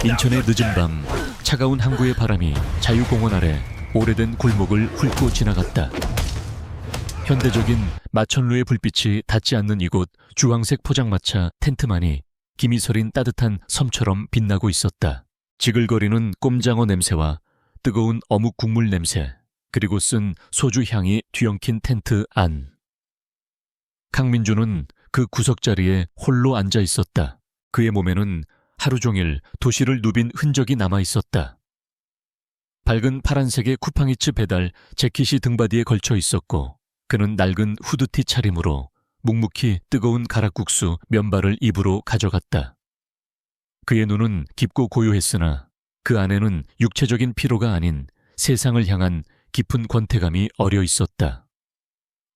인천의 늦은 밤, 차가운 항구의 바람이 자유공원 아래 오래된 골목을 훑고 지나갔다. 현대적인 마천루의 불빛이 닿지 않는 이곳 주황색 포장마차 텐트만이 김이 서린 따뜻한 섬처럼 빛나고 있었다. 지글거리는 꼼장어 냄새와 뜨거운 어묵 국물 냄새, 그리고 쓴 소주 향이 뒤엉킨 텐트 안. 강민주는 그 구석자리에 홀로 앉아 있었다. 그의 몸에는 하루 종일 도시를 누빈 흔적이 남아 있었다. 밝은 파란색의 쿠팡이츠 배달 재킷이 등바디에 걸쳐 있었고, 그는 낡은 후드티 차림으로 묵묵히 뜨거운 가락국수 면발을 입으로 가져갔다. 그의 눈은 깊고 고요했으나 그 안에는 육체적인 피로가 아닌 세상을 향한 깊은 권태감이 어려 있었다.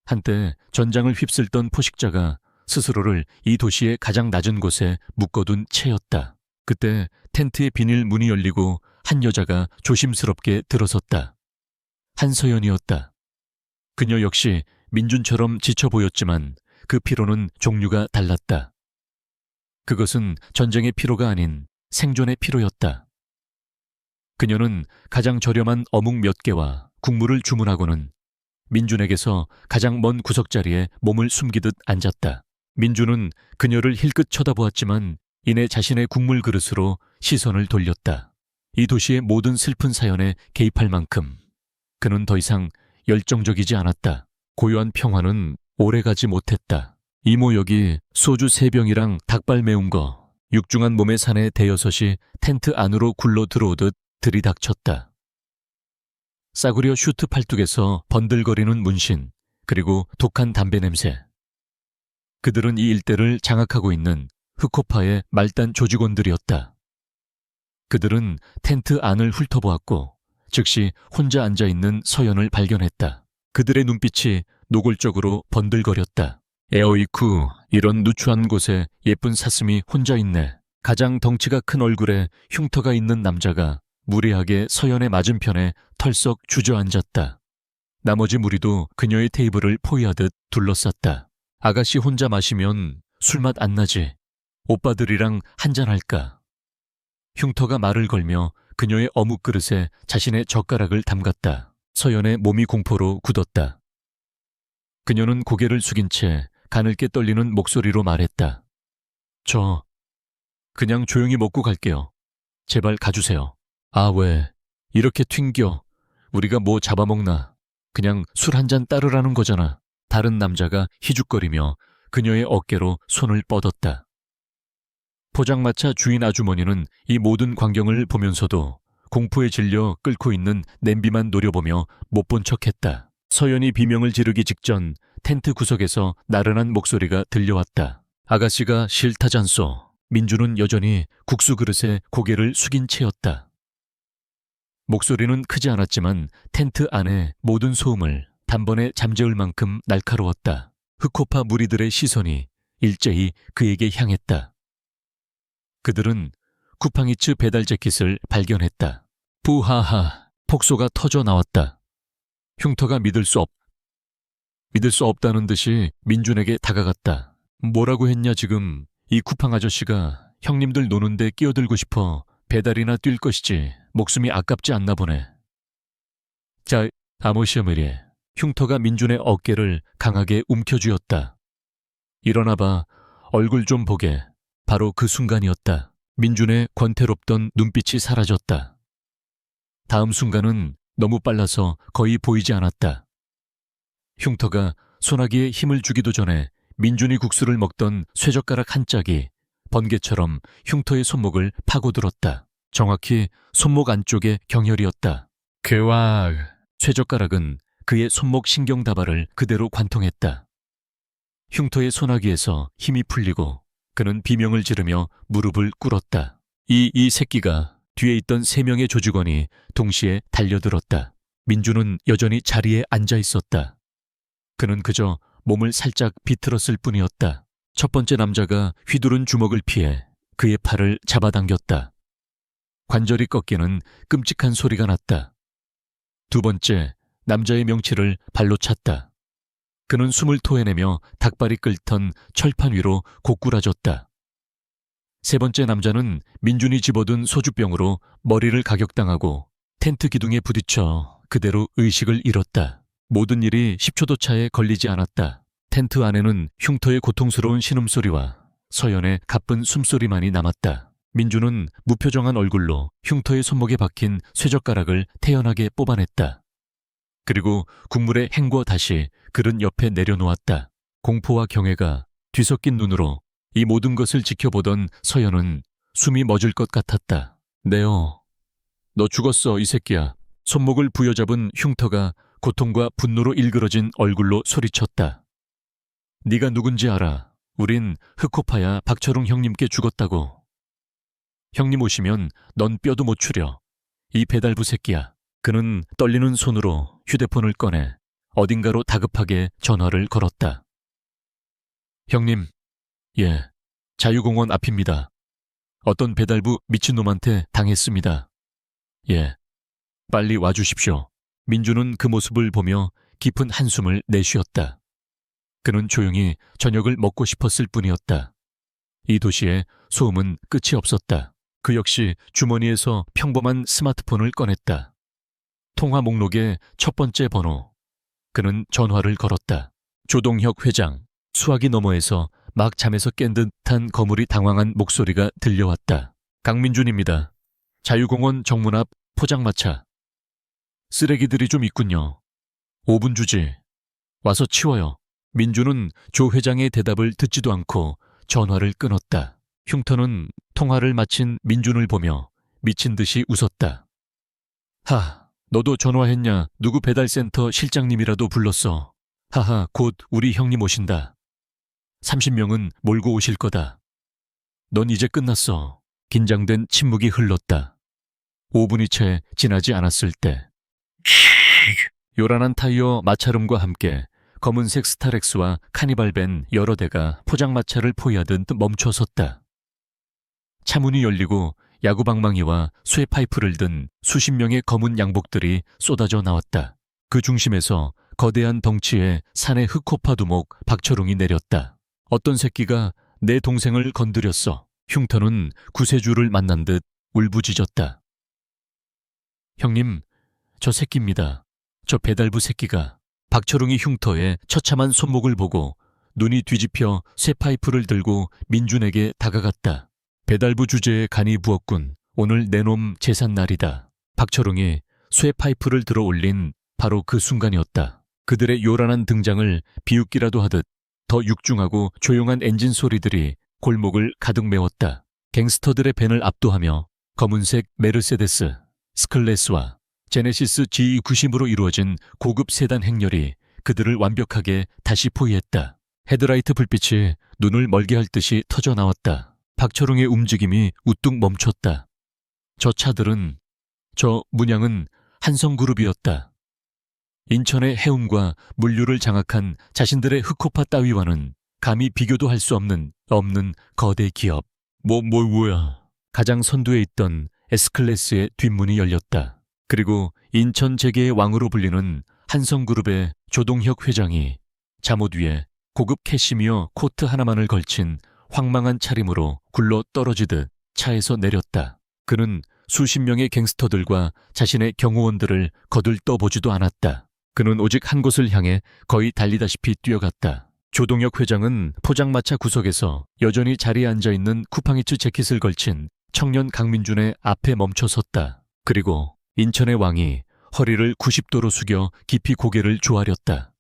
한때 전장을 휩쓸던 포식자가 스스로를 이 도시의 가장 낮은 곳에 묶어둔 채였다. 그때 텐트의 비닐 문이 열리고 한 여자가 조심스럽게 들어섰다. 한서연이었다. 그녀 역시 민준처럼 지쳐 보였지만 그 피로는 종류가 달랐다. 그것은 전쟁의 피로가 아닌 생존의 피로였다. 그녀는 가장 저렴한 어묵 몇 개와 국물을 주문하고는 민준에게서 가장 먼 구석자리에 몸을 숨기듯 앉았다. 민준은 그녀를 힐끗 쳐다보았지만 이내 자신의 국물 그릇으로 시선을 돌렸다. 이 도시의 모든 슬픈 사연에 개입할 만큼 그는 더 이상 열정적이지 않았다. 고요한 평화는 오래가지 못했다. 이모 여기 소주 3병이랑 닭발 매운 거. 육중한 몸의 사내 대여섯이 텐트 안으로 굴러 들어오듯 들이닥쳤다. 싸구려 슈트 팔뚝에서 번들거리는 문신, 그리고 독한 담배 냄새. 그들은 이 일대를 장악하고 있는 흑호파의 말단 조직원들이었다. 그들은 텐트 안을 훑어보았고 즉시 혼자 앉아있는 서연을 발견했다. 그들의 눈빛이 노골적으로 번들거렸다. 에어이쿠, 이런 누추한 곳에 예쁜 사슴이 혼자 있네. 가장 덩치가 큰 얼굴에 흉터가 있는 남자가 무례하게 서연의 맞은편에 털썩 주저앉았다. 나머지 무리도 그녀의 테이블을 포위하듯 둘러쌌다. 아가씨 혼자 마시면 술맛 안 나지. 오빠들이랑 한잔할까? 흉터가 말을 걸며 그녀의 어묵 그릇에 자신의 젓가락을 담갔다. 서연의 몸이 공포로 굳었다. 그녀는 고개를 숙인 채 가늘게 떨리는 목소리로 말했다. 저 그냥 조용히 먹고 갈게요. 제발 가주세요. 아 왜 이렇게 튕겨. 우리가 뭐 잡아먹나. 그냥 술 한 잔 따르라는 거잖아. 다른 남자가 희죽거리며 그녀의 어깨로 손을 뻗었다. 포장마차 주인 아주머니는 이 모든 광경을 보면서도 공포에 질려 끓고 있는 냄비만 노려보며 못 본 척했다. 서연이 비명을 지르기 직전 텐트 구석에서 나른한 목소리가 들려왔다. 아가씨가 싫다잖소. 민주는 여전히 국수 그릇에 고개를 숙인 채였다. 목소리는 크지 않았지만 텐트 안의 모든 소음을 단번에 잠재울 만큼 날카로웠다. 흑호파 무리들의 시선이 일제히 그에게 향했다. 그들은 쿠팡이츠 배달 재킷을 발견했다. 부하하, 폭소가 터져 나왔다. 흉터가 믿을 수 없다는 듯이 민준에게 다가갔다. 뭐라고 했냐 지금. 이 쿠팡 아저씨가 형님들 노는데 끼어들고 싶어 배달이나 뛸 것이지 목숨이 아깝지 않나 보네. 자, 아모시어메리. 흉터가 민준의 어깨를 강하게 움켜쥐었다. 일어나봐. 얼굴 좀 보게. 바로 그 순간이었다. 민준의 권태롭던 눈빛이 사라졌다. 다음 순간은 너무 빨라서 거의 보이지 않았다. 흉터가 소나기에 힘을 주기도 전에 민준이 국수를 먹던 쇠젓가락 한 짝이 번개처럼 흉터의 손목을 파고들었다. 정확히 손목 안쪽의 경혈이었다. 그와 쇠젓가락은 그의 손목 신경다발을 그대로 관통했다. 흉터의 소나기에서 힘이 풀리고 그는 비명을 지르며 무릎을 꿇었다. 이 새끼가. 뒤에 있던 3명의 조직원이 동시에 달려들었다. 민주는 여전히 자리에 앉아 있었다. 그는 그저 몸을 살짝 비틀었을 뿐이었다. 첫 번째 남자가 휘두른 주먹을 피해 그의 팔을 잡아당겼다. 관절이 꺾이는 끔찍한 소리가 났다. 두 번째, 남자의 명치를 발로 찼다. 그는 숨을 토해내며 닭발이 끓던 철판 위로 고꾸라졌다. 세 번째 남자는 민준이 집어든 소주병으로 머리를 가격당하고 텐트 기둥에 부딪혀 그대로 의식을 잃었다. 모든 일이 10초도 차에 걸리지 않았다. 텐트 안에는 흉터의 고통스러운 신음소리와 서연의 가쁜 숨소리만이 남았다. 민준은 무표정한 얼굴로 흉터의 손목에 박힌 쇠젓가락을 태연하게 뽑아냈다. 그리고 국물에 헹궈 다시 그릇 옆에 내려놓았다. 공포와 경외가 뒤섞인 눈으로 이 모든 것을 지켜보던 서연은 숨이 멎을 것 같았다. 네오, 너 죽었어, 이 새끼야. 손목을 부여잡은 흉터가 고통과 분노로 일그러진 얼굴로 소리쳤다. 네가 누군지 알아. 우린 흑호파야. 박철웅 형님께 죽었다고. 형님 오시면 넌 뼈도 못 추려. 이 배달부 새끼야. 그는 떨리는 손으로 휴대폰을 꺼내 어딘가로 다급하게 전화를 걸었다. 형님, 예, 자유공원 앞입니다. 어떤 배달부 미친놈한테 당했습니다. 예, 빨리 와주십시오. 민주는 그 모습을 보며 깊은 한숨을 내쉬었다. 그는 조용히 저녁을 먹고 싶었을 뿐이었다. 이 도시에 소음은 끝이 없었다. 그 역시 주머니에서 평범한 스마트폰을 꺼냈다. 통화 목록의 첫 번째 번호. 그는 전화를 걸었다. 조동혁 회장. 수화기 너머에서 막 잠에서 깬 듯한 거물이 당황한 목소리가 들려왔다. 강민준입니다. 자유공원 정문 앞 포장마차. 쓰레기들이 좀 있군요. 5분 주지. 와서 치워요. 민준은 조 회장의 대답을 듣지도 않고 전화를 끊었다. 흉터는 통화를 마친 민준을 보며 미친 듯이 웃었다. 하, 너도 전화했냐? 누구 배달센터 실장님이라도 불렀어. 하하, 곧 우리 형님 오신다. 30명은 몰고 오실 거다. 넌 이제 끝났어. 긴장된 침묵이 흘렀다. 5분이 채 지나지 않았을 때 요란한 타이어 마찰음과 함께 검은색 스타렉스와 카니발밴 여러 대가 포장마차를 포위하듯 멈춰 섰다. 차문이 열리고 야구방망이와 쇠파이프를 든 수십 명의 검은 양복들이 쏟아져 나왔다. 그 중심에서 거대한 덩치의 산의 흑호파 두목 박철웅이 내렸다. 어떤 새끼가 내 동생을 건드렸어. 흉터는 구세주를 만난 듯 울부짖었다. 형님, 저 새끼입니다. 저 배달부 새끼가. 박철웅이 흉터의 처참한 손목을 보고 눈이 뒤집혀 쇠파이프를 들고 민준에게 다가갔다. 배달부 주제에 간이 부었군. 오늘 내 놈 제삿날이다. 박철웅이 쇠파이프를 들어 올린 바로 그 순간이었다. 그들의 요란한 등장을 비웃기라도 하듯 더 육중하고 조용한 엔진 소리들이 골목을 가득 메웠다. 갱스터들의 밴을 압도하며 검은색 메르세데스, 스클래스와 제네시스 G90으로 이루어진 고급 세단 행렬이 그들을 완벽하게 다시 포위했다. 헤드라이트 불빛이 눈을 멀게 할 듯이 터져 나왔다. 박철웅의 움직임이 우뚝 멈췄다. 저 차들은, 저 문양은 한성그룹이었다. 인천의 해운과 물류를 장악한 자신들의 흑호파 따위와는 감히 비교도 할 수 없는 거대 기업. 뭐야. 가장 선두에 있던 S클래스의 뒷문이 열렸다. 그리고 인천 재계의 왕으로 불리는 한성그룹의 조동혁 회장이 잠옷 위에 고급 캐시미어 코트 하나만을 걸친 황망한 차림으로 굴러 떨어지듯 차에서 내렸다. 그는 수십 명의 갱스터들과 자신의 경호원들을 거들떠보지도 않았다. 그는 오직 한 곳을 향해 거의 달리다시피 뛰어갔다. 조동혁 회장은 포장마차 구석에서 여전히 자리에 앉아있는 쿠팡이츠 재킷을 걸친 청년 강민준의 앞에 멈춰 섰다. 그리고 인천의 왕이 허리를 90도로 숙여 깊이 고개를 조아렸다.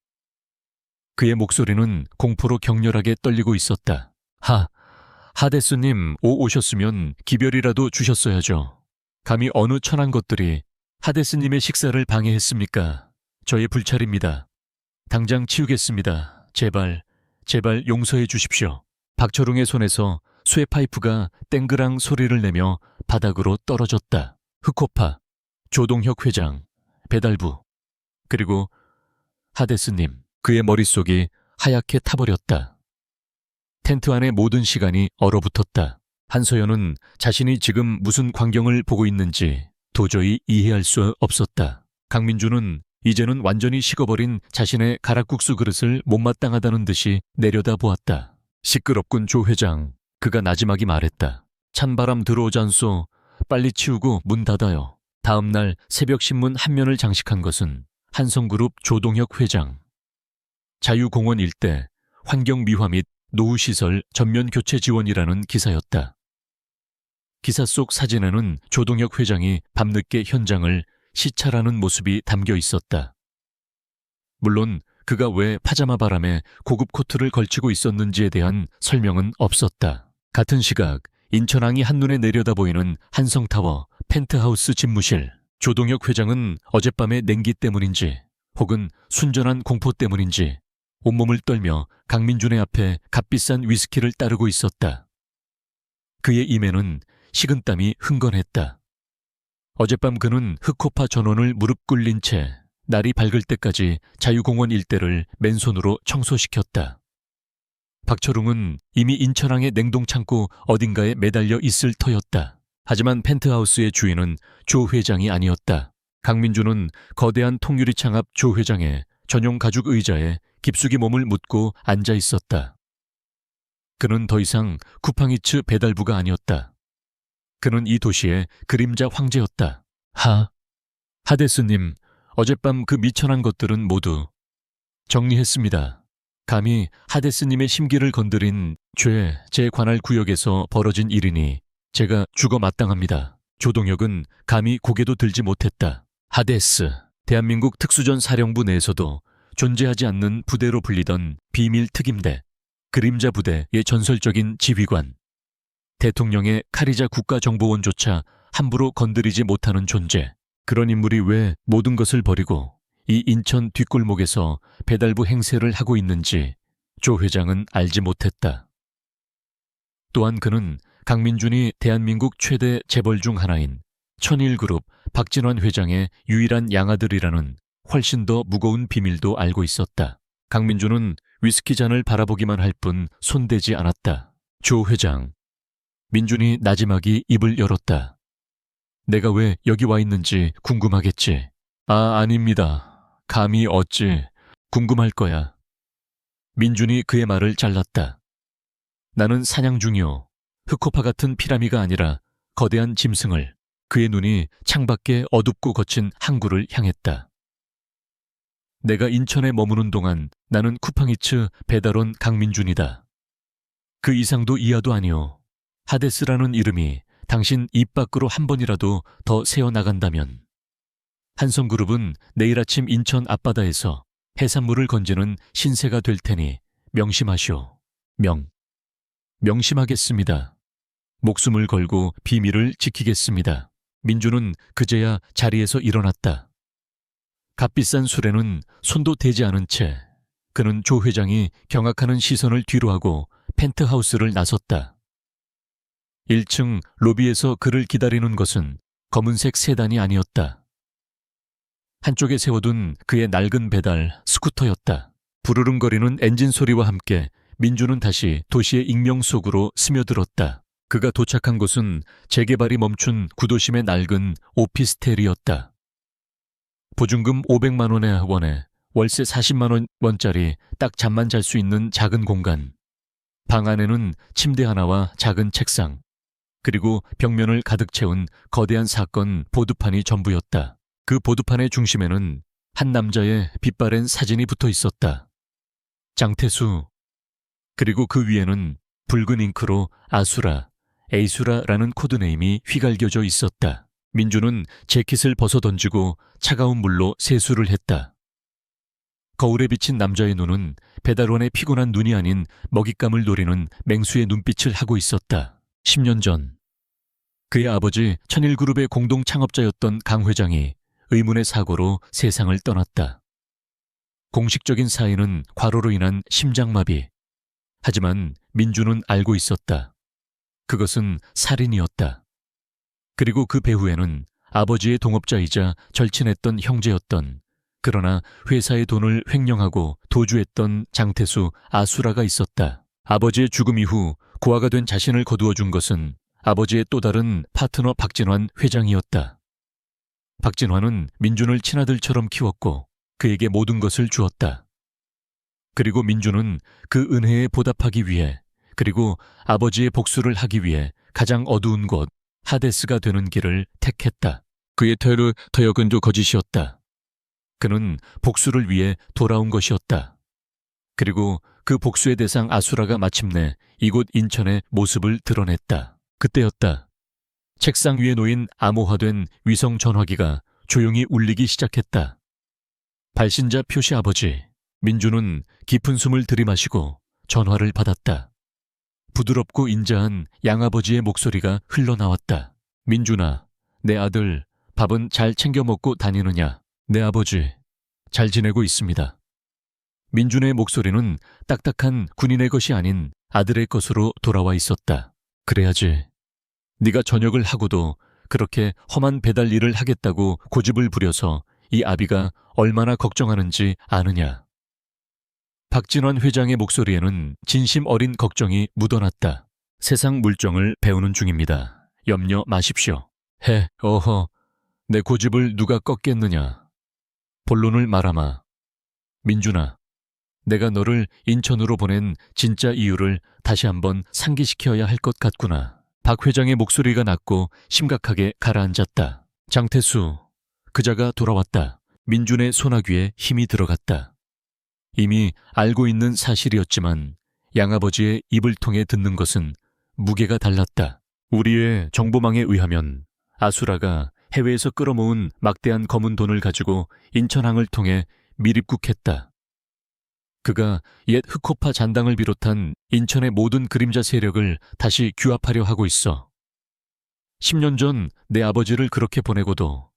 그의 목소리는 공포로 격렬하게 떨리고 있었다. 하데스님 오셨으면 기별이라도 주셨어야죠. 감히 어느 천한 것들이 하데스님의 식사를 방해했습니까? 저의 불찰입니다. 당장 치우겠습니다. 제발 용서해 주십시오. 박철웅의 손에서 쇠파이프가 땡그랑 소리를 내며 바닥으로 떨어졌다. 흑호파, 조동혁 회장, 배달부, 그리고 하데스님. 그의 머릿속이 하얗게 타버렸다. 텐트 안의 모든 시간이 얼어붙었다. 한서연은 자신이 지금 무슨 광경을 보고 있는지 도저히 이해할 수 없었다. 강민주는 이제는 완전히 식어버린 자신의 가락국수 그릇을 못마땅하다는 듯이 내려다보았다. 시끄럽군 조 회장. 그가 나지막이 말했다. 찬바람 들어오잖소. 빨리 치우고 문 닫아요. 다음 날 새벽 신문 한 면을 장식한 것은 한성그룹 조동혁 회장. 자유공원 일대 환경미화 및 노후시설 전면 교체 지원이라는 기사였다. 기사 속 사진에는 조동혁 회장이 밤늦게 현장을 시찰하는 모습이 담겨 있었다. 물론 그가 왜 파자마 바람에 고급 코트를 걸치고 있었는지에 대한 설명은 없었다. 같은 시각 인천항이 한눈에 내려다 보이는 한성타워 펜트하우스 집무실. 조동혁 회장은 어젯밤의 냉기 때문인지 혹은 순전한 공포 때문인지 온몸을 떨며 강민준의 앞에 값비싼 위스키를 따르고 있었다. 그의 입에는 식은땀이 흥건했다. 어젯밤 그는 흑호파 전원을 무릎 꿇린 채 날이 밝을 때까지 자유공원 일대를 맨손으로 청소시켰다. 박철웅은 이미 인천항의 냉동창고 어딘가에 매달려 있을 터였다. 하지만 펜트하우스의 주인은 조 회장이 아니었다. 강민준은 거대한 통유리창 앞 조 회장의 전용 가죽 의자에 깊숙이 몸을 묻고 앉아 있었다. 그는 더 이상 쿠팡이츠 배달부가 아니었다. 그는 이 도시의 그림자 황제였다. 하데스님, 어젯밤 그 미천한 것들은 모두 정리했습니다. 감히 하데스님의 심기를 건드린 죄 제 관할 구역에서 벌어진 일이니 제가 죽어 마땅합니다. 조동혁은 감히 고개도 들지 못했다. 하데스, 대한민국 특수전 사령부 내에서도 존재하지 않는 부대로 불리던 비밀 특임대, 그림자 부대의 전설적인 지휘관, 대통령의 카리자 국가정보원조차 함부로 건드리지 못하는 존재. 그런 인물이 왜 모든 것을 버리고 이 인천 뒷골목에서 배달부 행세를 하고 있는지 조 회장은 알지 못했다. 또한 그는 강민준이 대한민국 최대 재벌 중 하나인 천일그룹 박진환 회장의 유일한 양아들이라는 훨씬 더 무거운 비밀도 알고 있었다. 강민준은 위스키 잔을 바라보기만 할 뿐 손대지 않았다. 조 회장. 민준이 나지막이 입을 열었다. 내가 왜 여기 와 있는지 궁금하겠지. 아닙니다. 감히 어찌 궁금할 거야. 민준이 그의 말을 잘랐다. 나는 사냥 중이오. 흑호파 같은 피라미가 아니라 거대한 짐승을. 그의 눈이 창밖에 어둡고 거친 항구를 향했다. 내가 인천에 머무는 동안 나는 쿠팡이츠 배달원 강민준이다. 그 이상도 이하도 아니오. 하데스라는 이름이 당신 입 밖으로 한 번이라도 더 새어나간다면 한성그룹은 내일 아침 인천 앞바다에서 해산물을 건지는 신세가 될 테니 명심하시오. 명심하겠습니다. 목숨을 걸고 비밀을 지키겠습니다. 민준은 그제야 자리에서 일어났다. 값비싼 술에는 손도 대지 않은 채 그는 조 회장이 경악하는 시선을 뒤로하고 펜트하우스를 나섰다. 1층 로비에서 그를 기다리는 것은 검은색 세단이 아니었다. 한쪽에 세워둔 그의 낡은 배달 스쿠터였다. 부르릉거리는 엔진 소리와 함께 민준은 다시 도시의 익명 속으로 스며들었다. 그가 도착한 곳은 재개발이 멈춘 구도심의 낡은 오피스텔이었다. 보증금 500만 원에 월세 40만 원짜리 딱 잠만 잘 수 있는 작은 공간. 방 안에는 침대 하나와 작은 책상, 그리고 벽면을 가득 채운 거대한 사건 보드판이 전부였다. 그 보드판의 중심에는 한 남자의 빛바랜 사진이 붙어 있었다. 장태수. 그리고 그 위에는 붉은 잉크로 아수라, 에이수라라는 코드네임이 휘갈겨져 있었다. 민준은 재킷을 벗어던지고 차가운 물로 세수를 했다. 거울에 비친 남자의 눈은 배달원의 피곤한 눈이 아닌 먹잇감을 노리는 맹수의 눈빛을 하고 있었다. 10년 전 그의 아버지 천일그룹의 공동 창업자였던 강 회장이 의문의 사고로 세상을 떠났다. 공식적인 사인은 과로로 인한 심장마비. 하지만 민준은 알고 있었다. 그것은 살인이었다. 그리고 그 배후에는 아버지의 동업자이자 절친했던 형제였던, 그러나 회사의 돈을 횡령하고 도주했던 장태수 아수라가 있었다. 아버지의 죽음 이후 고아가 된 자신을 거두어 준 것은 아버지의 또 다른 파트너 박진환 회장이었다. 박진환은 민준을 친아들처럼 키웠고 그에게 모든 것을 주었다. 그리고 민준은 그 은혜에 보답하기 위해, 그리고 아버지의 복수를 하기 위해 가장 어두운 곳 하데스가 되는 길을 택했다. 그의 퇴역은도 거짓이었다. 그는 복수를 위해 돌아온 것이었다. 그리고 그 복수의 대상 아수라가 마침내 이곳 인천의 모습을 드러냈다. 그때였다. 책상 위에 놓인 암호화된 위성 전화기가 조용히 울리기 시작했다. 발신자 표시 아버지. 민주는 깊은 숨을 들이마시고 전화를 받았다. 부드럽고 인자한 양아버지의 목소리가 흘러나왔다. 민준아, 내 아들 밥은 잘 챙겨 먹고 다니느냐? 내 아버지, 잘 지내고 있습니다. 민준의 목소리는 딱딱한 군인의 것이 아닌 아들의 것으로 돌아와 있었다. 그래야지. 네가 전역을 하고도 그렇게 험한 배달 일을 하겠다고 고집을 부려서 이 아비가 얼마나 걱정하는지 아느냐. 박진환 회장의 목소리에는 진심 어린 걱정이 묻어났다. 세상 물정을 배우는 중입니다. 염려 마십시오. 내 고집을 누가 꺾겠느냐. 본론을 말하마. 민준아, 내가 너를 인천으로 보낸 진짜 이유를 다시 한번 상기시켜야 할 것 같구나. 박 회장의 목소리가 낮고 심각하게 가라앉았다. 장태수, 그자가 돌아왔다. 민준의 소나귀에 힘이 들어갔다. 이미 알고 있는 사실이었지만 양아버지의 입을 통해 듣는 것은 무게가 달랐다. 우리의 정보망에 의하면 아수라가 해외에서 끌어모은 막대한 검은 돈을 가지고 인천항을 통해 밀입국했다. 그가 옛 흑호파 잔당을 비롯한 인천의 모든 그림자 세력을 다시 규합하려 하고 있어. 10년 전 내 아버지를 그렇게 보내고도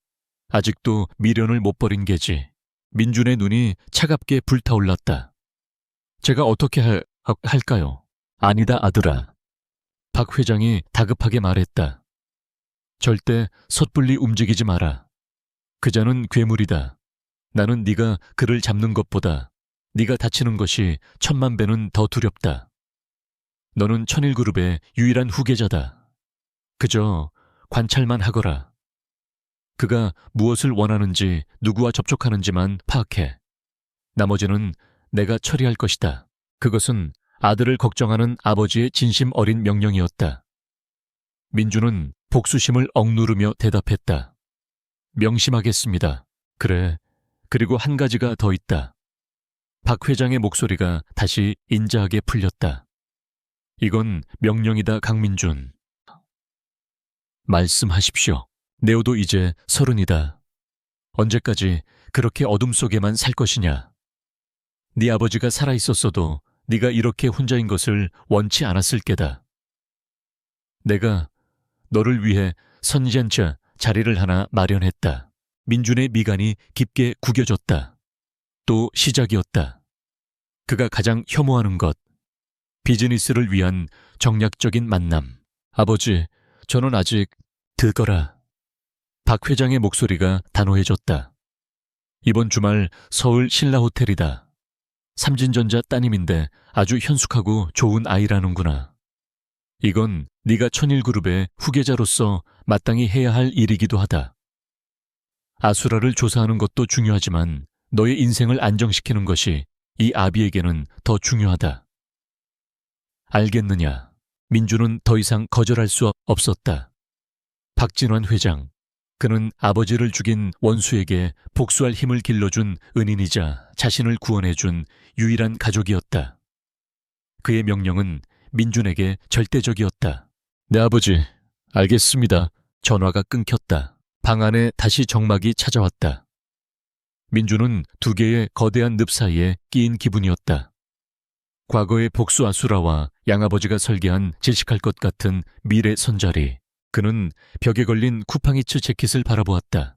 아직도 미련을 못 버린 게지. 민준의 눈이 차갑게 불타올랐다. 제가 어떻게 할까요? 아니다, 아들아. 박 회장이 다급하게 말했다. 절대 섣불리 움직이지 마라. 그자는 괴물이다. 나는 네가 그를 잡는 것보다 네가 다치는 것이 1000만 배는 더 두렵다. 너는 천일그룹의 유일한 후계자다. 그저 관찰만 하거라. 그가 무엇을 원하는지 누구와 접촉하는지만 파악해. 나머지는 내가 처리할 것이다. 그것은 아들을 걱정하는 아버지의 진심 어린 명령이었다. 민주는 복수심을 억누르며 대답했다. 명심하겠습니다. 그래, 그리고 한 가지가 더 있다. 박 회장의 목소리가 다시 인자하게 풀렸다. 이건 명령이다, 강민준. 말씀하십시오. 네오도 이제 30이다. 언제까지 그렇게 어둠 속에만 살 것이냐? 네 아버지가 살아있었어도 네가 이렇게 혼자인 것을 원치 않았을 게다. 내가 너를 위해 선지한자 자리를 하나 마련했다. 민준의 미간이 깊게 구겨졌다. 또 시작이었다. 그가 가장 혐오하는 것. 비즈니스를 위한 정략적인 만남. 아버지, 저는 아직 듣거라. 박 회장의 목소리가 단호해졌다. 이번 주말 서울 신라호텔이다. 삼진전자 따님인데 아주 현숙하고 좋은 아이라는구나. 이건 네가 천일그룹의 후계자로서 마땅히 해야 할 일이기도 하다. 아수라를 조사하는 것도 중요하지만 너의 인생을 안정시키는 것이 이 아비에게는 더 중요하다. 알겠느냐? 민주는 더 이상 거절할 수 없었다. 박진환 회장, 그는 아버지를 죽인 원수에게 복수할 힘을 길러준 은인이자 자신을 구원해준 유일한 가족이었다. 그의 명령은 민준에게 절대적이었다. 네 아버지, 알겠습니다. 전화가 끊겼다. 방 안에 다시 정막이 찾아왔다. 민준은 두 개의 거대한 늪 사이에 끼인 기분이었다. 과거의 복수 아수라와 양아버지가 설계한 질식할 것 같은 미래 선자리. 그는 벽에 걸린 쿠팡이츠 재킷을 바라보았다.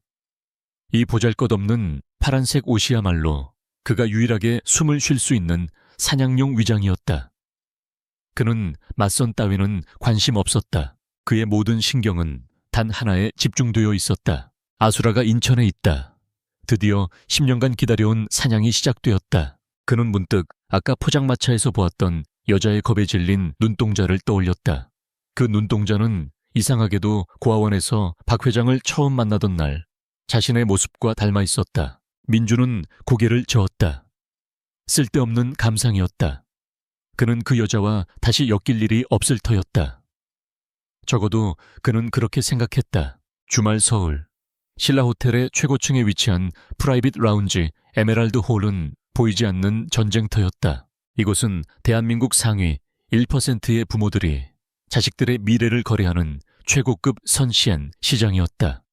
이 보잘것없는 파란색 옷이야말로 그가 유일하게 숨을 쉴 수 있는 사냥용 위장이었다. 그는 맞선 따위는 관심 없었다. 그의 모든 신경은 단 하나에 집중되어 있었다. 아수라가 인천에 있다. 드디어 10년간 기다려온 사냥이 시작되었다. 그는 문득 아까 포장마차에서 보았던 여자의 겁에 질린 눈동자를 떠올렸다. 그 눈동자는 이상하게도 고아원에서 박 회장을 처음 만나던 날 자신의 모습과 닮아 있었다. 민주는 고개를 저었다. 쓸데없는 감상이었다. 그는 그 여자와 다시 엮일 일이 없을 터였다. 적어도 그는 그렇게 생각했다. 주말 서울. 신라 호텔의 최고층에 위치한 프라이빗 라운지 에메랄드 홀은 보이지 않는 전쟁터였다. 이곳은 대한민국 상위 1%의 부모들이 자식들의 미래를 거래하는 최고급 선시엔 시장이었다.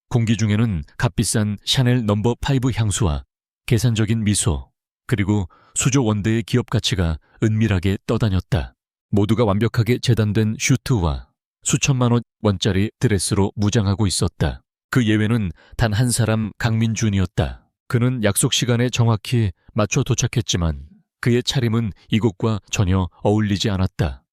공기 중에는 값비싼 샤넬 넘버 5 향수와 계산적인 미소, 그리고 수조 원대의 기업 가치가 은밀하게 떠다녔다. 모두가 완벽하게 재단된 슈트와 수천만 원짜리 드레스로 무장하고 있었다. 그 예외는 단 한 사람 강민준이었다. 그는 약속 시간에 정확히 맞춰 도착했지만 그의 차림은 이곳과 전혀 어울리지 않았다.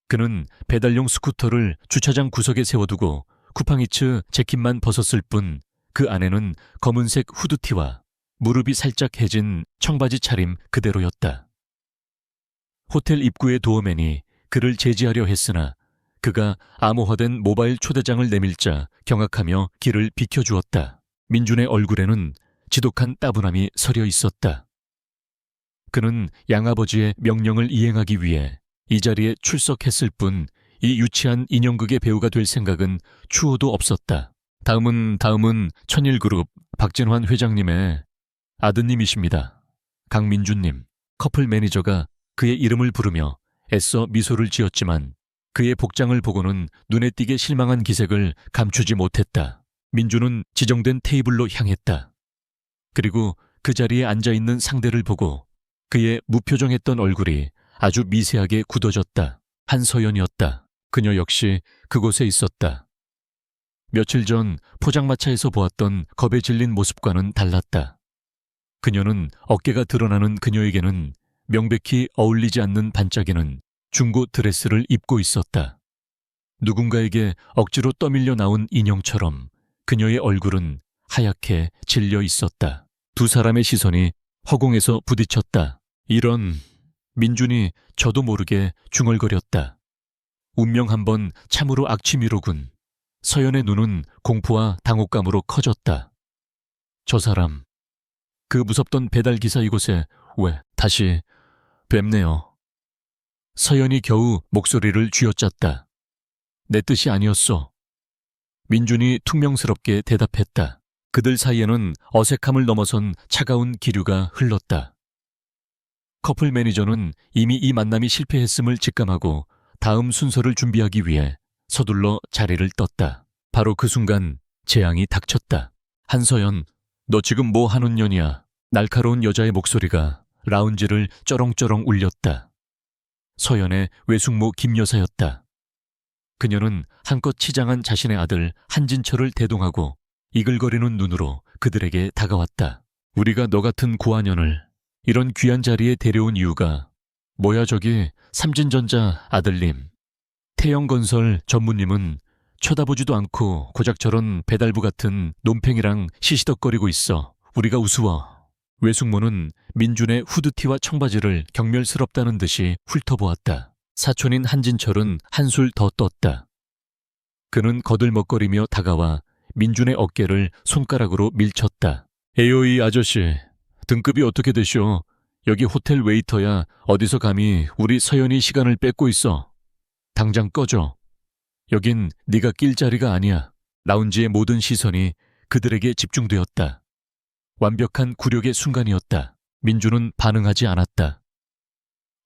그는 배달용 스쿠터를 주차장 구석에 세워두고 쿠팡이츠 재킷만 벗었을 뿐 그 안에는 검은색 후드티와 무릎이 살짝 해진 청바지 차림 그대로였다. 호텔 입구의 도어맨이 그를 제지하려 했으나 그가 암호화된 모바일 초대장을 내밀자 경악하며 길을 비켜주었다. 민준의 얼굴에는 지독한 따분함이 서려 있었다. 그는 양아버지의 명령을 이행하기 위해 이 자리에 출석했을 뿐 이 유치한 인형극의 배우가 될 생각은 추호도 없었다. 다음은 천일그룹 박진환 회장님의 아드님이십니다. 강민준님. 커플 매니저가 그의 이름을 부르며 애써 미소를 지었지만 그의 복장을 보고는 눈에 띄게 실망한 기색을 감추지 못했다. 민준은 지정된 테이블로 향했다. 그리고 그 자리에 앉아있는 상대를 보고 그의 무표정했던 얼굴이 아주 미세하게 굳어졌다. 한서연이었다. 그녀 역시 그곳에 있었다. 며칠 전 포장마차에서 보았던 겁에 질린 모습과는 달랐다. 그녀는 어깨가 드러나는 그녀에게는 명백히 어울리지 않는 반짝이는 중고 드레스를 입고 있었다. 누군가에게 억지로 떠밀려 나온 인형처럼 그녀의 얼굴은 하얗게 질려 있었다. 두 사람의 시선이 허공에서 부딪혔다. 이런... 민준이 저도 모르게 중얼거렸다. 운명 한번 참으로 악취미로군. 서연의 눈은 공포와 당혹감으로 커졌다. 저 사람, 그 무섭던 배달기사 이곳에 왜 다시 뵙네요. 서연이 겨우 목소리를 쥐어짰다. 내 뜻이 아니었어. 민준이 퉁명스럽게 대답했다. 그들 사이에는 어색함을 넘어선 차가운 기류가 흘렀다. 커플 매니저는 이미 이 만남이 실패했음을 직감하고 다음 순서를 준비하기 위해 서둘러 자리를 떴다. 바로 그 순간 재앙이 닥쳤다. 한서연, 너 지금 뭐 하는 년이야? 날카로운 여자의 목소리가 라운지를 쩌렁쩌렁 울렸다. 서연의 외숙모 김여사였다. 그녀는 한껏 치장한 자신의 아들 한진철을 대동하고 이글거리는 눈으로 그들에게 다가왔다. 우리가 너 같은 고아년을 이런 귀한 자리에 데려온 이유가 뭐야 저기 삼진전자 아들님. 태영건설 전무님은 쳐다보지도 않고 고작 저런 배달부 같은 논팽이랑 시시덕거리고 있어. 우리가 우스워. 외숙모는 민준의 후드티와 청바지를 경멸스럽다는 듯이 훑어보았다. 사촌인 한진철은 한술 더 떴다. 그는 거들먹거리며 다가와 민준의 어깨를 손가락으로 밀쳤다. 에요이 아저씨, 등급이 어떻게 되시오? 여기 호텔 웨이터야. 어디서 감히 우리 서연이 시간을 뺏고 있어. 당장 꺼져. 여긴 네가 낄 자리가 아니야. 라운지의 모든 시선이 그들에게 집중되었다. 완벽한 굴욕의 순간이었다. 민준은 반응하지 않았다.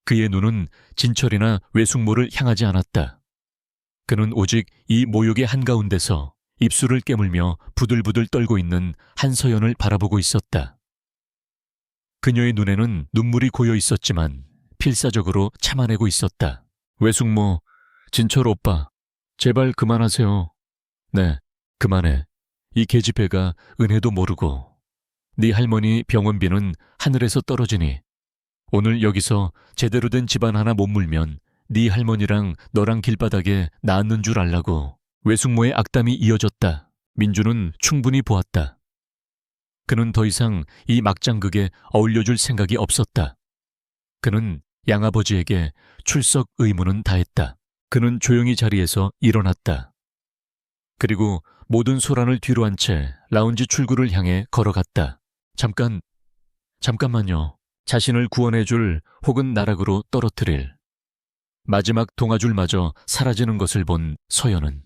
그의 눈은 진철이나 외숙모를 향하지 않았다. 그는 오직 이 모욕의 한가운데서 입술을 깨물며 부들부들 떨고 있는 한서연을 바라보고 있었다. 그녀의 눈에는 눈물이 고여 있었지만 필사적으로 참아내고 있었다. 외숙모, 진철 오빠, 제발 그만하세요. 네, 그만해. 이 계집애가 은혜도 모르고. 네 할머니 병원비는 하늘에서 떨어지니 오늘 여기서 제대로 된 집안 하나 못 물면 네 할머니랑 너랑 길바닥에 낳았는 줄 알라고. 외숙모의 악담이 이어졌다. 민준은 충분히 보았다. 그는 더 이상 이 막장극에 어울려줄 생각이 없었다. 그는 양아버지에게 출석 의무는 다했다. 그는 조용히 자리에서 일어났다. 그리고 모든 소란을 뒤로 한 채 라운지 출구를 향해 걸어갔다. 잠깐만요. 자신을 구원해줄 혹은 나락으로 떨어뜨릴 마지막 동아줄마저 사라지는 것을 본 서연은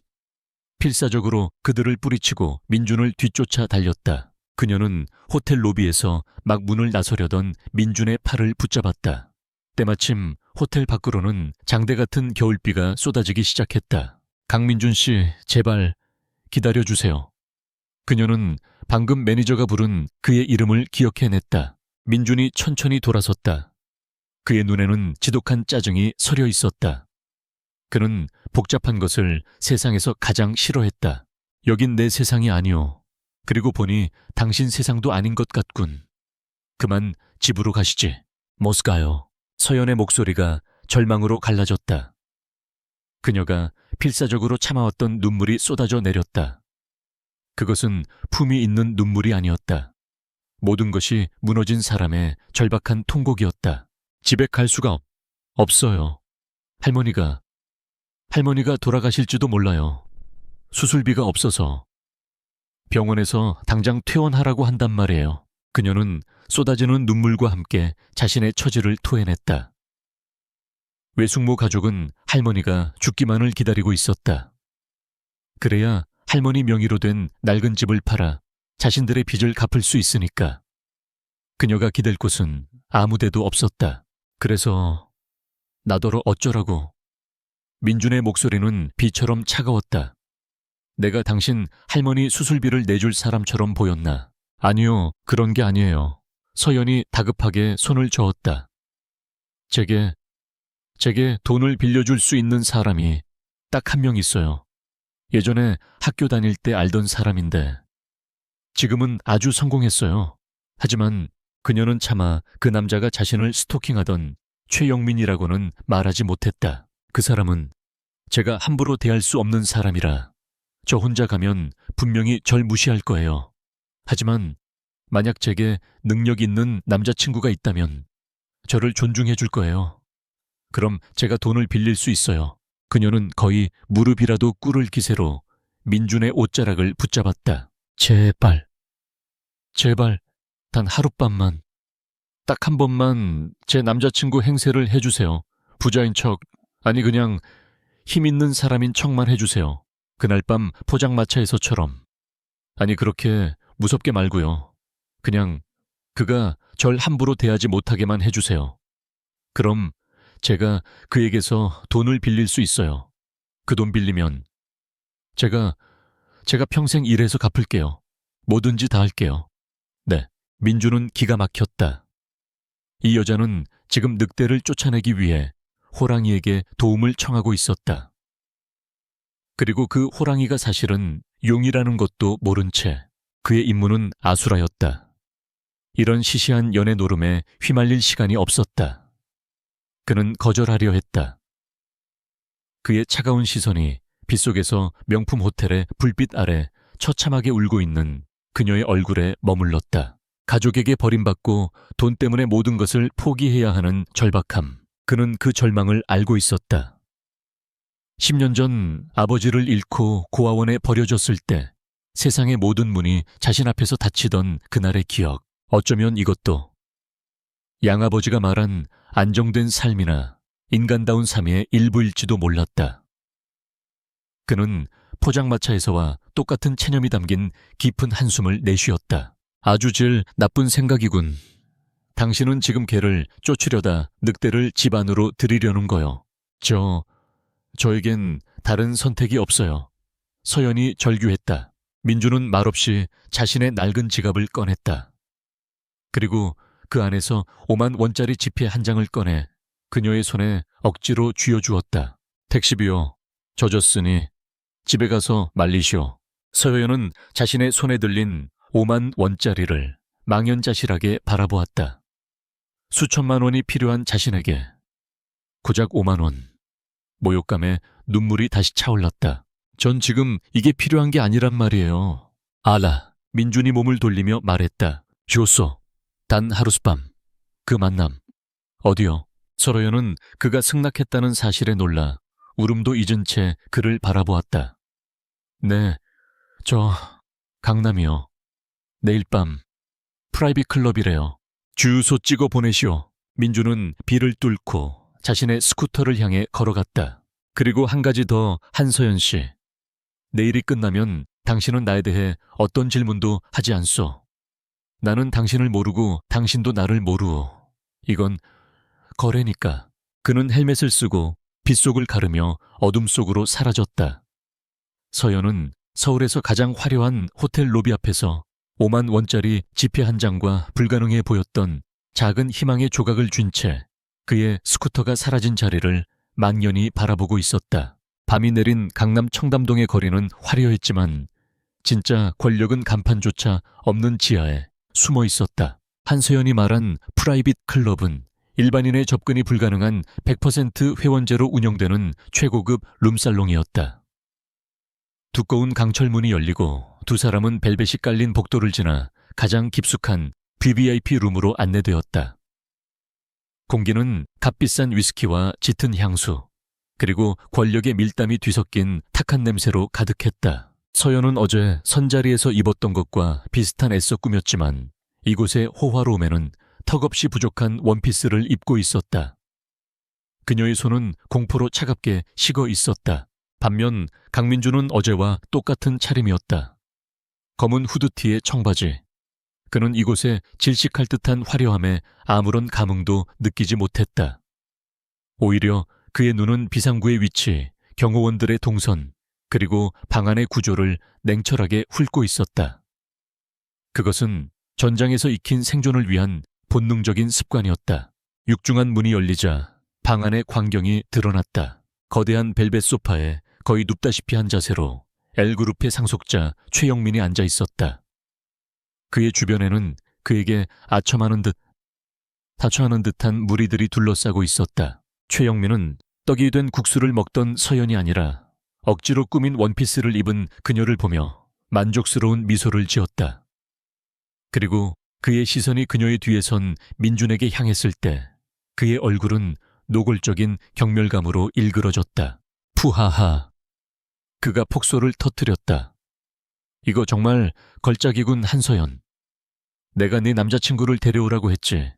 필사적으로 그들을 뿌리치고 민준을 뒤쫓아 달렸다. 그녀는 호텔 로비에서 막 문을 나서려던 민준의 팔을 붙잡았다. 때마침 호텔 밖으로는 장대 같은 겨울비가 쏟아지기 시작했다. 강민준 씨, 제발 기다려주세요. 그녀는 방금 매니저가 부른 그의 이름을 기억해냈다. 민준이 천천히 돌아섰다. 그의 눈에는 지독한 짜증이 서려 있었다. 그는 복잡한 것을 세상에서 가장 싫어했다. 여긴 내 세상이 아니오. 그리고 보니 당신 세상도 아닌 것 같군. 그만 집으로 가시지. 못 가요. 서연의 목소리가 절망으로 갈라졌다. 그녀가 필사적으로 참아왔던 눈물이 쏟아져 내렸다. 그것은 품이 있는 눈물이 아니었다. 모든 것이 무너진 사람의 절박한 통곡이었다. 집에 갈 수가 없어요. 할머니가 돌아가실지도 몰라요. 수술비가 없어서. 병원에서 당장 퇴원하라고 한단 말이에요. 그녀는 쏟아지는 눈물과 함께 자신의 처지를 토해냈다. 외숙모 가족은 할머니가 죽기만을 기다리고 있었다. 그래야 할머니 명의로 된 낡은 집을 팔아 자신들의 빚을 갚을 수 있으니까. 그녀가 기댈 곳은 아무 데도 없었다. 그래서 나더러 어쩌라고. 민준의 목소리는 비처럼 차가웠다. 내가 당신 할머니 수술비를 내줄 사람처럼 보였나? 아니요, 그런 게 아니에요. 서연이 다급하게 손을 저었다. 제게 돈을 빌려줄 수 있는 사람이 딱 한 명 있어요. 예전에 학교 다닐 때 알던 사람인데 지금은 아주 성공했어요. 하지만 그녀는 차마 그 남자가 자신을 스토킹하던 최영민이라고는 말하지 못했다. 그 사람은 제가 함부로 대할 수 없는 사람이라 저 혼자 가면 분명히 절 무시할 거예요. 하지만 만약 제게 능력 있는 남자친구가 있다면 저를 존중해 줄 거예요. 그럼 제가 돈을 빌릴 수 있어요. 그녀는 거의 무릎이라도 꿇을 기세로 민준의 옷자락을 붙잡았다. 제발 단 하룻밤만, 딱 한 번만 제 남자친구 행세를 해주세요. 부자인 척, 아니 그냥 힘 있는 사람인 척만 해주세요. 그날 밤 포장마차에서처럼. 아니 그렇게 무섭게 말고요. 그냥 그가 절 함부로 대하지 못하게만 해주세요. 그럼 제가 그에게서 돈을 빌릴 수 있어요. 그 돈 빌리면 제가 평생 일해서 갚을게요. 뭐든지 다 할게요. 네, 민주는 기가 막혔다. 이 여자는 지금 늑대를 쫓아내기 위해 호랑이에게 도움을 청하고 있었다. 그리고 그 호랑이가 사실은 용이라는 것도 모른 채 그의 임무는 아수라였다. 이런 시시한 연애 노름에 휘말릴 시간이 없었다. 그는 거절하려 했다. 그의 차가운 시선이 빗속에서 명품 호텔의 불빛 아래 처참하게 울고 있는 그녀의 얼굴에 머물렀다. 가족에게 버림받고 돈 때문에 모든 것을 포기해야 하는 절박함. 그는 그 절망을 알고 있었다. 10년 전 아버지를 잃고 고아원에 버려졌을 때 세상의 모든 문이 자신 앞에서 닫히던 그날의 기억. 어쩌면 이것도 양아버지가 말한 안정된 삶이나 인간다운 삶의 일부일지도 몰랐다. 그는 포장마차에서와 똑같은 체념이 담긴 깊은 한숨을 내쉬었다. 아주 질 나쁜 생각이군. 당신은 지금 걔를 쫓으려다 늑대를 집 안으로 들이려는 거요. 저에겐 다른 선택이 없어요. 서연이 절규했다. 민주는 말없이 자신의 낡은 지갑을 꺼냈다. 그리고 그 안에서 5만 원짜리 지폐 한 장을 꺼내 그녀의 손에 억지로 쥐어주었다. 택시비요. 젖었으니 집에 가서 말리시오. 서연은 자신의 손에 들린 5만 원짜리를 망연자실하게 바라보았다. 수천만 원이 필요한 자신에게 고작 5만 원. 모욕감에 눈물이 다시 차올랐다. 전 지금 이게 필요한 게 아니란 말이에요. 알아. 민준이 몸을 돌리며 말했다. 줬어. 단 하룻밤. 그 만남. 어디요? 서로연은 그가 승낙했다는 사실에 놀라 울음도 잊은 채 그를 바라보았다. 네, 강남이요. 내일 밤 프라이빗 클럽이래요. 주유소 찍어 보내시오. 민주는 비를 뚫고 자신의 스쿠터를 향해 걸어갔다. 그리고 한 가지 더, 한서연 씨. 내일이 끝나면 당신은 나에 대해 어떤 질문도 하지 않소. 나는 당신을 모르고 당신도 나를 모르오. 이건 거래니까. 그는 헬멧을 쓰고 빗속을 가르며 어둠 속으로 사라졌다. 서연은 서울에서 가장 화려한 호텔 로비 앞에서 5만 원짜리 지폐 한 장과 불가능해 보였던 작은 희망의 조각을 쥔 채 그의 스쿠터가 사라진 자리를 망연히 바라보고 있었다. 밤이 내린 강남 청담동의 거리는 화려했지만 진짜 권력은 간판조차 없는 지하에 숨어 있었다. 한서연이 말한 프라이빗 클럽은 일반인의 접근이 불가능한 100% 회원제로 운영되는 최고급 룸살롱이었다. 두꺼운 강철문이 열리고 두 사람은 벨벳이 깔린 복도를 지나 가장 깊숙한 VVIP 룸으로 안내되었다. 공기는 값비싼 위스키와 짙은 향수, 그리고 권력의 밀담이 뒤섞인 탁한 냄새로 가득했다. 서연은 어제 선자리에서 입었던 것과 비슷한 애써 꾸몄지만 이곳의 호화로움에는 턱없이 부족한 원피스를 입고 있었다. 그녀의 손은 공포로 차갑게 식어 있었다. 반면 강민주는 어제와 똑같은 차림이었다. 검은 후드티에 청바지. 그는 이곳에 질식할 듯한 화려함에 아무런 감흥도 느끼지 못했다. 오히려 그의 눈은 비상구의 위치, 경호원들의 동선, 그리고 방 안의 구조를 냉철하게 훑고 있었다. 그것은 전장에서 익힌 생존을 위한 본능적인 습관이었다. 육중한 문이 열리자 방 안의 광경이 드러났다. 거대한 벨벳 소파에 거의 눕다시피 한 자세로 L그룹의 상속자 최영민이 앉아 있었다. 그의 주변에는 그에게 아첨하는 듯한 무리들이 둘러싸고 있었다. 최영민은 떡이 된 국수를 먹던 서연이 아니라 억지로 꾸민 원피스를 입은 그녀를 보며 만족스러운 미소를 지었다. 그리고 그의 시선이 그녀의 뒤에 선 민준에게 향했을 때 그의 얼굴은 노골적인 경멸감으로 일그러졌다. 푸하하. 그가 폭소를 터뜨렸다. 이거 정말 걸작이군, 한서연. 내가 네 남자친구를 데려오라고 했지.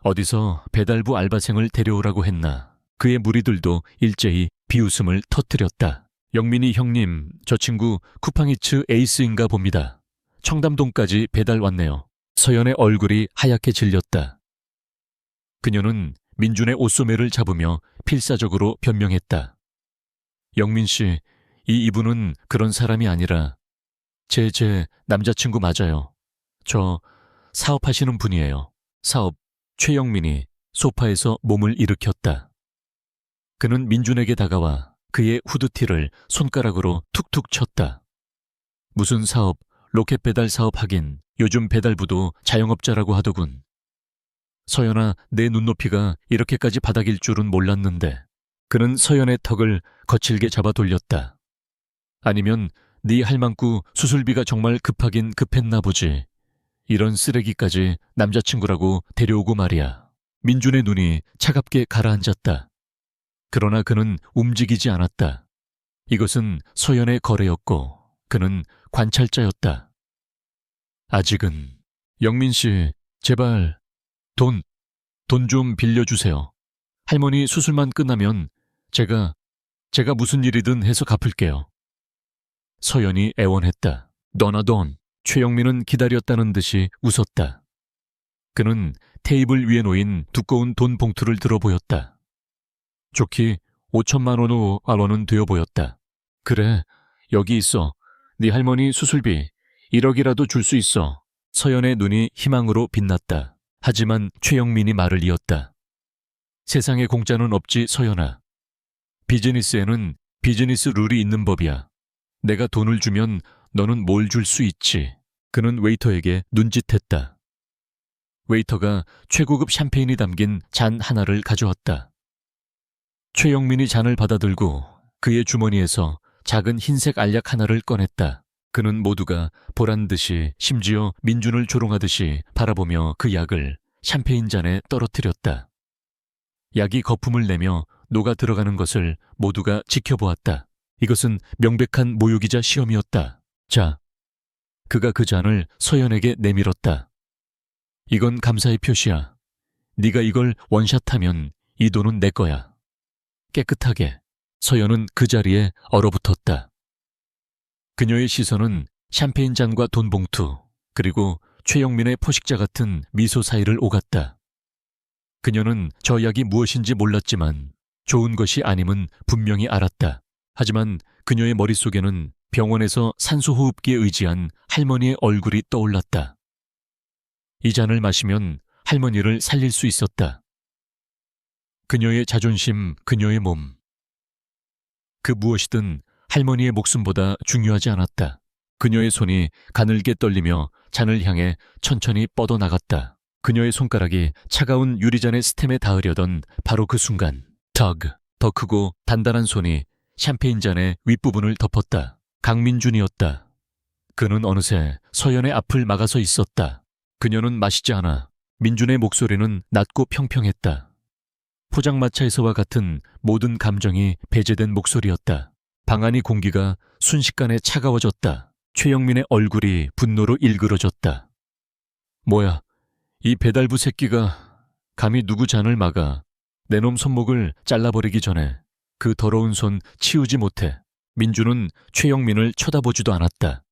어디서 배달부 알바생을 데려오라고 했나. 그의 무리들도 일제히 비웃음을 터뜨렸다. 영민이 형님, 저 친구 쿠팡이츠 에이스인가 봅니다. 청담동까지 배달 왔네요. 서연의 얼굴이 하얗게 질렸다. 그녀는 민준의 옷소매를 잡으며 필사적으로 변명했다. 영민 씨, 이 이분은 그런 사람이 아니라 제 남자친구 맞아요. 저 사업하시는 분이에요. 사업. 최영민이 소파에서 몸을 일으켰다. 그는 민준에게 다가와 그의 후드티를 손가락으로 툭툭 쳤다. 무슨 사업, 로켓 배달 사업 하긴 요즘 배달부도 자영업자라고 하더군. 서연아, 내 눈높이가 이렇게까지 바닥일 줄은 몰랐는데. 그는 서연의 턱을 거칠게 잡아 돌렸다. 아니면 네 할망구 수술비가 정말 급하긴 급했나 보지. 이런 쓰레기까지 남자친구라고 데려오고 말이야. 민준의 눈이 차갑게 가라앉았다. 그러나 그는 움직이지 않았다. 이것은 서연의 거래였고 그는 관찰자였다. 아직은. 영민 씨, 제발 돈 좀 빌려주세요. 할머니 수술만 끝나면 제가 무슨 일이든 해서 갚을게요. 서연이 애원했다. 너나 돈. 최영민은 기다렸다는 듯이 웃었다. 그는 테이블 위에 놓인 두꺼운 돈 봉투를 들어 보였다. 좋기 5천만 원은 되어 보였다. 그래, 여기 있어. 네 할머니 수술비 1억이라도 줄 수 있어. 서연의 눈이 희망으로 빛났다. 하지만 최영민이 말을 이었다. 세상에 공짜는 없지, 서연아. 비즈니스에는 비즈니스 룰이 있는 법이야. 내가 돈을 주면 너는 뭘 줄 수 있지. 그는 웨이터에게 눈짓했다. 웨이터가 최고급 샴페인이 담긴 잔 하나를 가져왔다. 최영민이 잔을 받아들고 그의 주머니에서 작은 흰색 알약 하나를 꺼냈다. 그는 모두가 보란듯이 심지어 민준을 조롱하듯이 바라보며 그 약을 샴페인 잔에 떨어뜨렸다. 약이 거품을 내며 녹아 들어가는 것을 모두가 지켜보았다. 이것은 명백한 모욕이자 시험이었다. 자, 그가 그 잔을 서연에게 내밀었다. 이건 감사의 표시야. 네가 이걸 원샷하면 이 돈은 내 거야. 깨끗하게. 서연은 그 자리에 얼어붙었다. 그녀의 시선은 샴페인 잔과 돈 봉투, 그리고 최영민의 포식자 같은 미소 사이를 오갔다. 그녀는 저 약이 무엇인지 몰랐지만 좋은 것이 아님은 분명히 알았다. 하지만 그녀의 머릿속에는 병원에서 산소호흡기에 의지한 할머니의 얼굴이 떠올랐다. 이 잔을 마시면 할머니를 살릴 수 있었다. 그녀의 자존심, 그녀의 몸. 그 무엇이든 할머니의 목숨보다 중요하지 않았다. 그녀의 손이 가늘게 떨리며 잔을 향해 천천히 뻗어나갔다. 그녀의 손가락이 차가운 유리잔의 스템에 닿으려던 바로 그 순간, 더 크고 단단한 손이 샴페인 잔의 윗부분을 덮었다. 강민준이었다. 그는 어느새 서연의 앞을 막아서 있었다. 그녀는 마시지 않아. 민준의 목소리는 낮고 평평했다. 포장마차에서와 같은 모든 감정이 배제된 목소리였다. 방 안의 공기가 순식간에 차가워졌다. 최영민의 얼굴이 분노로 일그러졌다. 뭐야, 이 배달부 새끼가 감히 누구 잔을 막아 내 놈 손목을 잘라버리기 전에 그 더러운 손 치우지 못해. 민주는 최영민을 쳐다보지도 않았다.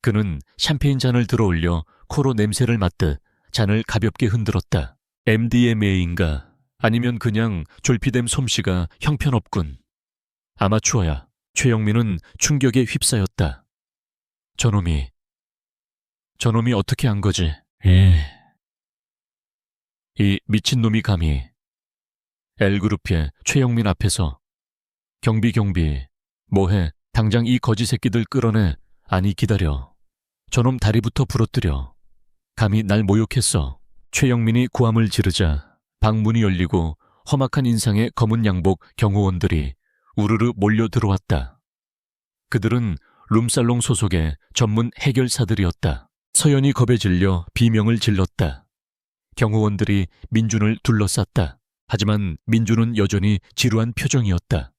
그는 샴페인 잔을 들어올려 코로 냄새를 맡듯 잔을 가볍게 흔들었다. MDMA인가 아니면 그냥 졸피뎀 솜씨가 형편없군. 아마추어야. 최영민은 충격에 휩싸였다. 저놈이 어떻게 한 거지? 이 미친놈이 감히 L그룹의 최영민 앞에서 경비 뭐해? 당장 이 거지 새끼들 끌어내. 아니 기다려. 저놈 다리부터 부러뜨려. 감히 날 모욕했어. 최영민이 고함을 지르자 방 문이 열리고 험악한 인상의 검은 양복 경호원들이 우르르 몰려 들어왔다. 그들은 룸살롱 소속의 전문 해결사들이었다. 서연이 겁에 질려 비명을 질렀다. 경호원들이 민준을 둘러쌌다. 하지만 민준은 여전히 지루한 표정이었다.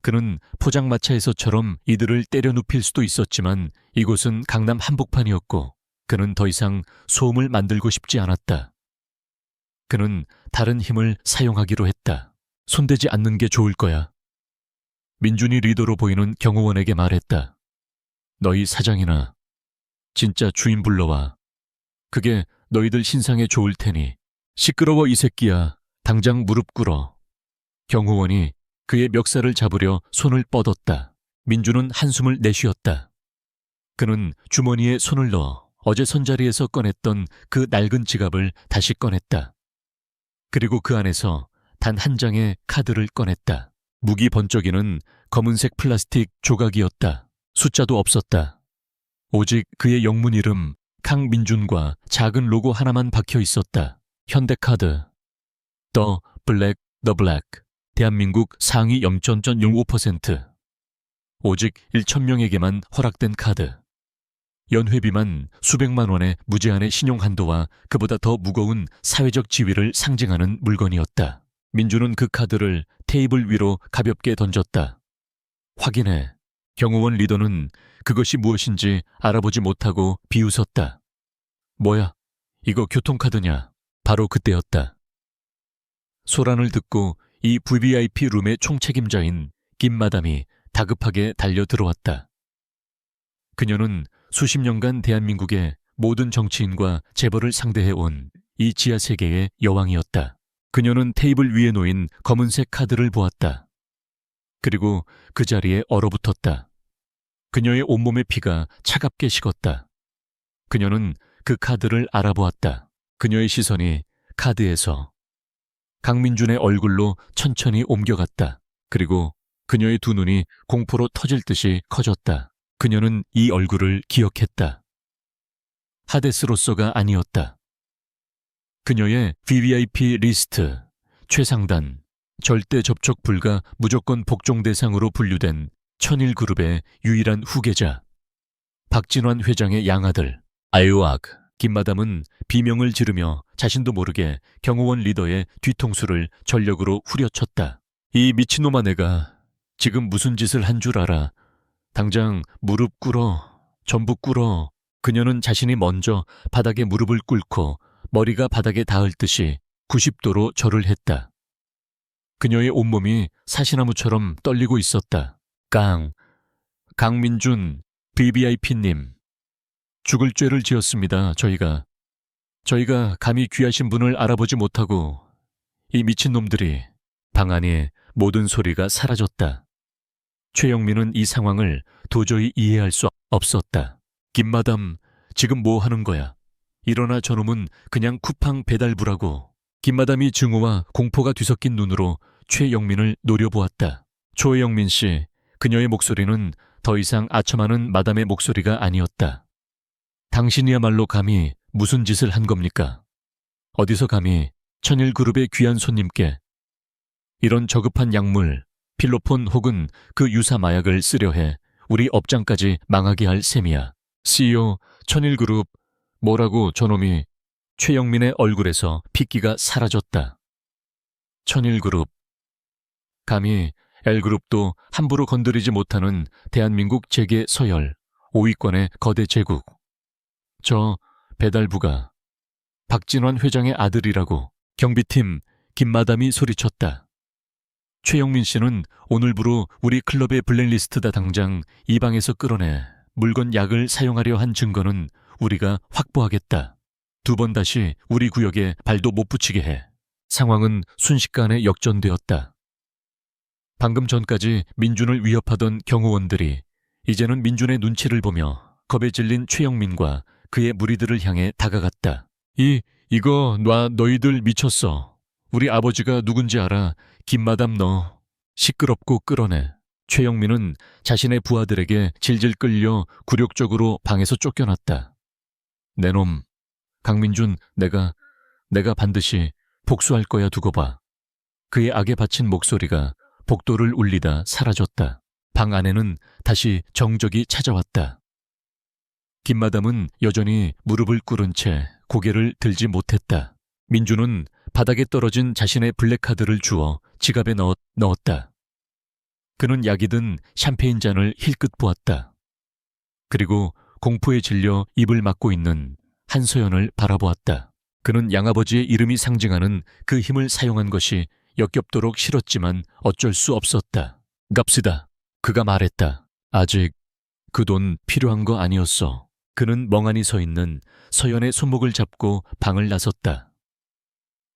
그는 포장마차에서처럼 이들을 때려 눕힐 수도 있었지만 이곳은 강남 한복판이었고 그는 더 이상 소음을 만들고 싶지 않았다. 그는 다른 힘을 사용하기로 했다. 손대지 않는 게 좋을 거야. 민준이 리더로 보이는 경호원에게 말했다. 너희 사장이나 진짜 주인 불러와. 그게 너희들 신상에 좋을 테니. 시끄러워 이 새끼야. 당장 무릎 꿇어. 경호원이 그의 멱살을 잡으려 손을 뻗었다. 민준은 한숨을 내쉬었다. 그는 주머니에 손을 넣어 어제 선자리에서 꺼냈던 그 낡은 지갑을 다시 꺼냈다. 그리고 그 안에서 단 한 장의 카드를 꺼냈다. 무기 번쩍이는 검은색 플라스틱 조각이었다. 숫자도 없었다. 오직 그의 영문 이름 강민준과 작은 로고 하나만 박혀 있었다. 현대카드. The Black. 대한민국 상위 0.05%. 오직 1,000명에게만 허락된 카드. 연회비만 수백만 원의 무제한의 신용한도와 그보다 더 무거운 사회적 지위를 상징하는 물건이었다. 민주는 그 카드를 테이블 위로 가볍게 던졌다. 확인해. 경호원 리더는 그것이 무엇인지 알아보지 못하고 비웃었다. 뭐야? 이거 교통카드냐? 바로 그때였다. 소란을 듣고 이 VVIP 룸의 총책임자인 김마담이 다급하게 달려 들어왔다. 그녀는 수십 년간 대한민국의 모든 정치인과 재벌을 상대해온 이 지하 세계의 여왕이었다. 그녀는 테이블 위에 놓인 검은색 카드를 보았다. 그리고 그 자리에 얼어붙었다. 그녀의 온몸의 피가 차갑게 식었다. 그녀는 그 카드를 알아보았다. 그녀의 시선이 카드에서 강민준의 얼굴로 천천히 옮겨갔다. 그리고 그녀의 두 눈이 공포로 터질 듯이 커졌다. 그녀는 이 얼굴을 기억했다. 하데스로서가 아니었다. 그녀의 VVIP 리스트, 최상단, 절대 접촉 불가 무조건 복종 대상으로 분류된 천일그룹의 유일한 후계자, 박진환 회장의 양아들, 아유악. 김마담은 비명을 지르며 자신도 모르게 경호원 리더의 뒤통수를 전력으로 후려쳤다. 이 미친놈아 내가 지금 무슨 짓을 한 줄 알아. 당장 무릎 꿇어. 전부 꿇어. 그녀는 자신이 먼저 바닥에 무릎을 꿇고 머리가 바닥에 닿을 듯이 90도로 절을 했다. 그녀의 온몸이 사시나무처럼 떨리고 있었다. 강민준, VVIP님. 죽을 죄를 지었습니다, 저희가. 저희가 감히 귀하신 분을 알아보지 못하고 이 미친놈들이. 방 안에 모든 소리가 사라졌다. 최영민은 이 상황을 도저히 이해할 수 없었다. 김마담, 지금 뭐 하는 거야? 일어나, 저놈은 그냥 쿠팡 배달부라고. 김마담이 증오와 공포가 뒤섞인 눈으로 최영민을 노려보았다. 최영민 씨, 그녀의 목소리는 더 이상 아첨하는 마담의 목소리가 아니었다. 당신이야말로 감히 무슨 짓을 한 겁니까? 어디서 감히 천일그룹의 귀한 손님께 이런 저급한 약물, 필로폰 혹은 그 유사 마약을 쓰려 해 우리 업장까지 망하게 할 셈이야. CEO, 천일그룹, 뭐라고 저놈이. 최영민의 얼굴에서 핏기가 사라졌다. 천일그룹. 감히 L그룹도 함부로 건드리지 못하는 대한민국 재계 서열 5위권의 거대 제국. 저 배달부가 박진환 회장의 아들이라고. 경비팀 김마담이 소리쳤다. 최영민 씨는 오늘부로 우리 클럽의 블랙리스트다. 당장 이 방에서 끌어내. 물건 약을 사용하려 한 증거는 우리가 확보하겠다. 2번 다시 우리 구역에 발도 못 붙이게 해. 상황은 순식간에 역전되었다. 방금 전까지 민준을 위협하던 경호원들이 이제는 민준의 눈치를 보며 겁에 질린 최영민과 그의 무리들을 향해 다가갔다. 이거 놔, 너희들 미쳤어. 우리 아버지가 누군지 알아. 김마담 너. 시끄럽고 끌어내. 최영민은 자신의 부하들에게 질질 끌려 굴욕적으로 방에서 쫓겨났다. 내 놈, 강민준, 내가 반드시 복수할 거야. 두고 봐. 그의 악에 바친 목소리가 복도를 울리다 사라졌다. 방 안에는 다시 정적이 찾아왔다. 김마담은 여전히 무릎을 꿇은 채 고개를 들지 못했다. 민준은 바닥에 떨어진 자신의 블랙카드를 주워 지갑에 넣었다. 그는 약이 든 샴페인 잔을 힐끗 보았다. 그리고 공포에 질려 입을 막고 있는 한소연을 바라보았다. 그는 양아버지의 이름이 상징하는 그 힘을 사용한 것이 역겹도록 싫었지만 어쩔 수 없었다. 갑시다. 그가 말했다. 아직 그 돈 필요한 거 아니었어. 그는 멍하니 서 있는 서연의 손목을 잡고 방을 나섰다.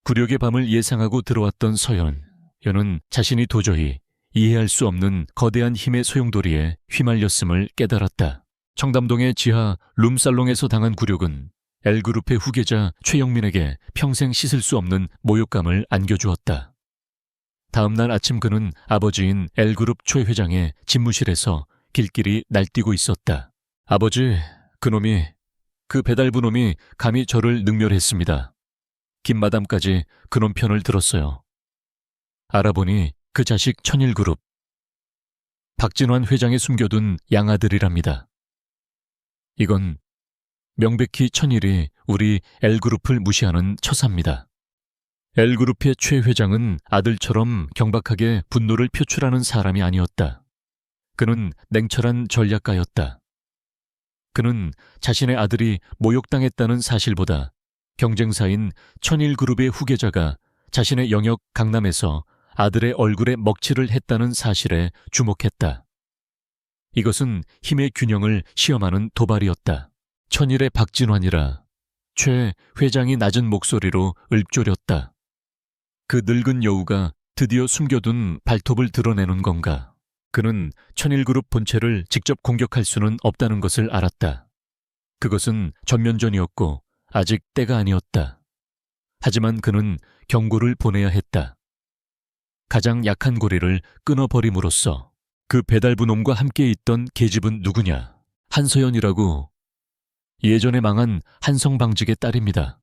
굴욕의 밤을 예상하고 들어왔던 서연. 여는 자신이 도저히 이해할 수 없는 거대한 힘의 소용돌이에 휘말렸음을 깨달았다. 청담동의 지하 룸살롱에서 당한 굴욕은 L그룹의 후계자 최영민에게 평생 씻을 수 없는 모욕감을 안겨주었다. 다음 날 아침 그는 아버지인 L그룹 최 회장의 집무실에서 길길이 날뛰고 있었다. 아버지, 그 배달부 놈이 감히 저를 능멸했습니다. 김마담까지 그놈 편을 들었어요. 알아보니 그 자식 천일그룹. 박진환 회장이 숨겨둔 양아들이랍니다. 이건 명백히 천일이 우리 L그룹을 무시하는 처사입니다. L그룹의 최 회장은 아들처럼 경박하게 분노를 표출하는 사람이 아니었다. 그는 냉철한 전략가였다. 그는 자신의 아들이 모욕당했다는 사실보다 경쟁사인 천일그룹의 후계자가 자신의 영역 강남에서 아들의 얼굴에 먹칠을 했다는 사실에 주목했다. 이것은 힘의 균형을 시험하는 도발이었다. 천일의 박진환이라. 최 회장이 낮은 목소리로 읊조렸다. 그 늙은 여우가 드디어 숨겨둔 발톱을 드러내는 건가. 그는 천일그룹 본체를 직접 공격할 수는 없다는 것을 알았다. 그것은 전면전이었고 아직 때가 아니었다. 하지만 그는 경고를 보내야 했다. 가장 약한 고리를 끊어버림으로써. 그 배달부 놈과 함께 있던 계집은 누구냐? 한서연이라고. 예전에 망한 한성방직의 딸입니다.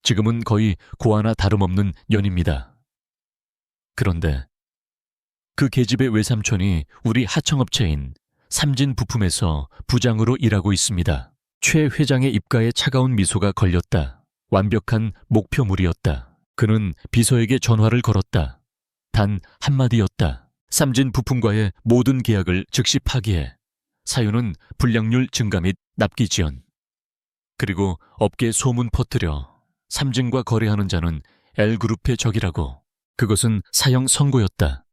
지금은 거의 고아나 다름없는 년입니다. 그런데 그 계집의 외삼촌이 우리 하청업체인 삼진부품에서 부장으로 일하고 있습니다. 최 회장의 입가에 차가운 미소가 걸렸다. 완벽한 목표물이었다. 그는 비서에게 전화를 걸었다. 단 한마디였다. 삼진부품과의 모든 계약을 즉시 파기해. 사유는 불량률 증가 및 납기 지연. 그리고 업계 소문 퍼뜨려 삼진과 거래하는 자는 L그룹의 적이라고. 그것은 사형 선고였다.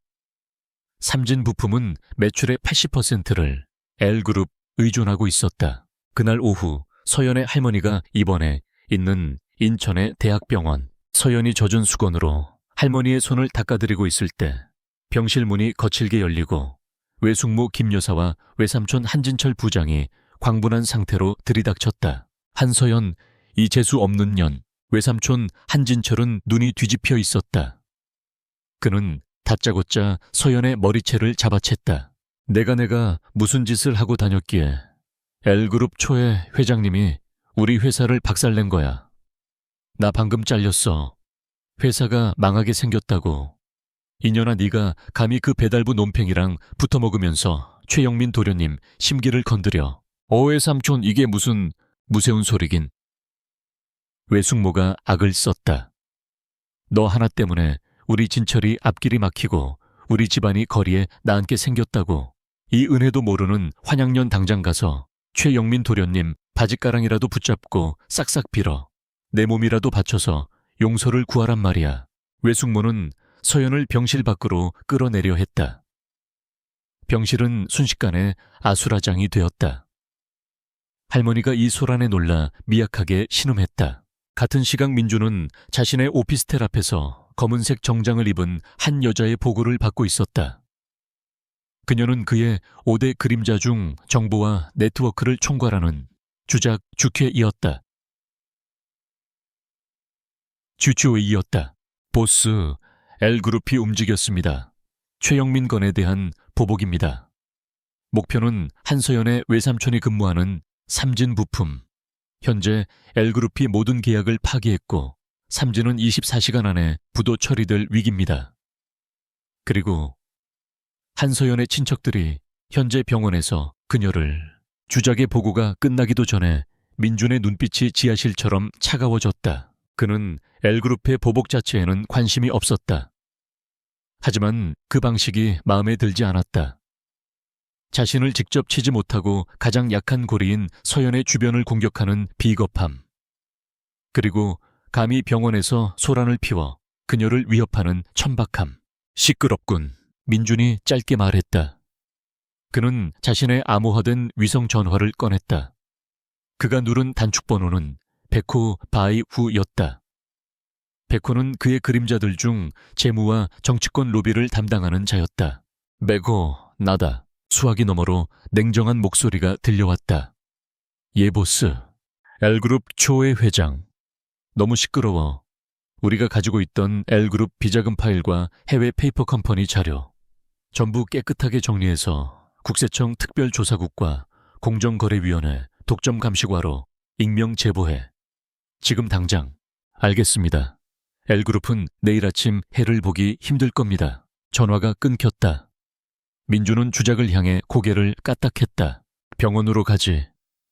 삼진 부품은 매출의 80%를 L그룹 의존하고 있었다. 그날 오후 서연의 할머니가 입원해 있는 인천의 대학병원. 서연이 젖은 수건으로 할머니의 손을 닦아드리고 있을 때 병실 문이 거칠게 열리고 외숙모 김 여사와 외삼촌 한진철 부장이 광분한 상태로 들이닥쳤다. 한서연, 이 재수 없는 년, 외삼촌 한진철은 눈이 뒤집혀 있었다. 그는 다짜고짜 서연의 머리채를 잡아챘다. 내가 무슨 짓을 하고 다녔기에 L그룹 초의 회장님이 우리 회사를 박살낸 거야. 나 방금 잘렸어. 회사가 망하게 생겼다고. 이년아 네가 감히 그 배달부 논팽이랑 붙어먹으면서 최영민 도련님 심기를 건드려. 외삼촌 이게 무슨 무세운 소리긴. 외숙모가 악을 썼다. 너 하나 때문에 우리 진철이 앞길이 막히고 우리 집안이 거리에 나앉게 생겼다고. 이 은혜도 모르는 환양년 당장 가서 최영민 도련님 바짓가랑이라도 붙잡고 싹싹 빌어. 내 몸이라도 바쳐서 용서를 구하란 말이야. 외숙모는 서연을 병실 밖으로 끌어내려 했다. 병실은 순식간에 아수라장이 되었다. 할머니가 이 소란에 놀라 미약하게 신음했다. 같은 시각 민주는 자신의 오피스텔 앞에서 검은색 정장을 입은 한 여자의 보고를 받고 있었다. 그녀는 그의 5대 그림자 중 정보와 네트워크를 총괄하는 주작 주캐이었다. 주초이였다. 보스, L그룹이 움직였습니다. 최영민 건에 대한 보복입니다. 목표는 한서연의 외삼촌이 근무하는 삼진부품. 현재 L그룹이 모든 계약을 파기했고 삼진은 24시간 안에 부도 처리될 위기입니다. 그리고 한서연의 친척들이 현재 병원에서 그녀를 주작의 보고가 끝나기도 전에 민준의 눈빛이 지하실처럼 차가워졌다. 그는 L그룹의 보복 자체에는 관심이 없었다. 하지만 그 방식이 마음에 들지 않았다. 자신을 직접 치지 못하고 가장 약한 고리인 서연의 주변을 공격하는 비겁함. 그리고 감히 병원에서 소란을 피워 그녀를 위협하는 천박함. 시끄럽군. 민준이 짧게 말했다. 그는 자신의 암호화된 위성 전화를 꺼냈다. 그가 누른 단축번호는 백호 바이 후였다. 백호는 그의 그림자들 중 재무와 정치권 로비를 담당하는 자였다. 매고 나다. 수화기 너머로 냉정한 목소리가 들려왔다. 예 보스, L그룹 초의 회장. 너무 시끄러워. 우리가 가지고 있던 L그룹 비자금 파일과 해외 페이퍼 컴퍼니 자료 전부 깨끗하게 정리해서 국세청 특별조사국과 공정거래위원회 독점감시과로 익명 제보해. 지금 당장. 알겠습니다. L그룹은 내일 아침 해를 보기 힘들 겁니다. 전화가 끊겼다. 민주는 주작을 향해 고개를 까딱했다. 병원으로 가지.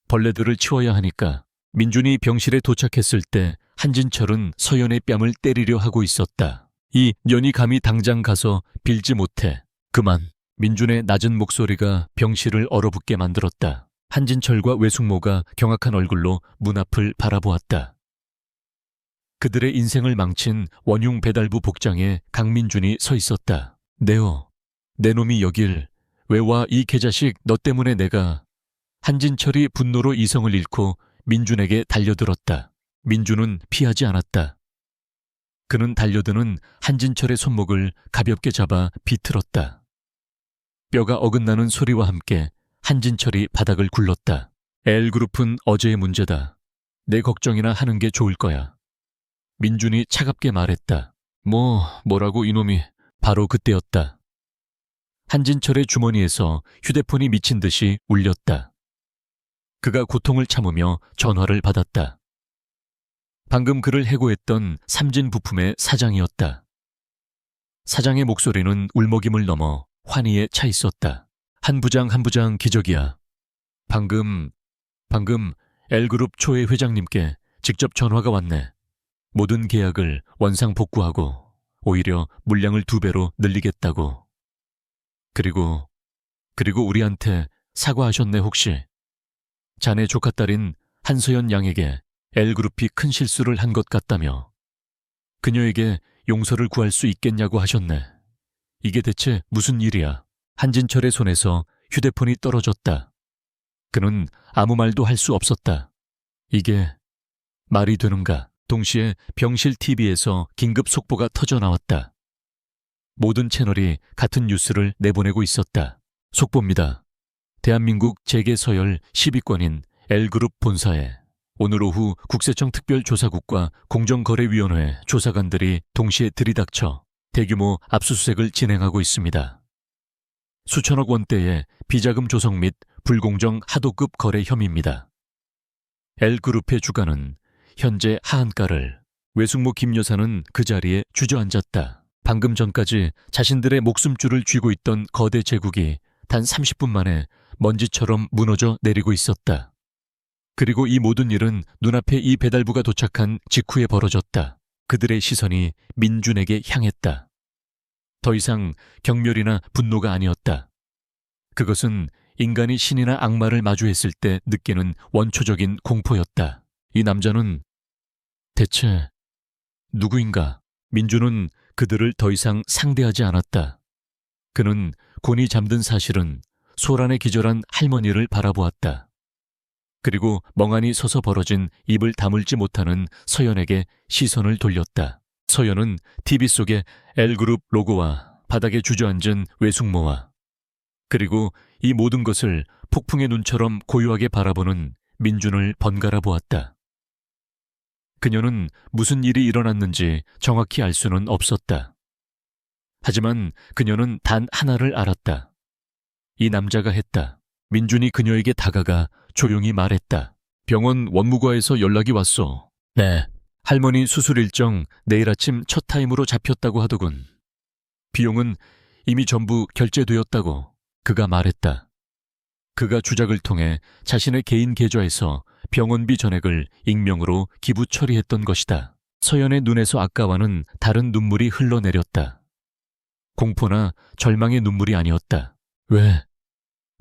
벌레들을 치워야 하니까. 민준이 병실에 도착했을 때 한진철은 서연의 뺨을 때리려 하고 있었다. 이 년이 감히 당장 가서 빌지 못해. 그만. 민준의 낮은 목소리가 병실을 얼어붙게 만들었다. 한진철과 외숙모가 경악한 얼굴로 문 앞을 바라보았다. 그들의 인생을 망친 원흉 배달부 복장에 강민준이 서 있었다. 네오, 내 놈이 여길. 왜 와 이 개자식 너 때문에 내가. 한진철이 분노로 이성을 잃고 민준에게 달려들었다. 민준은 피하지 않았다. 그는 달려드는 한진철의 손목을 가볍게 잡아 비틀었다. 뼈가 어긋나는 소리와 함께 한진철이 바닥을 굴렀다. L그룹은 어제의 문제다. 내 걱정이나 하는 게 좋을 거야. 민준이 차갑게 말했다. 뭐라고 이놈이. 바로 그때였다. 한진철의 주머니에서 휴대폰이 미친 듯이 울렸다. 그가 고통을 참으며 전화를 받았다. 방금 그를 해고했던 삼진부품의 사장이었다. 사장의 목소리는 울먹임을 넘어 환희에 차 있었다. 한 부장 기적이야. 방금 L그룹 초의 회장님께 직접 전화가 왔네. 모든 계약을 원상복구하고 오히려 물량을 2배로 늘리겠다고. 그리고 우리한테 사과하셨네 혹시. 자네 조카딸인 한서연 양에게 L그룹이 큰 실수를 한 것 같다며. 그녀에게 용서를 구할 수 있겠냐고 하셨네. 이게 대체 무슨 일이야? 한진철의 손에서 휴대폰이 떨어졌다. 그는 아무 말도 할 수 없었다. 이게 말이 되는가? 동시에 병실 TV에서 긴급 속보가 터져 나왔다. 모든 채널이 같은 뉴스를 내보내고 있었다. 속보입니다. 대한민국 재계서열 10위권인 L그룹 본사에 오늘 오후 국세청 특별조사국과 공정거래위원회 조사관들이 동시에 들이닥쳐 대규모 압수수색을 진행하고 있습니다. 수천억 원대의 비자금 조성 및 불공정 하도급 거래 혐의입니다. L그룹의 주가는 현재 하한가를, 외숙모 김 여사는 그 자리에 주저앉았다. 방금 전까지 자신들의 목숨줄을 쥐고 있던 거대 제국이 단 30분 만에 먼지처럼 무너져 내리고 있었다. 그리고 이 모든 일은 눈앞에 이 배달부가 도착한 직후에 벌어졌다. 그들의 시선이 민준에게 향했다. 더 이상 경멸이나 분노가 아니었다. 그것은 인간이 신이나 악마를 마주했을 때 느끼는 원초적인 공포였다. 이 남자는 대체 누구인가? 민준은 그들을 더 이상 상대하지 않았다. 그는 곤히 잠든 사실은 소란에 기절한 할머니를 바라보았다. 그리고 멍하니 서서 벌어진 입을 다물지 못하는 서연에게 시선을 돌렸다. 서연은 TV 속의 L그룹 로고와 바닥에 주저앉은 외숙모와 그리고 이 모든 것을 폭풍의 눈처럼 고요하게 바라보는 민준을 번갈아 보았다. 그녀는 무슨 일이 일어났는지 정확히 알 수는 없었다. 하지만 그녀는 단 하나를 알았다. 이 남자가 했다. 민준이 그녀에게 다가가 조용히 말했다. 병원 원무과에서 연락이 왔어. 네. 할머니 수술 일정 내일 아침 첫 타임으로 잡혔다고 하더군. 비용은 이미 전부 결제되었다고 그가 말했다. 그가 주작을 통해 자신의 개인 계좌에서 병원비 전액을 익명으로 기부 처리했던 것이다. 서연의 눈에서 아까와는 다른 눈물이 흘러내렸다. 공포나 절망의 눈물이 아니었다.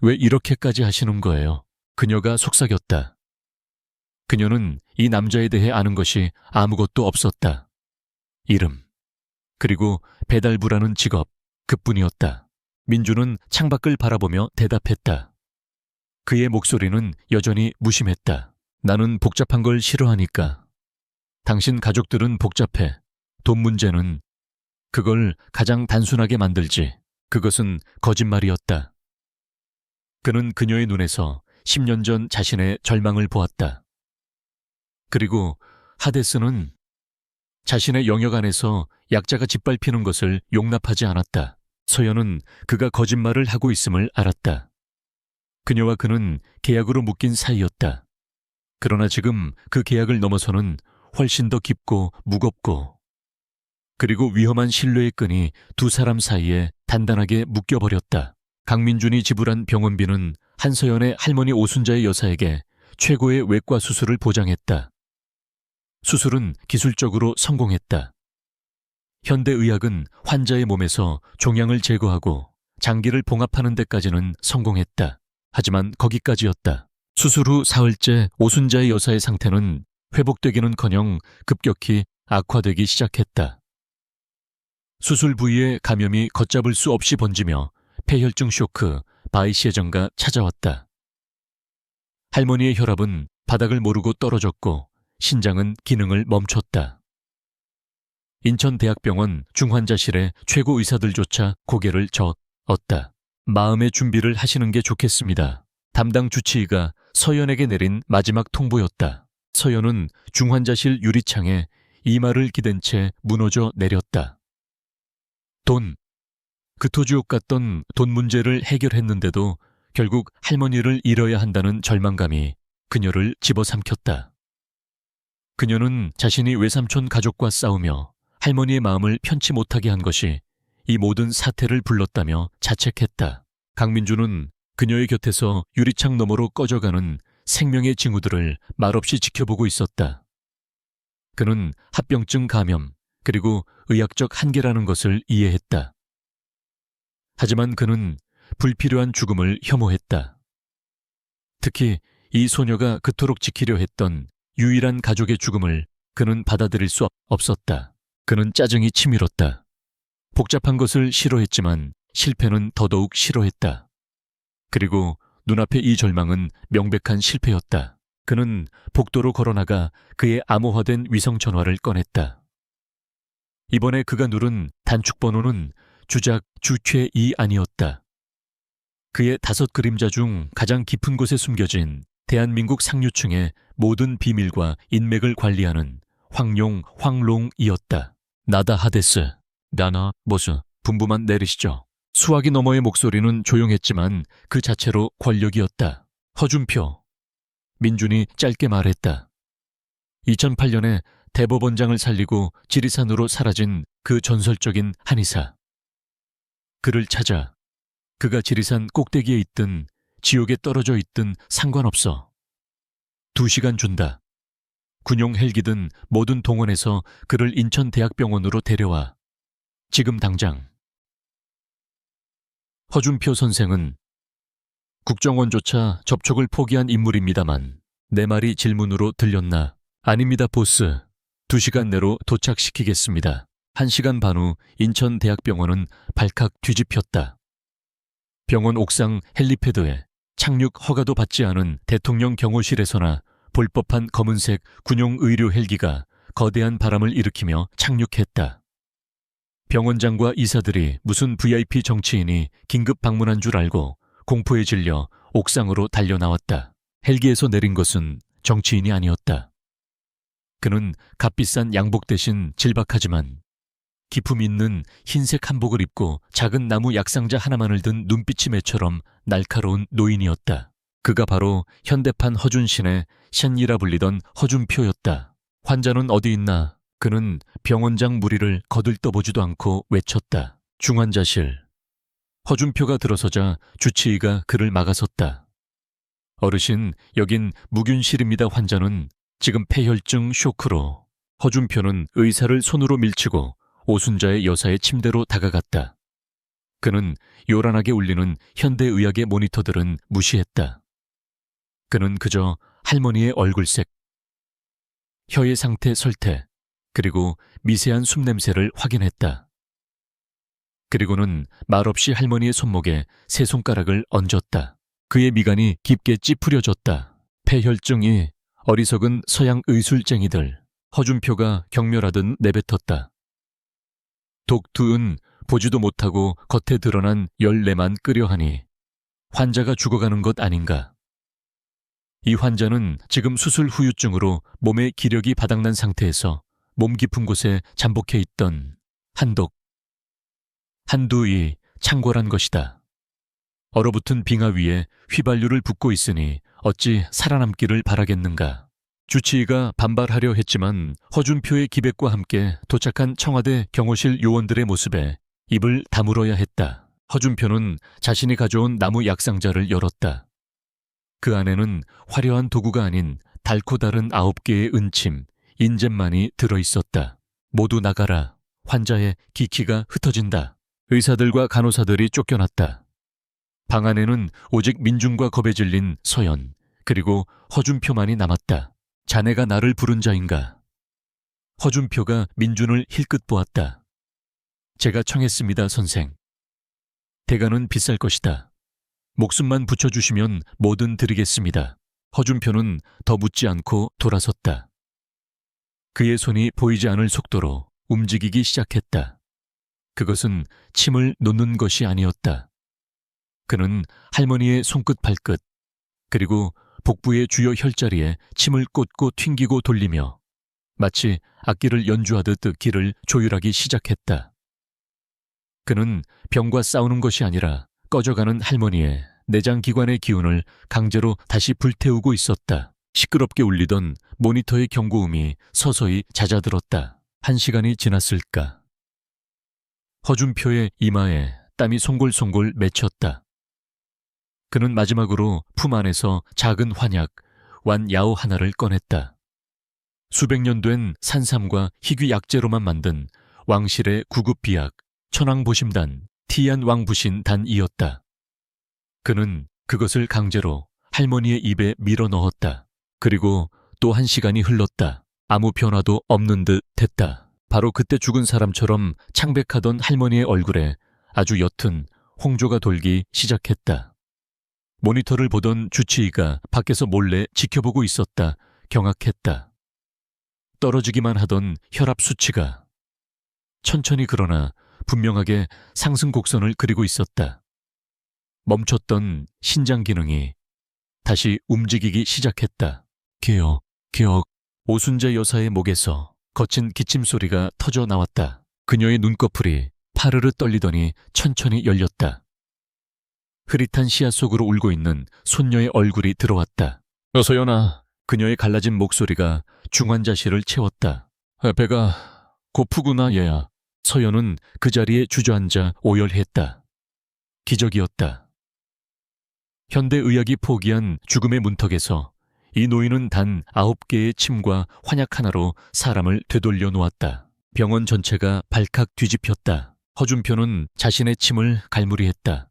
왜 이렇게까지 하시는 거예요? 그녀가 속삭였다. 그녀는 이 남자에 대해 아는 것이 아무것도 없었다. 이름, 그리고 배달부라는 직업, 그뿐이었다. 민주는 창밖을 바라보며 대답했다. 그의 목소리는 여전히 무심했다. 나는 복잡한 걸 싫어하니까. 당신 가족들은 복잡해. 돈 문제는 그걸 가장 단순하게 만들지. 그것은 거짓말이었다. 그는 그녀의 눈에서 10년 전 자신의 절망을 보았다. 그리고 하데스는 자신의 영역 안에서 약자가 짓밟히는 것을 용납하지 않았다. 서연은 그가 거짓말을 하고 있음을 알았다. 그녀와 그는 계약으로 묶인 사이였다. 그러나 지금 그 계약을 넘어서는 훨씬 더 깊고 무겁고 그리고 위험한 신뢰의 끈이 두 사람 사이에 단단하게 묶여버렸다. 강민준이 지불한 병원비는 한서연의 할머니 오순자의 여사에게 최고의 외과 수술을 보장했다. 수술은 기술적으로 성공했다. 현대의학은 환자의 몸에서 종양을 제거하고 장기를 봉합하는 데까지는 성공했다. 하지만 거기까지였다. 수술 후 사흘째 오순자의 여사의 상태는 회복되기는커녕 급격히 악화되기 시작했다. 수술 부위에 감염이 걷잡을 수 없이 번지며 폐혈증 쇼크, 바이시에전가 찾아왔다. 할머니의 혈압은 바닥을 모르고 떨어졌고 신장은 기능을 멈췄다. 인천대학병원 중환자실의 최고 의사들조차 고개를 저었다. 마음의 준비를 하시는 게 좋겠습니다. 담당 주치의가 서연에게 내린 마지막 통보였다. 서연은 중환자실 유리창에 이마를 기댄 채 무너져 내렸다. 돈. 그토지옥 같던 돈 문제를 해결했는데도 결국 할머니를 잃어야 한다는 절망감이 그녀를 집어삼켰다. 그녀는 자신이 외삼촌 가족과 싸우며 할머니의 마음을 편치 못하게 한 것이 이 모든 사태를 불렀다며 자책했다. 강민주는 그녀의 곁에서 유리창 너머로 꺼져가는 생명의 징후들을 말없이 지켜보고 있었다. 그는 합병증 감염 그리고 의학적 한계라는 것을 이해했다. 하지만 그는 불필요한 죽음을 혐오했다. 특히 이 소녀가 그토록 지키려 했던 유일한 가족의 죽음을 그는 받아들일 수 없었다. 그는 짜증이 치밀었다. 복잡한 것을 싫어했지만 실패는 더더욱 싫어했다. 그리고 눈앞의 이 절망은 명백한 실패였다. 그는 복도로 걸어나가 그의 암호화된 위성전화를 꺼냈다. 이번에 그가 누른 단축번호는 주작 주최2 아니었다. 그의 5 그림자 중 가장 깊은 곳에 숨겨진 대한민국 상류층의 모든 비밀과 인맥을 관리하는 황룡이었다. 나다 하데스, 나나 모스, 분부만 내리시죠. 수화기 너머의 목소리는 조용했지만 그 자체로 권력이었다. 허준표. 민준이 짧게 말했다. 2008년에 대법원장을 살리고 지리산으로 사라진 그 전설적인 한의사. 그를 찾아. 그가 지리산 꼭대기에 있든 지옥에 떨어져 있든 상관없어. 2시간 준다. 군용 헬기든 모든 동원해서 그를 인천대학병원으로 데려와. 지금 당장. 허준표 선생은 국정원조차 접촉을 포기한 인물입니다만 내 말이 질문으로 들렸나? 아닙니다, 보스. 2시간 내로 도착시키겠습니다. 1시간 반 후 인천대학병원은 발칵 뒤집혔다. 병원 옥상 헬리패드에 착륙 허가도 받지 않은 대통령 경호실에서나 볼 법한 검은색 군용 의료 헬기가 거대한 바람을 일으키며 착륙했다. 병원장과 이사들이 무슨 VIP 정치인이 긴급 방문한 줄 알고 공포에 질려 옥상으로 달려나왔다. 헬기에서 내린 것은 정치인이 아니었다. 그는 값비싼 양복 대신 질박하지만 기품 있는 흰색 한복을 입고 작은 나무 약상자 하나만을 든 눈빛이 매처럼 날카로운 노인이었다. 그가 바로 현대판 허준신의 샨이라 불리던 허준표였다. 환자는 어디 있나? 그는 병원장 무리를 거들떠보지도 않고 외쳤다. 중환자실. 허준표가 들어서자 주치의가 그를 막아섰다. 어르신, 여긴 무균실입니다. 환자는 지금 폐혈증 쇼크로. 허준표는 의사를 손으로 밀치고 오순자의 여사의 침대로 다가갔다. 그는 요란하게 울리는 현대의학의 모니터들은 무시했다. 그는 그저 할머니의 얼굴색, 혀의 상태 설태, 그리고 미세한 숨냄새를 확인했다. 그리고는 말없이 할머니의 손목에 세 손가락을 얹었다. 그의 미간이 깊게 찌푸려졌다. 폐혈증이 어리석은 서양 의술쟁이들. 허준표가 경멸하듯 내뱉었다. 독투은 보지도 못하고 겉에 드러난 열내만 끄려하니 환자가 죽어가는 것 아닌가. 이 환자는 지금 수술 후유증으로 몸의 기력이 바닥난 상태에서 몸 깊은 곳에 잠복해 있던 한두이 창궐한 것이다. 얼어붙은 빙하 위에 휘발유를 붓고 있으니 어찌 살아남기를 바라겠는가. 주치의가 반발하려 했지만 허준표의 기백과 함께 도착한 청와대 경호실 요원들의 모습에 입을 다물어야 했다. 허준표는 자신이 가져온 나무 약상자를 열었다. 그 안에는 화려한 도구가 아닌 달고 다른 9개의 은침, 인잼만이 들어있었다. 모두 나가라. 환자의 기키가 흩어진다. 의사들과 간호사들이 쫓겨났다. 방 안에는 오직 민중과 겁에 질린 서연, 그리고 허준표만이 남았다. 자네가 나를 부른 자인가? 허준표가 민준을 힐끗 보았다. 제가 청했습니다, 선생. 대가는 비쌀 것이다. 목숨만 붙여주시면 뭐든 드리겠습니다. 허준표는 더 묻지 않고 돌아섰다. 그의 손이 보이지 않을 속도로 움직이기 시작했다. 그것은 침을 놓는 것이 아니었다. 그는 할머니의 손끝 발끝, 그리고 복부의 주요 혈자리에 침을 꽂고 튕기고 돌리며 마치 악기를 연주하듯 길을 조율하기 시작했다. 그는 병과 싸우는 것이 아니라 꺼져가는 할머니의 내장기관의 기운을 강제로 다시 불태우고 있었다. 시끄럽게 울리던 모니터의 경고음이 서서히 잦아들었다. 1시간이 지났을까. 허준표의 이마에 땀이 송골송골 맺혔다. 그는 마지막으로 품 안에서 작은 환약, 완야오 하나를 꺼냈다. 수백 년 된 산삼과 희귀 약재로만 만든 왕실의 구급 비약, 천왕보심단, 티안 왕부신 단이었다. 그는 그것을 강제로 할머니의 입에 밀어 넣었다. 그리고 또 1시간이 흘렀다. 아무 변화도 없는 듯 했다. 바로 그때 죽은 사람처럼 창백하던 할머니의 얼굴에 아주 옅은 홍조가 돌기 시작했다. 모니터를 보던 주치의가 밖에서 몰래 지켜보고 있었다. 경악했다. 떨어지기만 하던 혈압 수치가 천천히 그러나 분명하게 상승 곡선을 그리고 있었다. 멈췄던 신장 기능이 다시 움직이기 시작했다. 기억. 오순재 여사의 목에서 거친 기침 소리가 터져 나왔다. 그녀의 눈꺼풀이 파르르 떨리더니 천천히 열렸다. 흐릿한 시야 속으로 울고 있는 손녀의 얼굴이 들어왔다. 서연아. 그녀의 갈라진 목소리가 중환자실을 채웠다. 배가 고프구나 얘야. 서연은 그 자리에 주저앉아 오열했다. 기적이었다. 현대의학이 포기한 죽음의 문턱에서 이 노인은 단 9개의 침과 환약 하나로 사람을 되돌려 놓았다. 병원 전체가 발칵 뒤집혔다. 허준표는 자신의 침을 갈무리했다.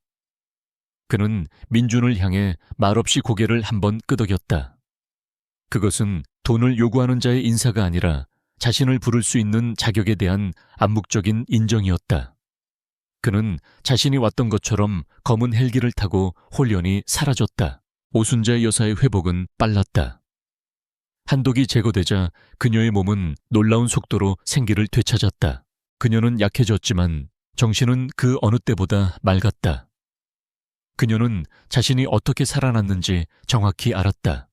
그는 민준을 향해 말없이 고개를 한번 끄덕였다. 그것은 돈을 요구하는 자의 인사가 아니라 자신을 부를 수 있는 자격에 대한 암묵적인 인정이었다. 그는 자신이 왔던 것처럼 검은 헬기를 타고 홀연히 사라졌다. 오순재 여사의 회복은 빨랐다. 한독이 제거되자 그녀의 몸은 놀라운 속도로 생기를 되찾았다. 그녀는 약해졌지만 정신은 그 어느 때보다 맑았다. 그녀는 자신이 어떻게 살아났는지 정확히 알았다.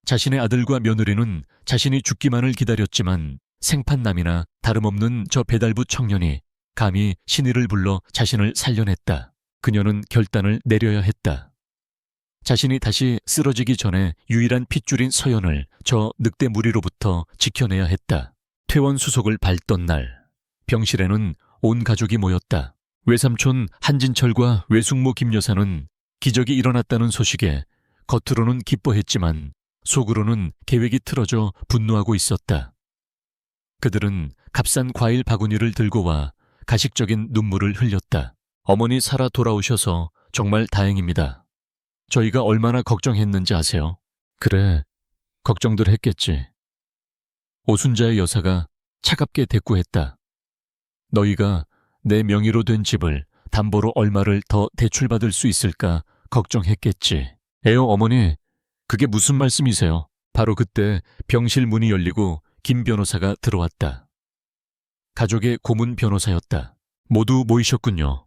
자신의 아들과 며느리는 자신이 죽기만을 기다렸지만 생판남이나 다름없는 저 배달부 청년이 감히 신의를 불러 자신을 살려냈다. 그녀는 결단을 내려야 했다. 자신이 다시 쓰러지기 전에 유일한 핏줄인 서연을 저 늑대 무리로부터 지켜내야 했다. 퇴원 수속을 밟던 날, 병실에는 온 가족이 모였다. 외삼촌 한진철과 외숙모 김 여사는 기적이 일어났다는 소식에 겉으로는 기뻐했지만 속으로는 계획이 틀어져 분노하고 있었다. 그들은 값싼 과일 바구니를 들고 와 가식적인 눈물을 흘렸다. 어머니 살아 돌아오셔서 정말 다행입니다. 저희가 얼마나 걱정했는지 아세요? 그래, 걱정들 했겠지. 오순자의 여사가 차갑게 대꾸했다. 너희가 내 명의로 된 집을 담보로 얼마를 더 대출받을 수 있을까 걱정했겠지. 에어 어머니, 그게 무슨 말씀이세요? 바로 그때 병실 문이 열리고 김 변호사가 들어왔다. 가족의 고문 변호사였다. 모두 모이셨군요.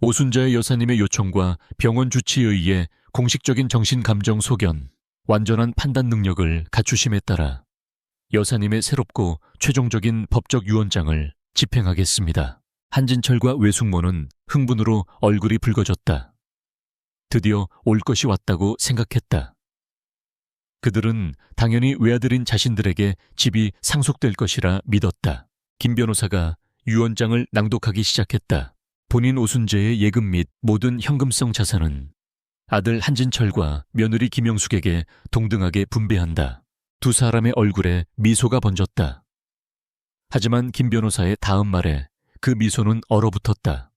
오순자의 여사님의 요청과 병원 주치에 의해 공식적인 정신감정 소견, 완전한 판단 능력을 갖추심에 따라 여사님의 새롭고 최종적인 법적 유언장을 집행하겠습니다. 한진철과 외숙모는 흥분으로 얼굴이 붉어졌다. 드디어 올 것이 왔다고 생각했다. 그들은 당연히 외아들인 자신들에게 집이 상속될 것이라 믿었다. 김 변호사가 유언장을 낭독하기 시작했다. 본인 오순재의 예금 및 모든 현금성 자산은 아들 한진철과 며느리 김영숙에게 동등하게 분배한다. 두 사람의 얼굴에 미소가 번졌다. 하지만 김 변호사의 다음 말에 그 미소는 얼어붙었다.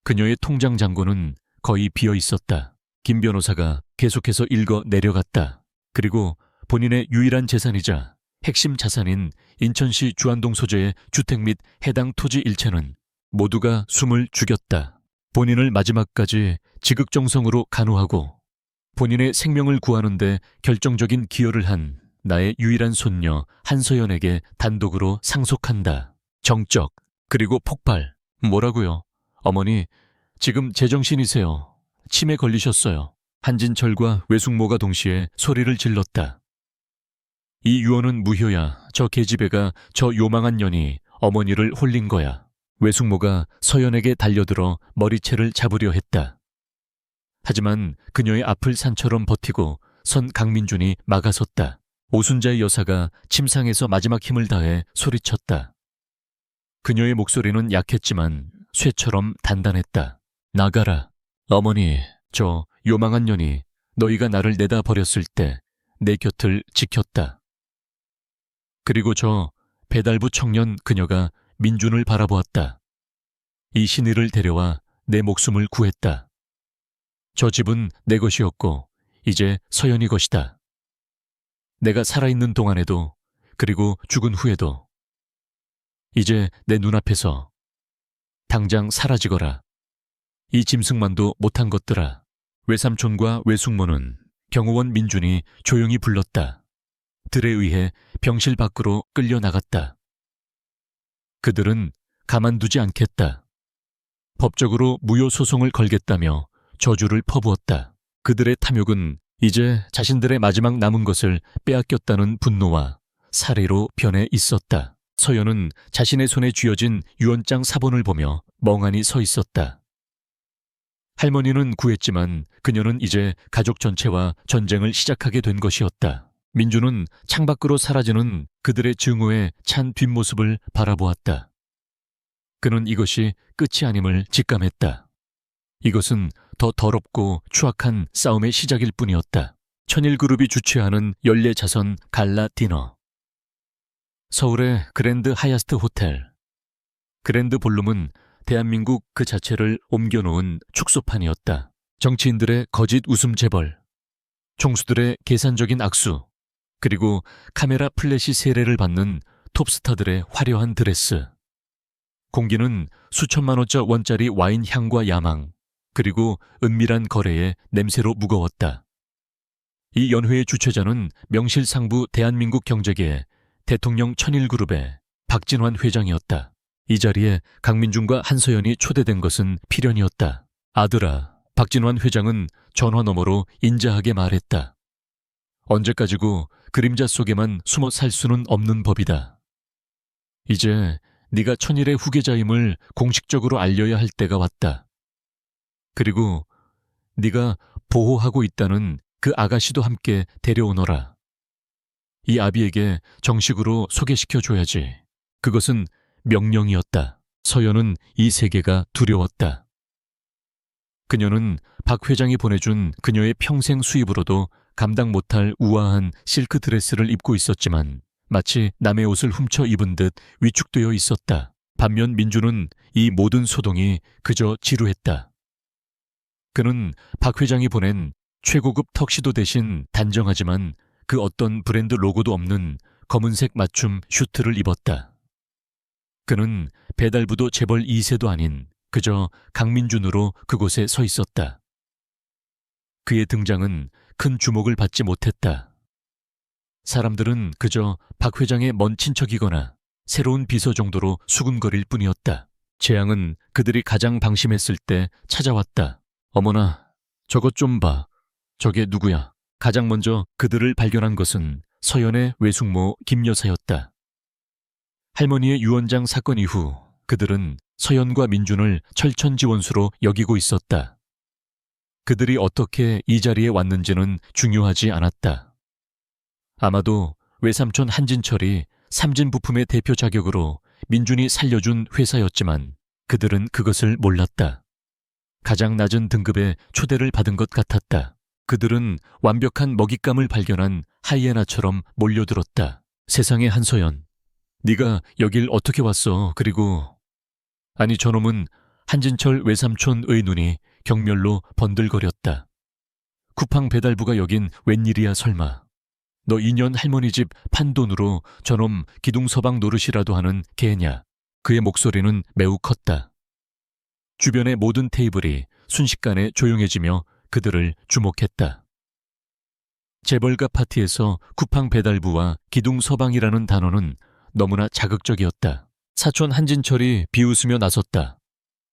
그녀의 통장 잔고는 거의 비어 있었다. 김 변호사가 계속해서 읽어 내려갔다. 그리고 본인의 유일한 재산이자 핵심 자산인 인천시 주안동 소재의 주택 및 해당 토지 일체는 모두가 숨을 죽였다. 본인을 마지막까지 지극정성으로 간호하고 본인의 생명을 구하는데 결정적인 기여를 한 나의 유일한 손녀 한서연에게 단독으로 상속한다. 정적, 그리고 폭발. 뭐라고요? 어머니, 지금 제정신이세요. 치매 걸리셨어요. 한진철과 외숙모가 동시에 소리를 질렀다. 이 유언은 무효야. 저 계집애가 저 요망한 년이 어머니를 홀린 거야. 외숙모가 서연에게 달려들어 머리채를 잡으려 했다. 하지만 그녀의 앞을 산처럼 버티고 선 강민준이 막아섰다. 오순자의 여사가 침상에서 마지막 힘을 다해 소리쳤다. 그녀의 목소리는 약했지만 쇠처럼 단단했다. 나가라. 어머니, 저 요망한 년이 너희가 나를 내다 버렸을 때 내 곁을 지켰다. 그리고 저 배달부 청년 그녀가 민준을 바라보았다. 이 신의를 데려와 내 목숨을 구했다. 저 집은 내 것이었고 이제 서연이 것이다. 내가 살아있는 동안에도 그리고 죽은 후에도 이제 내 눈앞에서 당장 사라지거라. 이 짐승만도 못한 것들아. 외삼촌과 외숙모는 경호원 민준이 조용히 불렀다. 들에 의해 병실 밖으로 끌려나갔다. 그들은 가만두지 않겠다. 법적으로 무효 소송을 걸겠다며 저주를 퍼부었다. 그들의 탐욕은 이제 자신들의 마지막 남은 것을 빼앗겼다는 분노와 살해로 변해 있었다. 서연은 자신의 손에 쥐어진 유언장 사본을 보며 멍하니 서 있었다. 할머니는 구했지만 그녀는 이제 가족 전체와 전쟁을 시작하게 된 것이었다. 민주는 창밖으로 사라지는 그들의 증오에 찬 뒷모습을 바라보았다. 그는 이것이 끝이 아님을 직감했다. 이것은 더 더럽고 추악한 싸움의 시작일 뿐이었다. 천일그룹이 주최하는 연례자선 갈라 디너. 서울의 그랜드 하얏트 호텔. 그랜드 볼룸은 대한민국 그 자체를 옮겨놓은 축소판이었다. 정치인들의 거짓 웃음 재벌, 총수들의 계산적인 악수, 그리고 카메라 플래시 세례를 받는 톱스타들의 화려한 드레스. 공기는 수천만 원짜리 와인 향과 야망, 그리고 은밀한 거래의 냄새로 무거웠다. 이 연회의 주최자는 명실상부 대한민국 경제계의 대통령 천일그룹의 박진환 회장이었다. 이 자리에 강민준과 한서연이 초대된 것은 필연이었다. 아들아, 박진환 회장은 전화 너머로 인자하게 말했다. 언제까지고 그림자 속에만 숨어 살 수는 없는 법이다. 이제 네가 천일의 후계자임을 공식적으로 알려야 할 때가 왔다. 그리고 네가 보호하고 있다는 그 아가씨도 함께 데려오너라. 이 아비에게 정식으로 소개시켜줘야지. 그것은 명령이었다. 서연은 이 세계가 두려웠다. 그녀는 박 회장이 보내준 그녀의 평생 수입으로도 감당 못할 우아한 실크 드레스를 입고 있었지만 마치 남의 옷을 훔쳐 입은 듯 위축되어 있었다. 반면 민주는 이 모든 소동이 그저 지루했다. 그는 박 회장이 보낸 최고급 턱시도 대신 단정하지만 그 어떤 브랜드 로고도 없는 검은색 맞춤 슈트를 입었다. 그는 배달부도 재벌 2세도 아닌 그저 강민준으로 그곳에 서 있었다. 그의 등장은 큰 주목을 받지 못했다. 사람들은 그저 박 회장의 먼 친척이거나 새로운 비서 정도로 수군거릴 뿐이었다. 재앙은 그들이 가장 방심했을 때 찾아왔다. 어머나, 저것 좀 봐. 저게 누구야? 가장 먼저 그들을 발견한 것은 서연의 외숙모 김여사였다. 할머니의 유언장 사건 이후 그들은 서연과 민준을 철천지원수로 여기고 있었다. 그들이 어떻게 이 자리에 왔는지는 중요하지 않았다. 아마도 외삼촌 한진철이 삼진부품의 대표 자격으로 민준이 살려준 회사였지만 그들은 그것을 몰랐다. 가장 낮은 등급의 초대를 받은 것 같았다. 그들은 완벽한 먹잇감을 발견한 하이에나처럼 몰려들었다. 세상에 한서연, 네가 여길 어떻게 왔어? 그리고 아니 저놈은 한진철 외삼촌의 눈이 경멸로 번들거렸다. 쿠팡 배달부가 여긴 웬일이야 설마. 너 2년 할머니 집 판돈으로 저놈 기둥서방 노릇이라도 하는 개냐. 그의 목소리는 매우 컸다. 주변의 모든 테이블이 순식간에 조용해지며 그들을 주목했다. 재벌가 파티에서 쿠팡 배달부와 기둥서방이라는 단어는 너무나 자극적이었다. 사촌 한진철이 비웃으며 나섰다.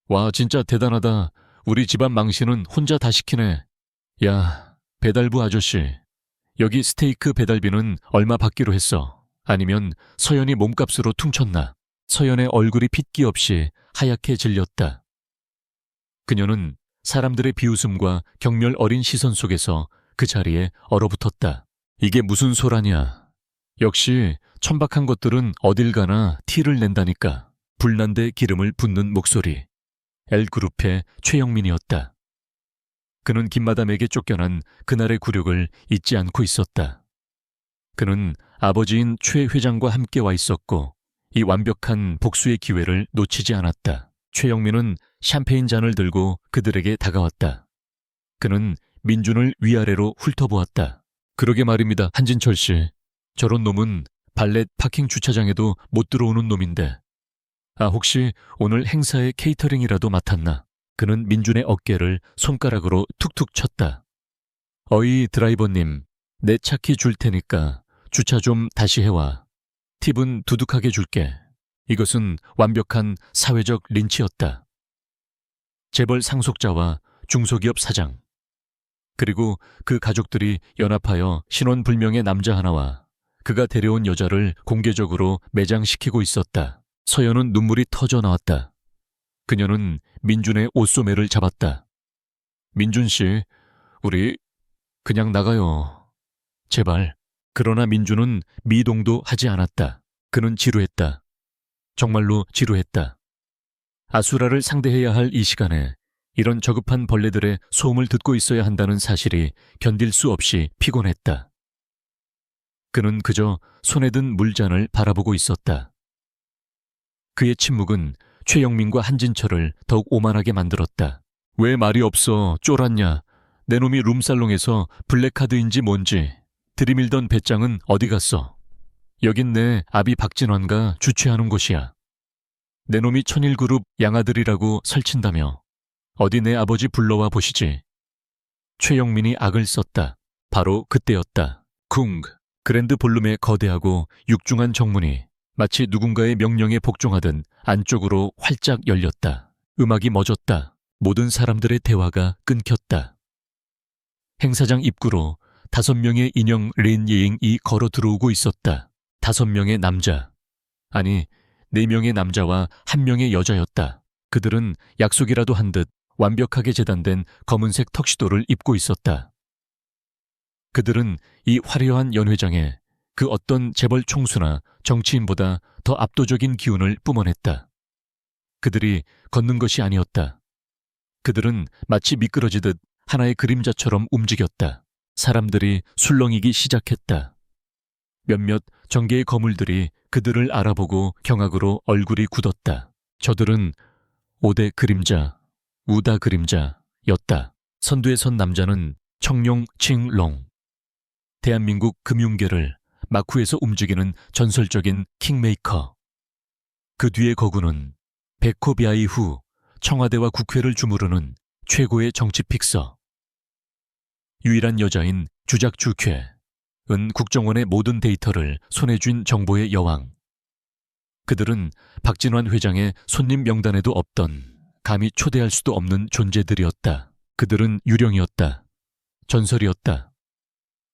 와, 진짜 대단하다. 우리 집안 망신은 혼자 다 시키네. 야, 배달부 아저씨. 여기 스테이크 배달비는 얼마 받기로 했어? 아니면 서연이 몸값으로 퉁쳤나? 서연의 얼굴이 핏기 없이 하얗게 질렸다. 그녀는 사람들의 비웃음과 경멸 어린 시선 속에서 그 자리에 얼어붙었다. 이게 무슨 소라냐. 역시 천박한 것들은 어딜 가나 티를 낸다니까. 불난데 기름을 붓는 목소리. L그룹의 최영민이었다. 그는 김마담에게 쫓겨난 그날의 굴욕을 잊지 않고 있었다. 그는 아버지인 최 회장과 함께 와 있었고 이 완벽한 복수의 기회를 놓치지 않았다. 최영민은 샴페인 잔을 들고 그들에게 다가왔다. 그는 민준을 위아래로 훑어보았다. 그러게 말입니다, 한진철 씨. 저런 놈은 발렛 파킹 주차장에도 못 들어오는 놈인데 혹시 오늘 행사의 케이터링이라도 맡았나? 그는 민준의 어깨를 손가락으로 툭툭 쳤다. 어이 드라이버님, 내 차 키 줄 테니까 주차 좀 다시 해와. 팁은 두둑하게 줄게. 이것은 완벽한 사회적 린치였다. 재벌 상속자와 중소기업 사장, 그리고 그 가족들이 연합하여 신원불명의 남자 하나와 그가 데려온 여자를 공개적으로 매장시키고 있었다. 서연은 눈물이 터져 나왔다. 그녀는 민준의 옷소매를 잡았다. 민준 씨, 우리 그냥 나가요. 제발. 그러나 민준은 미동도 하지 않았다. 그는 지루했다. 정말로 지루했다. 아수라를 상대해야 할 이 시간에 이런 저급한 벌레들의 소음을 듣고 있어야 한다는 사실이 견딜 수 없이 피곤했다. 그는 그저 손에 든 물잔을 바라보고 있었다. 그의 침묵은 최영민과 한진철을 더욱 오만하게 만들었다. 왜 말이 없어? 쫄았냐? 내 놈이 룸살롱에서 블랙카드인지 뭔지 들이밀던 배짱은 어디 갔어? 여긴 내 아비 박진환과 주최하는 곳이야. 내 놈이 천일그룹 양아들이라고 설친다며 어디 내 아버지 불러와 보시지. 최영민이 악을 썼다. 바로 그때였다. 쿵! 그랜드 볼룸의 거대하고 육중한 정문이 마치 누군가의 명령에 복종하듯 안쪽으로 활짝 열렸다. 음악이 멎었다. 모든 사람들의 대화가 끊겼다. 행사장 입구로 5명의 인형 린예잉이 걸어 들어오고 있었다. 5명의 남자. 아니, 4명의 남자와 1명의 여자였다. 그들은 약속이라도 한 듯 완벽하게 재단된 검은색 턱시도를 입고 있었다. 그들은 이 화려한 연회장에 그 어떤 재벌 총수나 정치인보다 더 압도적인 기운을 뿜어냈다. 그들이 걷는 것이 아니었다. 그들은 마치 미끄러지듯 하나의 그림자처럼 움직였다. 사람들이 술렁이기 시작했다. 몇몇 정계의 거물들이 그들을 알아보고 경악으로 얼굴이 굳었다. 저들은 5대 그림자, 우다 그림자였다. 선두에 선 남자는 청룡 칭롱. 대한민국 금융계를 마쿠에서 움직이는 전설적인 킹메이커. 그 뒤의 거구는 백호비아이 후 청와대와 국회를 주무르는 최고의 정치 픽서. 유일한 여자인 주작주쾌. 은 국정원의 모든 데이터를 손에 쥔 정보의 여왕. 그들은 박진환 회장의 손님 명단에도 없던, 감히 초대할 수도 없는 존재들이었다. 그들은 유령이었다. 전설이었다.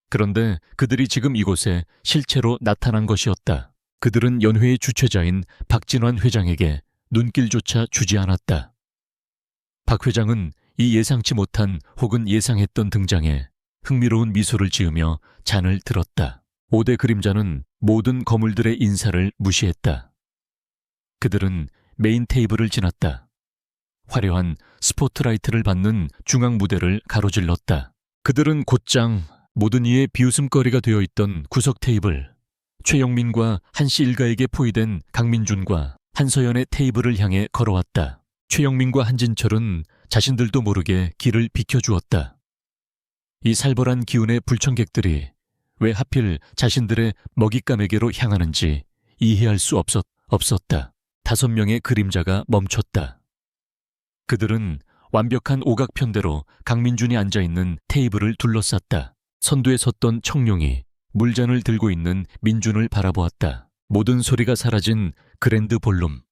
그런데 그들이 지금 이곳에 실체로 나타난 것이었다. 그들은 연회의 주최자인 박진환 회장에게 눈길조차 주지 않았다. 박 회장은 이 예상치 못한 혹은 예상했던 등장에 흥미로운 미소를 지으며 잔을 들었다. 5대 그림자는 모든 거물들의 인사를 무시했다. 그들은 메인 테이블을 지났다. 화려한 스포트라이트를 받는 중앙 무대를 가로질렀다. 그들은 곧장 모든 이의 비웃음거리가 되어 있던 구석 테이블, 최영민과 한씨 일가에게 포위된 강민준과 한서연의 테이블을 향해 걸어왔다. 최영민과 한진철은 자신들도 모르게 길을 비켜주었다. 이 살벌한 기운의 불청객들이 왜 하필 자신들의 먹잇감에게로 향하는지 이해할 수 없었다. 5명의 그림자가 멈췄다. 그들은 완벽한 오각편대로 강민준이 앉아있는 테이블을 둘러쌌다. 선두에 섰던 청룡이 물잔을 들고 있는 민준을 바라보았다. 모든 소리가 사라진 그랜드 볼룸.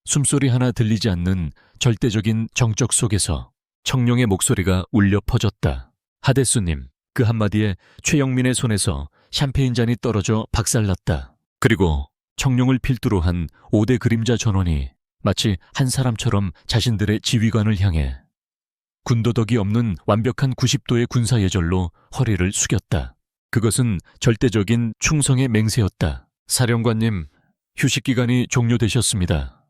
숨소리 하나 들리지 않는 절대적인 정적 속에서 청룡의 목소리가 울려 퍼졌다. 하대수님, 그 한마디에 최영민의 손에서 샴페인 잔이 떨어져 박살났다. 그리고 청룡을 필두로 한 5대 그림자 전원이 마치 한 사람처럼 자신들의 지휘관을 향해 군더더기 없는 완벽한 90도의 군사예절로 허리를 숙였다. 그것은 절대적인 충성의 맹세였다. 사령관님, 휴식기간이 종료되셨습니다.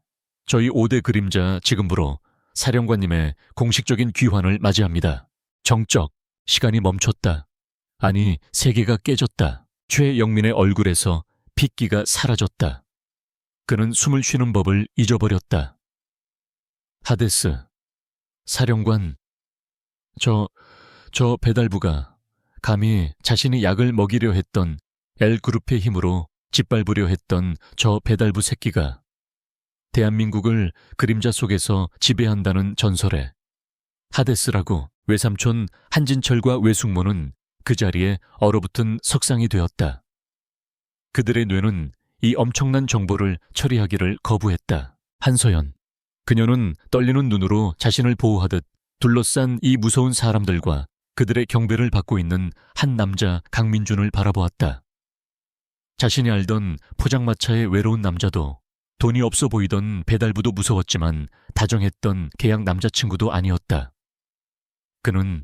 저희 5대 그림자 지금부로 사령관님의 공식적인 귀환을 맞이합니다. 정적, 시간이 멈췄다. 아니, 세계가 깨졌다. 최영민의 얼굴에서 핏기가 사라졌다. 그는 숨을 쉬는 법을 잊어버렸다. 하데스, 사령관, 저 배달부가 감히 자신이 약을 먹이려 했던 L그룹의 힘으로 짓밟으려 했던 저 배달부 새끼가 대한민국을 그림자 속에서 지배한다는 전설에 하데스라고 외삼촌 한진철과 외숙모는 그 자리에 얼어붙은 석상이 되었다. 그들의 뇌는 이 엄청난 정보를 처리하기를 거부했다. 한서연. 그녀는 떨리는 눈으로 자신을 보호하듯 둘러싼 이 무서운 사람들과 그들의 경배를 받고 있는 한 남자 강민준을 바라보았다. 자신이 알던 포장마차의 외로운 남자도, 돈이 없어 보이던 배달부도 무서웠지만 다정했던 계약 남자친구도 아니었다. 그는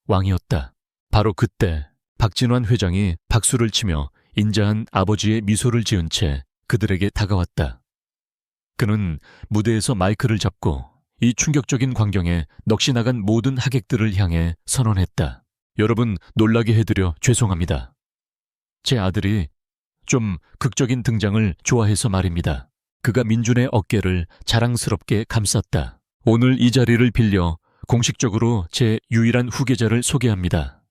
왕이었다. 바로 그때 박진환 회장이 박수를 치며 인자한 아버지의 미소를 지은 채 그들에게 다가왔다. 그는 무대에서 마이크를 잡고 이 충격적인 광경에 넋이 나간 모든 하객들을 향해 선언했다. 여러분, 놀라게 해드려 죄송합니다. 제 아들이 좀 극적인 등장을 좋아해서 말입니다. 그가 민준의 어깨를 자랑스럽게 감쌌다. 오늘 이 자리를 빌려 공식적으로 제 유일한 후계자를 소개합니다.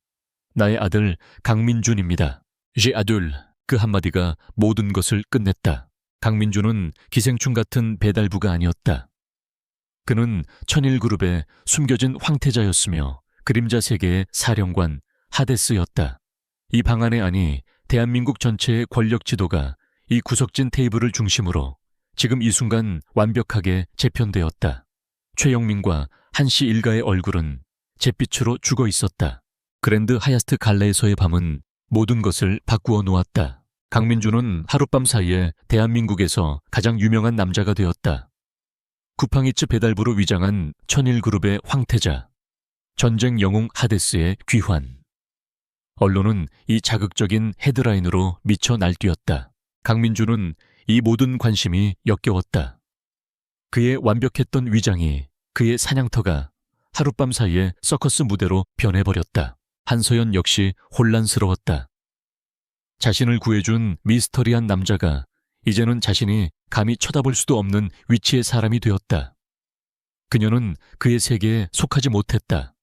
나의 아들 강민준입니다. 제 아들. 그 한마디가 모든 것을 끝냈다. 강민준은 기생충 같은 배달부가 아니었다. 그는 천일그룹의 숨겨진 황태자였으며 그림자 세계의 사령관 하데스였다. 이 방 안에 아니 대한민국 전체의 권력 지도가 이 구석진 테이블을 중심으로 지금 이 순간 완벽하게 재편되었다. 최영민과 한씨 일가의 얼굴은 잿빛으로 죽어 있었다. 그랜드 하얏트 갈레에서의 밤은 모든 것을 바꾸어 놓았다. 강민준은 하룻밤 사이에 대한민국에서 가장 유명한 남자가 되었다. 쿠팡이츠 배달부로 위장한 천일그룹의 황태자, 전쟁 영웅 하데스의 귀환. 언론은 이 자극적인 헤드라인으로 미쳐 날뛰었다. 강민준은 이 모든 관심이 역겨웠다. 그의 완벽했던 위장이, 그의 사냥터가 하룻밤 사이에 서커스 무대로 변해버렸다. 한서연 역시 혼란스러웠다. 자신을 구해준 미스터리한 남자가 이제는 자신이 감히 쳐다볼 수도 없는 위치의 사람이 되었다. 그녀는 그의 세계에 속하지 못했다.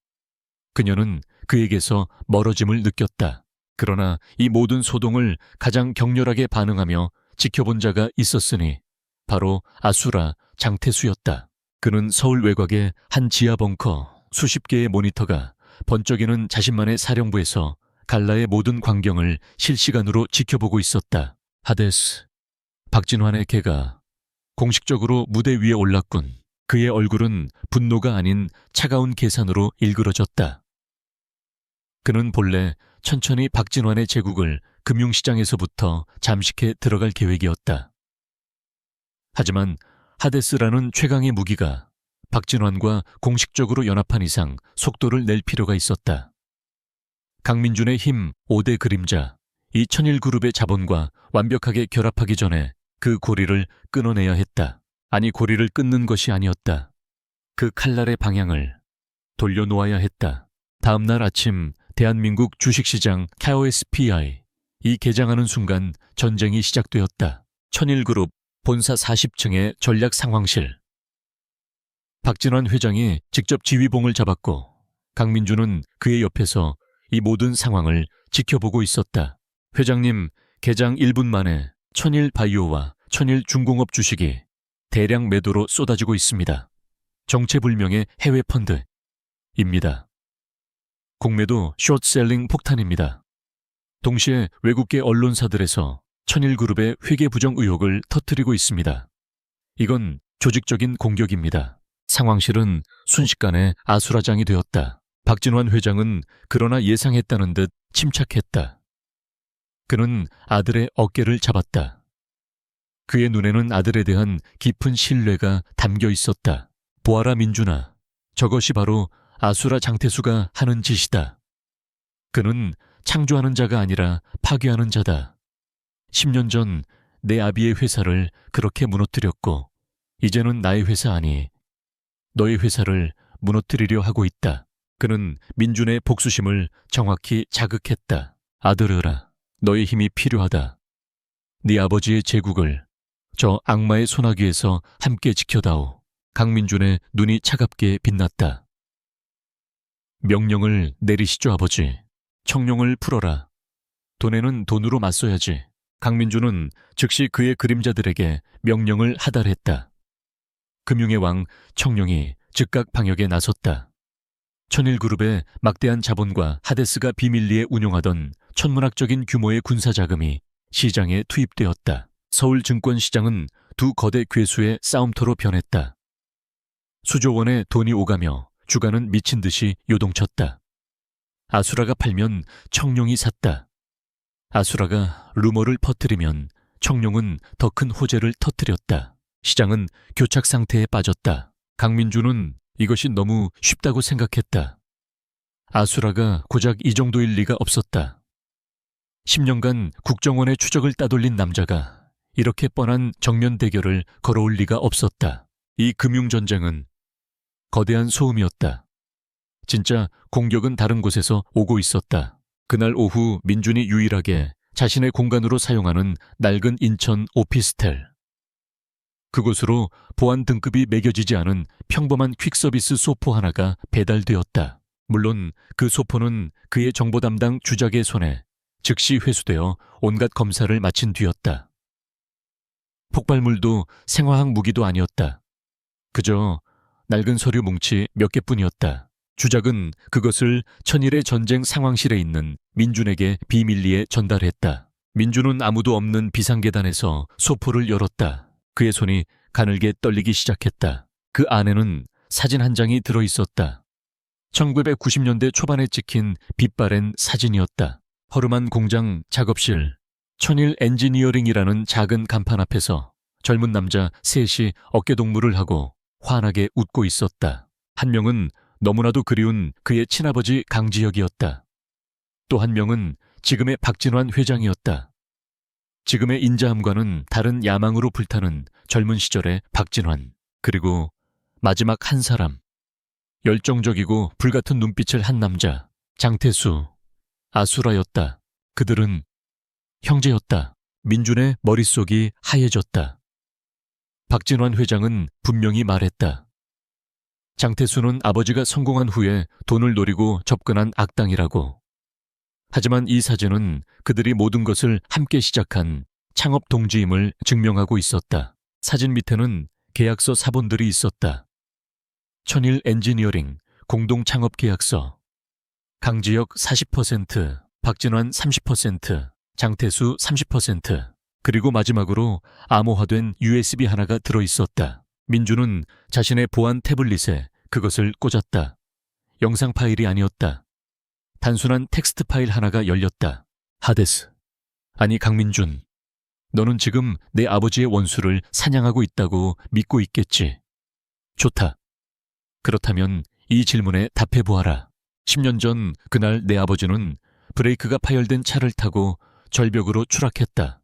그녀는 그에게서 멀어짐을 느꼈다. 그러나 이 모든 소동을 가장 격렬하게 반응하며 지켜본 자가 있었으니 바로 아수라 장태수였다. 그는 서울 외곽의 한 지하 벙커 수십 개의 모니터가 번쩍이는 자신만의 사령부에서 갈라의 모든 광경을 실시간으로 지켜보고 있었다. 하데스. 박진환의 개가 공식적으로 무대 위에 올랐군. 그의 얼굴은 분노가 아닌 차가운 계산으로 일그러졌다. 그는 본래 천천히 박진환의 제국을 금융시장에서부터 잠식해 들어갈 계획이었다. 하지만 하데스라는 최강의 무기가 박진환과 공식적으로 연합한 이상 속도를 낼 필요가 있었다. 강민준의 힘 5대 그림자, 이 천일그룹의 자본과 완벽하게 결합하기 전에 그 고리를 끊어내야 했다. 아니, 고리를 끊는 것이 아니었다. 그 칼날의 방향을 돌려놓아야 했다. 다음 날 아침 대한민국 주식시장 KOSPI 이 개장하는 순간 전쟁이 시작되었다. 천일그룹 본사 40층의 전략 상황실. 박진환 회장이 직접 지휘봉을 잡았고 강민준은 그의 옆에서 이 모든 상황을 지켜보고 있었다. 회장님, 개장 1분 만에 천일바이오와 천일중공업 주식이 대량 매도로 쏟아지고 있습니다. 정체불명의 해외 펀드입니다. 공매도 숏셀링 폭탄입니다. 동시에 외국계 언론사들에서 천일그룹의 회계 부정 의혹을 터뜨리고 있습니다. 이건 조직적인 공격입니다. 상황실은 순식간에 아수라장이 되었다. 박진환 회장은 그러나 예상했다는 듯 침착했다. 그는 아들의 어깨를 잡았다. 그의 눈에는 아들에 대한 깊은 신뢰가 담겨 있었다. 보아라 민준아, 저것이 바로 아수라 장태수가 하는 짓이다. 그는 창조하는 자가 아니라 파괴하는 자다. 10년 전 내 아비의 회사를 그렇게 무너뜨렸고 이제는 나의 회사 아니 너의 회사를 무너뜨리려 하고 있다. 그는 민준의 복수심을 정확히 자극했다. 아들아, 너의 힘이 필요하다. 네 아버지의 제국을 저 악마의 소나기에서 함께 지켜다오. 강민준의 눈이 차갑게 빛났다. 명령을 내리시죠, 아버지. 청룡을 풀어라. 돈에는 돈으로 맞서야지. 강민준은 즉시 그의 그림자들에게 명령을 하달했다. 금융의 왕 청룡이 즉각 방역에 나섰다. 천일그룹의 막대한 자본과 하데스가 비밀리에 운용하던 천문학적인 규모의 군사자금이 시장에 투입되었다. 서울 증권시장은 두 거대 괴수의 싸움터로 변했다. 수조 원의 돈이 오가며 주가는 미친 듯이 요동쳤다. 아수라가 팔면 청룡이 샀다. 아수라가 루머를 퍼뜨리면 청룡은 더 큰 호재를 터뜨렸다. 시장은 교착 상태에 빠졌다. 강민주는 이것이 너무 쉽다고 생각했다. 아수라가 고작 이 정도일 리가 없었다. 10년간 국정원의 추적을 따돌린 남자가 이렇게 뻔한 정면 대결을 걸어올 리가 없었다. 이 금융전쟁은 거대한 소음이었다. 진짜 공격은 다른 곳에서 오고 있었다. 그날 오후 민준이 유일하게 자신의 공간으로 사용하는 낡은 인천 오피스텔. 그곳으로 보안 등급이 매겨지지 않은 평범한 퀵서비스 소포 하나가 배달되었다. 물론 그 소포는 그의 정보 담당 주작의 손에 즉시 회수되어 온갖 검사를 마친 뒤였다. 폭발물도 생화학 무기도 아니었다. 그저 낡은 서류 뭉치 몇 개뿐이었다. 주작은 그것을 천일의 전쟁 상황실에 있는 민준에게 비밀리에 전달했다. 민준은 아무도 없는 비상계단에서 소포를 열었다. 그의 손이 가늘게 떨리기 시작했다. 그 안에는 사진 한 장이 들어있었다. 1990년대 초반에 찍힌 빛바랜 사진이었다. 허름한 공장 작업실, 천일 엔지니어링이라는 작은 간판 앞에서 젊은 남자 셋이 어깨동무를 하고 환하게 웃고 있었다. 한 명은 너무나도 그리운 그의 친아버지 강지혁이었다. 또 한 명은 지금의 박진환 회장이었다. 지금의 인자함과는 다른 야망으로 불타는 젊은 시절의 박진환. 그리고 마지막 한 사람. 열정적이고 불같은 눈빛을 한 남자, 장태수, 아수라였다. 그들은 형제였다. 민준의 머릿속이 하얘졌다. 박진환 회장은 분명히 말했다. 장태수는 아버지가 성공한 후에 돈을 노리고 접근한 악당이라고. 하지만 이 사진은 그들이 모든 것을 함께 시작한 창업 동지임을 증명하고 있었다. 사진 밑에는 계약서 사본들이 있었다. 천일 엔지니어링 공동 창업 계약서. 강지혁 40%, 박진환 30%, 장태수 30%, 그리고 마지막으로 암호화된 USB 하나가 들어있었다. 민주는 자신의 보안 태블릿에 그것을 꽂았다. 영상 파일이 아니었다. 단순한 텍스트 파일 하나가 열렸다. 하데스. 아니 강민준. 너는 지금 내 아버지의 원수를 사냥하고 있다고 믿고 있겠지. 좋다. 그렇다면 이 질문에 답해보아라. 10년 전 그날 내 아버지는 브레이크가 파열된 차를 타고 절벽으로 추락했다.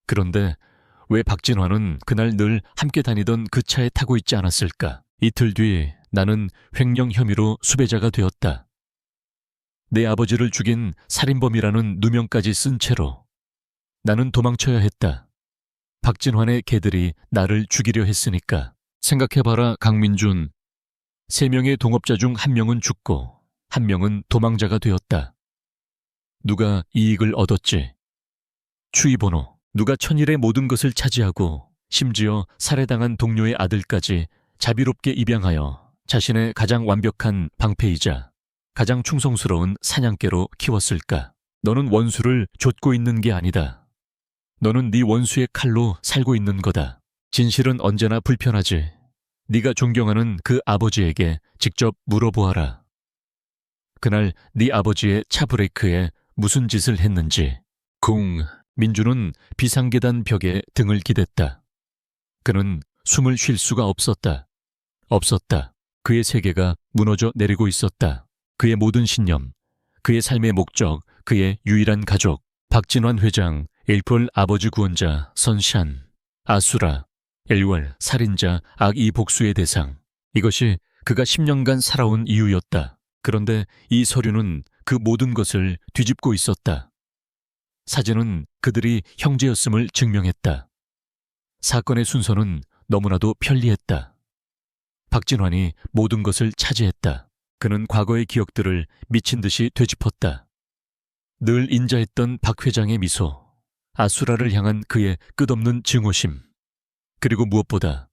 그런데 왜 박진환은 그날 늘 함께 다니던 그 차에 타고 있지 않았을까? 이틀 뒤 나는 횡령 혐의로 수배자가 되었다. 내 아버지를 죽인 살인범이라는 누명까지 쓴 채로 나는 도망쳐야 했다. 박진환의 개들이 나를 죽이려 했으니까. 생각해봐라 강민준. 3명의 동업자 중 1명은 죽고 1명은 도망자가 되었다. 누가 이익을 얻었지? 추이번호. 누가 천일의 모든 것을 차지하고 심지어 살해당한 동료의 아들까지 자비롭게 입양하여 자신의 가장 완벽한 방패이자 가장 충성스러운 사냥개로 키웠을까? 너는 원수를 좇고 있는 게 아니다. 너는 네 원수의 칼로 살고 있는 거다. 진실은 언제나 불편하지. 네가 존경하는 그 아버지에게 직접 물어보아라. 그날 네 아버지의 차 브레이크에 무슨 짓을 했는지. 쿵. 민주는 비상계단 벽에 등을 기댔다. 그는 숨을 쉴 수가 없었다. 없었다. 그의 세계가 무너져 내리고 있었다. 그의 모든 신념, 그의 삶의 목적, 그의 유일한 가족, 박진환 회장, 일폴 아버지 구원자, 선샨, 아수라, 엘월, 살인자, 악이 복수의 대상. 이것이 그가 10년간 살아온 이유였다. 그런데 이 서류는 그 모든 것을 뒤집고 있었다. 사진은 그들이 형제였음을 증명했다. 사건의 순서는 너무나도 편리했다. 박진환이 모든 것을 차지했다. 그는 과거의 기억들을 미친 듯이 되짚었다. 늘 인자했던 박 회장의 미소, 아수라를 향한 그의 끝없는 증오심, 그리고 무엇보다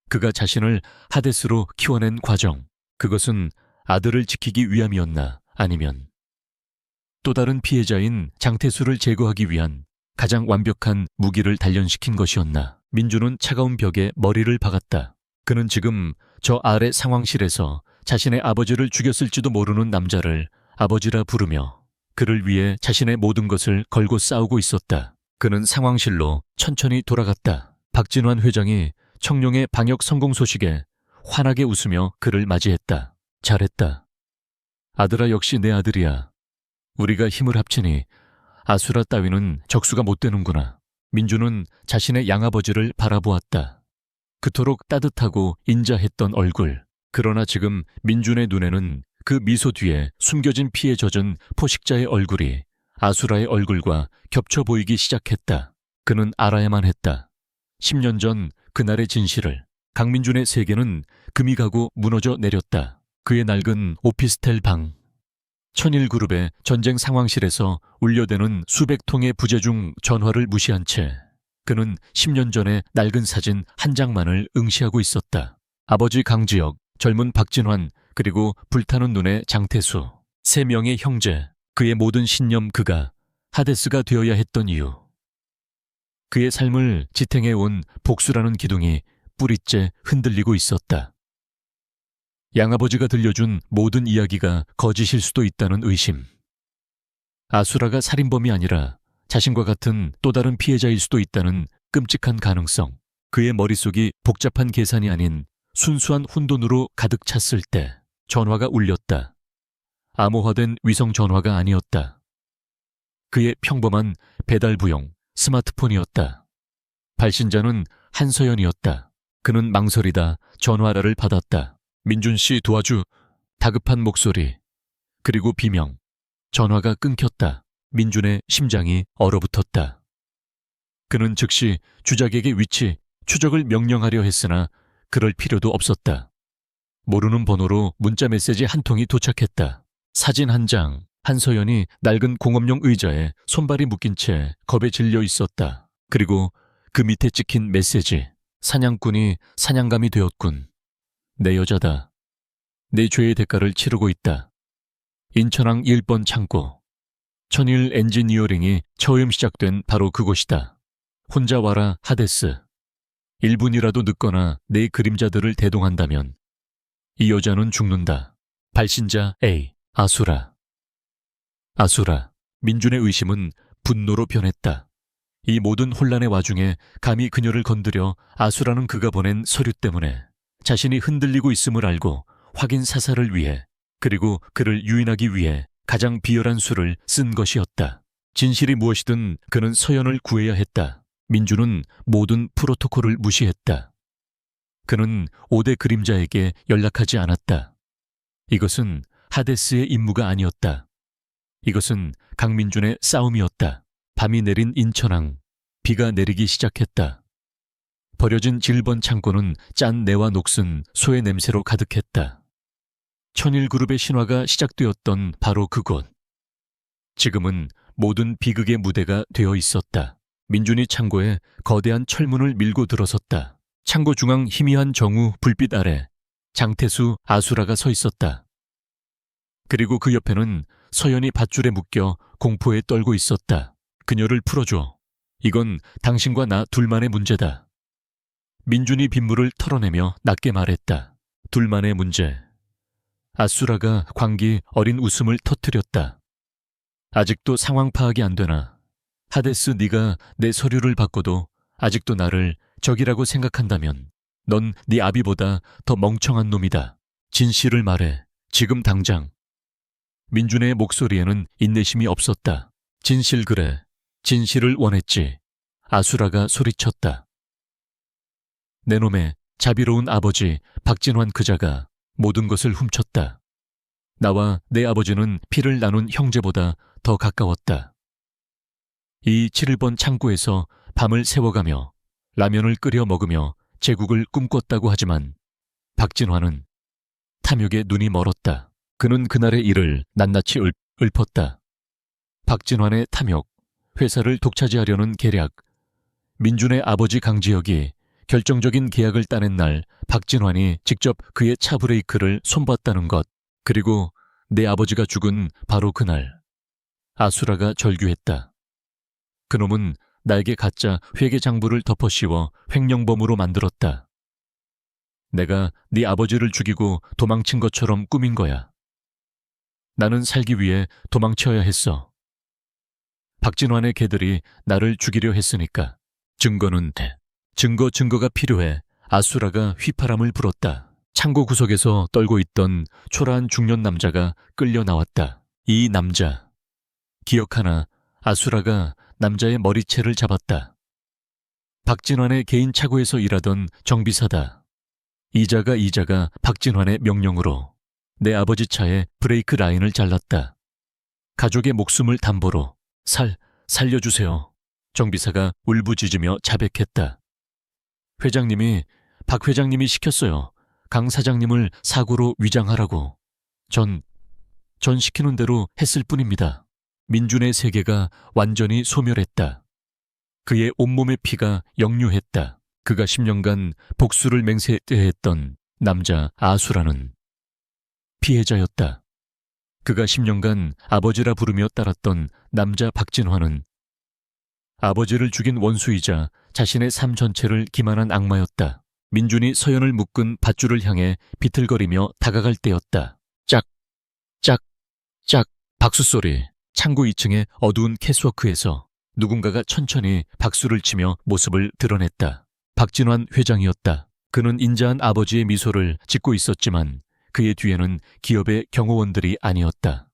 그가 자신을 하데스로 키워낸 과정, 그것은 아들을 지키기 위함이었나 아니면 또 다른 피해자인 장태수를 제거하기 위한 가장 완벽한 무기를 단련시킨 것이었나. 민주는 차가운 벽에 머리를 박았다. 그는 지금 저 아래 상황실에서 자신의 아버지를 죽였을지도 모르는 남자를 아버지라 부르며 그를 위해 자신의 모든 것을 걸고 싸우고 있었다. 그는 상황실로 천천히 돌아갔다. 박진환 회장이 청룡의 방역 성공 소식에 환하게 웃으며 그를 맞이했다. 잘했다. 아들아, 역시 내 아들이야. 우리가 힘을 합치니 아수라 따위는 적수가 못 되는구나. 민주는 자신의 양아버지를 바라보았다. 그토록 따뜻하고 인자했던 얼굴. 그러나 지금 민준의 눈에는 그 미소 뒤에 숨겨진 피에 젖은 포식자의 얼굴이 아수라의 얼굴과 겹쳐 보이기 시작했다. 그는 알아야만 했다. 10년 전 그날의 진실을. 강민준의 세계는 금이 가고 무너져 내렸다. 그의 낡은 오피스텔 방. 천일그룹의 전쟁 상황실에서 울려대는 수백 통의 부재중 전화를 무시한 채 그는 10년 전의 낡은 사진 한 장만을 응시하고 있었다. 아버지 강지혁, 젊은 박진환, 그리고 불타는 눈의 장태수. 3명의 형제, 그의 모든 신념, 그가 하데스가 되어야 했던 이유. 그의 삶을 지탱해온 복수라는 기둥이 뿌리째 흔들리고 있었다. 양아버지가 들려준 모든 이야기가 거짓일 수도 있다는 의심. 아수라가 살인범이 아니라 자신과 같은 또 다른 피해자일 수도 있다는 끔찍한 가능성. 그의 머릿속이 복잡한 계산이 아닌 순수한 혼돈으로 가득 찼을 때 전화가 울렸다. 암호화된 위성 전화가 아니었다. 그의 평범한 배달부용 스마트폰이었다. 발신자는 한서연이었다. 그는 망설이다 전화를 받았다. 민준 씨, 도와주. 다급한 목소리. 그리고 비명. 전화가 끊겼다. 민준의 심장이 얼어붙었다. 그는 즉시 주작에게 위치, 추적을 명령하려 했으나 그럴 필요도 없었다. 모르는 번호로 문자 메시지 한 통이 도착했다. 사진 한 장. 한서연이 낡은 공업용 의자에 손발이 묶인 채 겁에 질려 있었다. 그리고 그 밑에 찍힌 메시지. 사냥꾼이 사냥감이 되었군. 내 여자다. 내 죄의 대가를 치르고 있다. 인천항 1번 창고. 천일 엔지니어링이 처음 시작된 바로 그곳이다. 혼자 와라, 하데스. 1분이라도 늦거나 내 그림자들을 대동한다면 이 여자는 죽는다. 발신자 A. 아수라. 아수라. 민준의 의심은 분노로 변했다. 이 모든 혼란의 와중에 감히 그녀를 건드려 아수라는 그가 보낸 서류 때문에 자신이 흔들리고 있음을 알고 확인 사살을 위해, 그리고 그를 유인하기 위해 가장 비열한 수를 쓴 것이었다. 진실이 무엇이든 그는 서연을 구해야 했다. 민주는 모든 프로토콜을 무시했다. 그는 5대 그림자에게 연락하지 않았다. 이것은 하데스의 임무가 아니었다. 이것은 강민준의 싸움이었다. 밤이 내린 인천항. 비가 내리기 시작했다. 버려진 질번 창고는 짠 내와 녹슨 소의 냄새로 가득했다. 천일그룹의 신화가 시작되었던 바로 그곳. 지금은 모든 비극의 무대가 되어 있었다. 민준이 창고에 거대한 철문을 밀고 들어섰다. 창고 중앙 희미한 정우 불빛 아래 장태수, 아수라가 서 있었다. 그리고 그 옆에는 서연이 밧줄에 묶여 공포에 떨고 있었다. 그녀를 풀어줘. 이건 당신과 나 둘만의 문제다. 민준이 빗물을 털어내며 낮게 말했다. 둘만의 문제. 아수라가 광기 어린 웃음을 터뜨렸다. 아직도 상황 파악이 안 되나? 하데스, 네가 내 서류를 받고도 아직도 나를 적이라고 생각한다면 넌 네 아비보다 더 멍청한 놈이다. 진실을 말해. 지금 당장. 민준의 목소리에는 인내심이 없었다. 진실, 그래. 진실을 원했지. 아수라가 소리쳤다. 내 놈의 자비로운 아버지 박진환 그자가 모든 것을 훔쳤다. 나와 내 아버지는 피를 나눈 형제보다 더 가까웠다. 이 7번 창고에서 밤을 새워가며 라면을 끓여 먹으며 제국을 꿈꿨다고 하지만 박진환은 탐욕에 눈이 멀었다. 그는 그날의 일을 낱낱이 읊었다. 박진환의 탐욕, 회사를 독차지하려는 계략, 민준의 아버지 강지혁이 결정적인 계약을 따낸 날 박진환이 직접 그의 차 브레이크를 손봤다는 것, 그리고 내 아버지가 죽은 바로 그날 아수라가 절규했다. 그놈은 나에게 가짜 회계장부를 덮어씌워 횡령범으로 만들었다. 내가 네 아버지를 죽이고 도망친 것처럼 꾸민 거야. 나는 살기 위해 도망쳐야 했어. 박진환의 개들이 나를 죽이려 했으니까. 증거는 돼. 증거가 필요해. 아수라가 휘파람을 불었다. 창고 구석에서 떨고 있던 초라한 중년 남자가 끌려 나왔다. 이 남자. 기억하나? 아수라가 남자의 머리채를 잡았다. 박진환의 개인 차고에서 일하던 정비사다. 이자가 박진환의 명령으로 내 아버지 차의 브레이크 라인을 잘랐다. 가족의 목숨을 담보로 살려주세요. 정비사가 울부짖으며 자백했다. 박 회장님이 시켰어요. 강 사장님을 사고로 위장하라고. 전 시키는 대로 했을 뿐입니다. 민준의 세계가 완전히 소멸했다. 그의 온몸의 피가 역류했다. 그가 10년간 복수를 맹세했던 남자 아수라는 피해자였다. 그가 10년간 아버지라 부르며 따랐던 남자 박진환은 아버지를 죽인 원수이자 자신의 삶 전체를 기만한 악마였다. 민준이 서연을 묶은 밧줄을 향해 비틀거리며 다가갈 때였다. 짝, 짝, 짝, 박수소리. 창고 2층의 어두운 캐스워크에서 누군가가 천천히 박수를 치며 모습을 드러냈다. 박진환 회장이었다. 그는 인자한 아버지의 미소를 짓고 있었지만 그의 뒤에는 기업의 경호원들이 아니었다.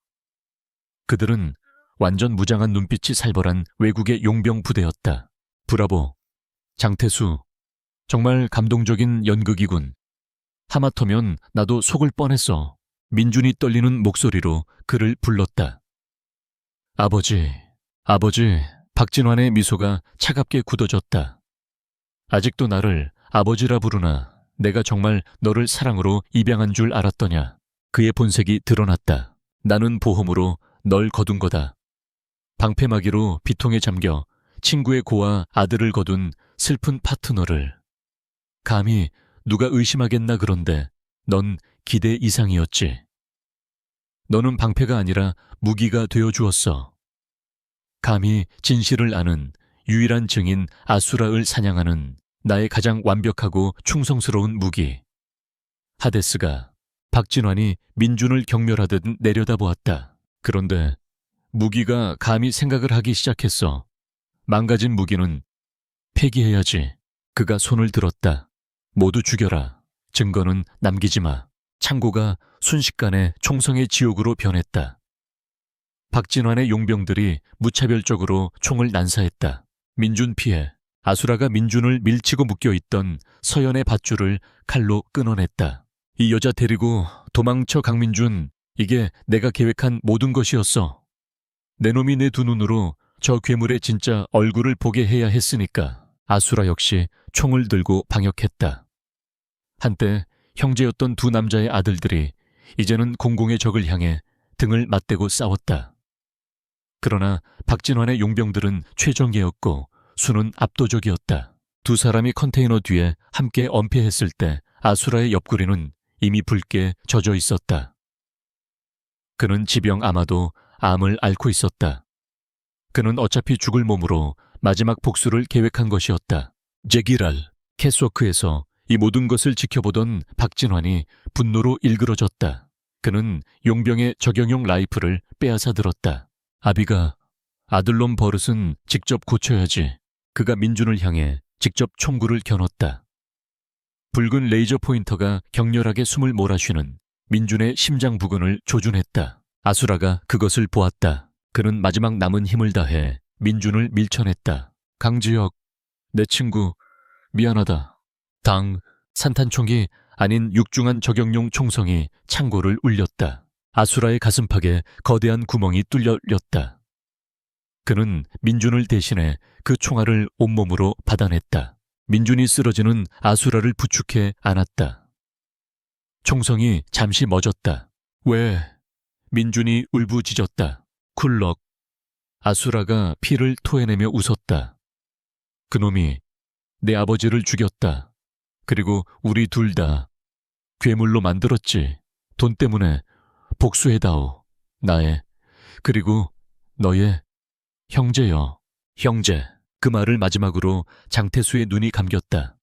그들은 완전 무장한 눈빛이 살벌한 외국의 용병 부대였다. 브라보, 장태수, 정말 감동적인 연극이군. 하마터면 나도 속을 뻔했어. 민준이 떨리는 목소리로 그를 불렀다. 아버지, 박진환의 미소가 차갑게 굳어졌다. 아직도 나를 아버지라 부르나 내가 정말 너를 사랑으로 입양한 줄 알았더냐. 그의 본색이 드러났다. 나는 보험으로 널 거둔 거다. 방패막이로 비통에 잠겨 친구의 고아 아들을 거둔 슬픈 파트너를. 감히 누가 의심하겠나. 그런데 넌 기대 이상이었지. 너는 방패가 아니라 무기가 되어 주었어. 감히 진실을 아는 유일한 증인 아수라를 사냥하는 나의 가장 완벽하고 충성스러운 무기. 하데스가 박진환이 민준을 경멸하듯 내려다보았다. 그런데 무기가 감히 생각을 하기 시작했어. 망가진 무기는 폐기해야지. 그가 손을 들었다. 모두 죽여라. 증거는 남기지 마. 창고가 순식간에 총성의 지옥으로 변했다. 박진환의 용병들이 무차별적으로 총을 난사했다. 민준 피해. 아수라가 민준을 밀치고 묶여있던 서연의 밧줄을 칼로 끊어냈다. 이 여자 데리고 도망쳐 강민준. 이게 내가 계획한 모든 것이었어. 내 놈이 내 두 눈으로 저 괴물의 진짜 얼굴을 보게 해야 했으니까. 아수라 역시 총을 들고 방역했다. 한때 형제였던 두 남자의 아들들이 이제는 공공의 적을 향해 등을 맞대고 싸웠다. 그러나 박진환의 용병들은 최정예였고 수는 압도적이었다. 두 사람이 컨테이너 뒤에 함께 엄폐했을 때 아수라의 옆구리는 이미 붉게 젖어 있었다. 그는 지병 아마도 암을 앓고 있었다. 그는 어차피 죽을 몸으로 마지막 복수를 계획한 것이었다. 제기랄, 캐스워크에서 이 모든 것을 지켜보던 박진환이 분노로 일그러졌다. 그는 용병의 적용용 라이플을 빼앗아 들었다. 아비가 아들놈 버릇은 직접 고쳐야지. 그가 민준을 향해 직접 총구를 겨눴다. 붉은 레이저 포인터가 격렬하게 숨을 몰아쉬는 민준의 심장 부근을 조준했다. 아수라가 그것을 보았다. 그는 마지막 남은 힘을 다해 민준을 밀쳐냈다. 강지혁, 내 친구 미안하다. 산탄총이 아닌 육중한 적용용 총성이 창고를 울렸다. 아수라의 가슴팍에 거대한 구멍이 뚫렸다. 그는 민준을 대신해 그 총알을 온몸으로 받아냈다. 민준이 쓰러지는 아수라를 부축해 안았다. 총성이 잠시 멎었다. 왜? 민준이 울부짖었다. 쿨럭. 아수라가 피를 토해내며 웃었다. 그놈이 내 아버지를 죽였다. 그리고 우리 둘 다 괴물로 만들었지. 돈 때문에 복수해다오. 나의, 그리고 너의 형제여. 형제. 그 말을 마지막으로 장태수의 눈이 감겼다.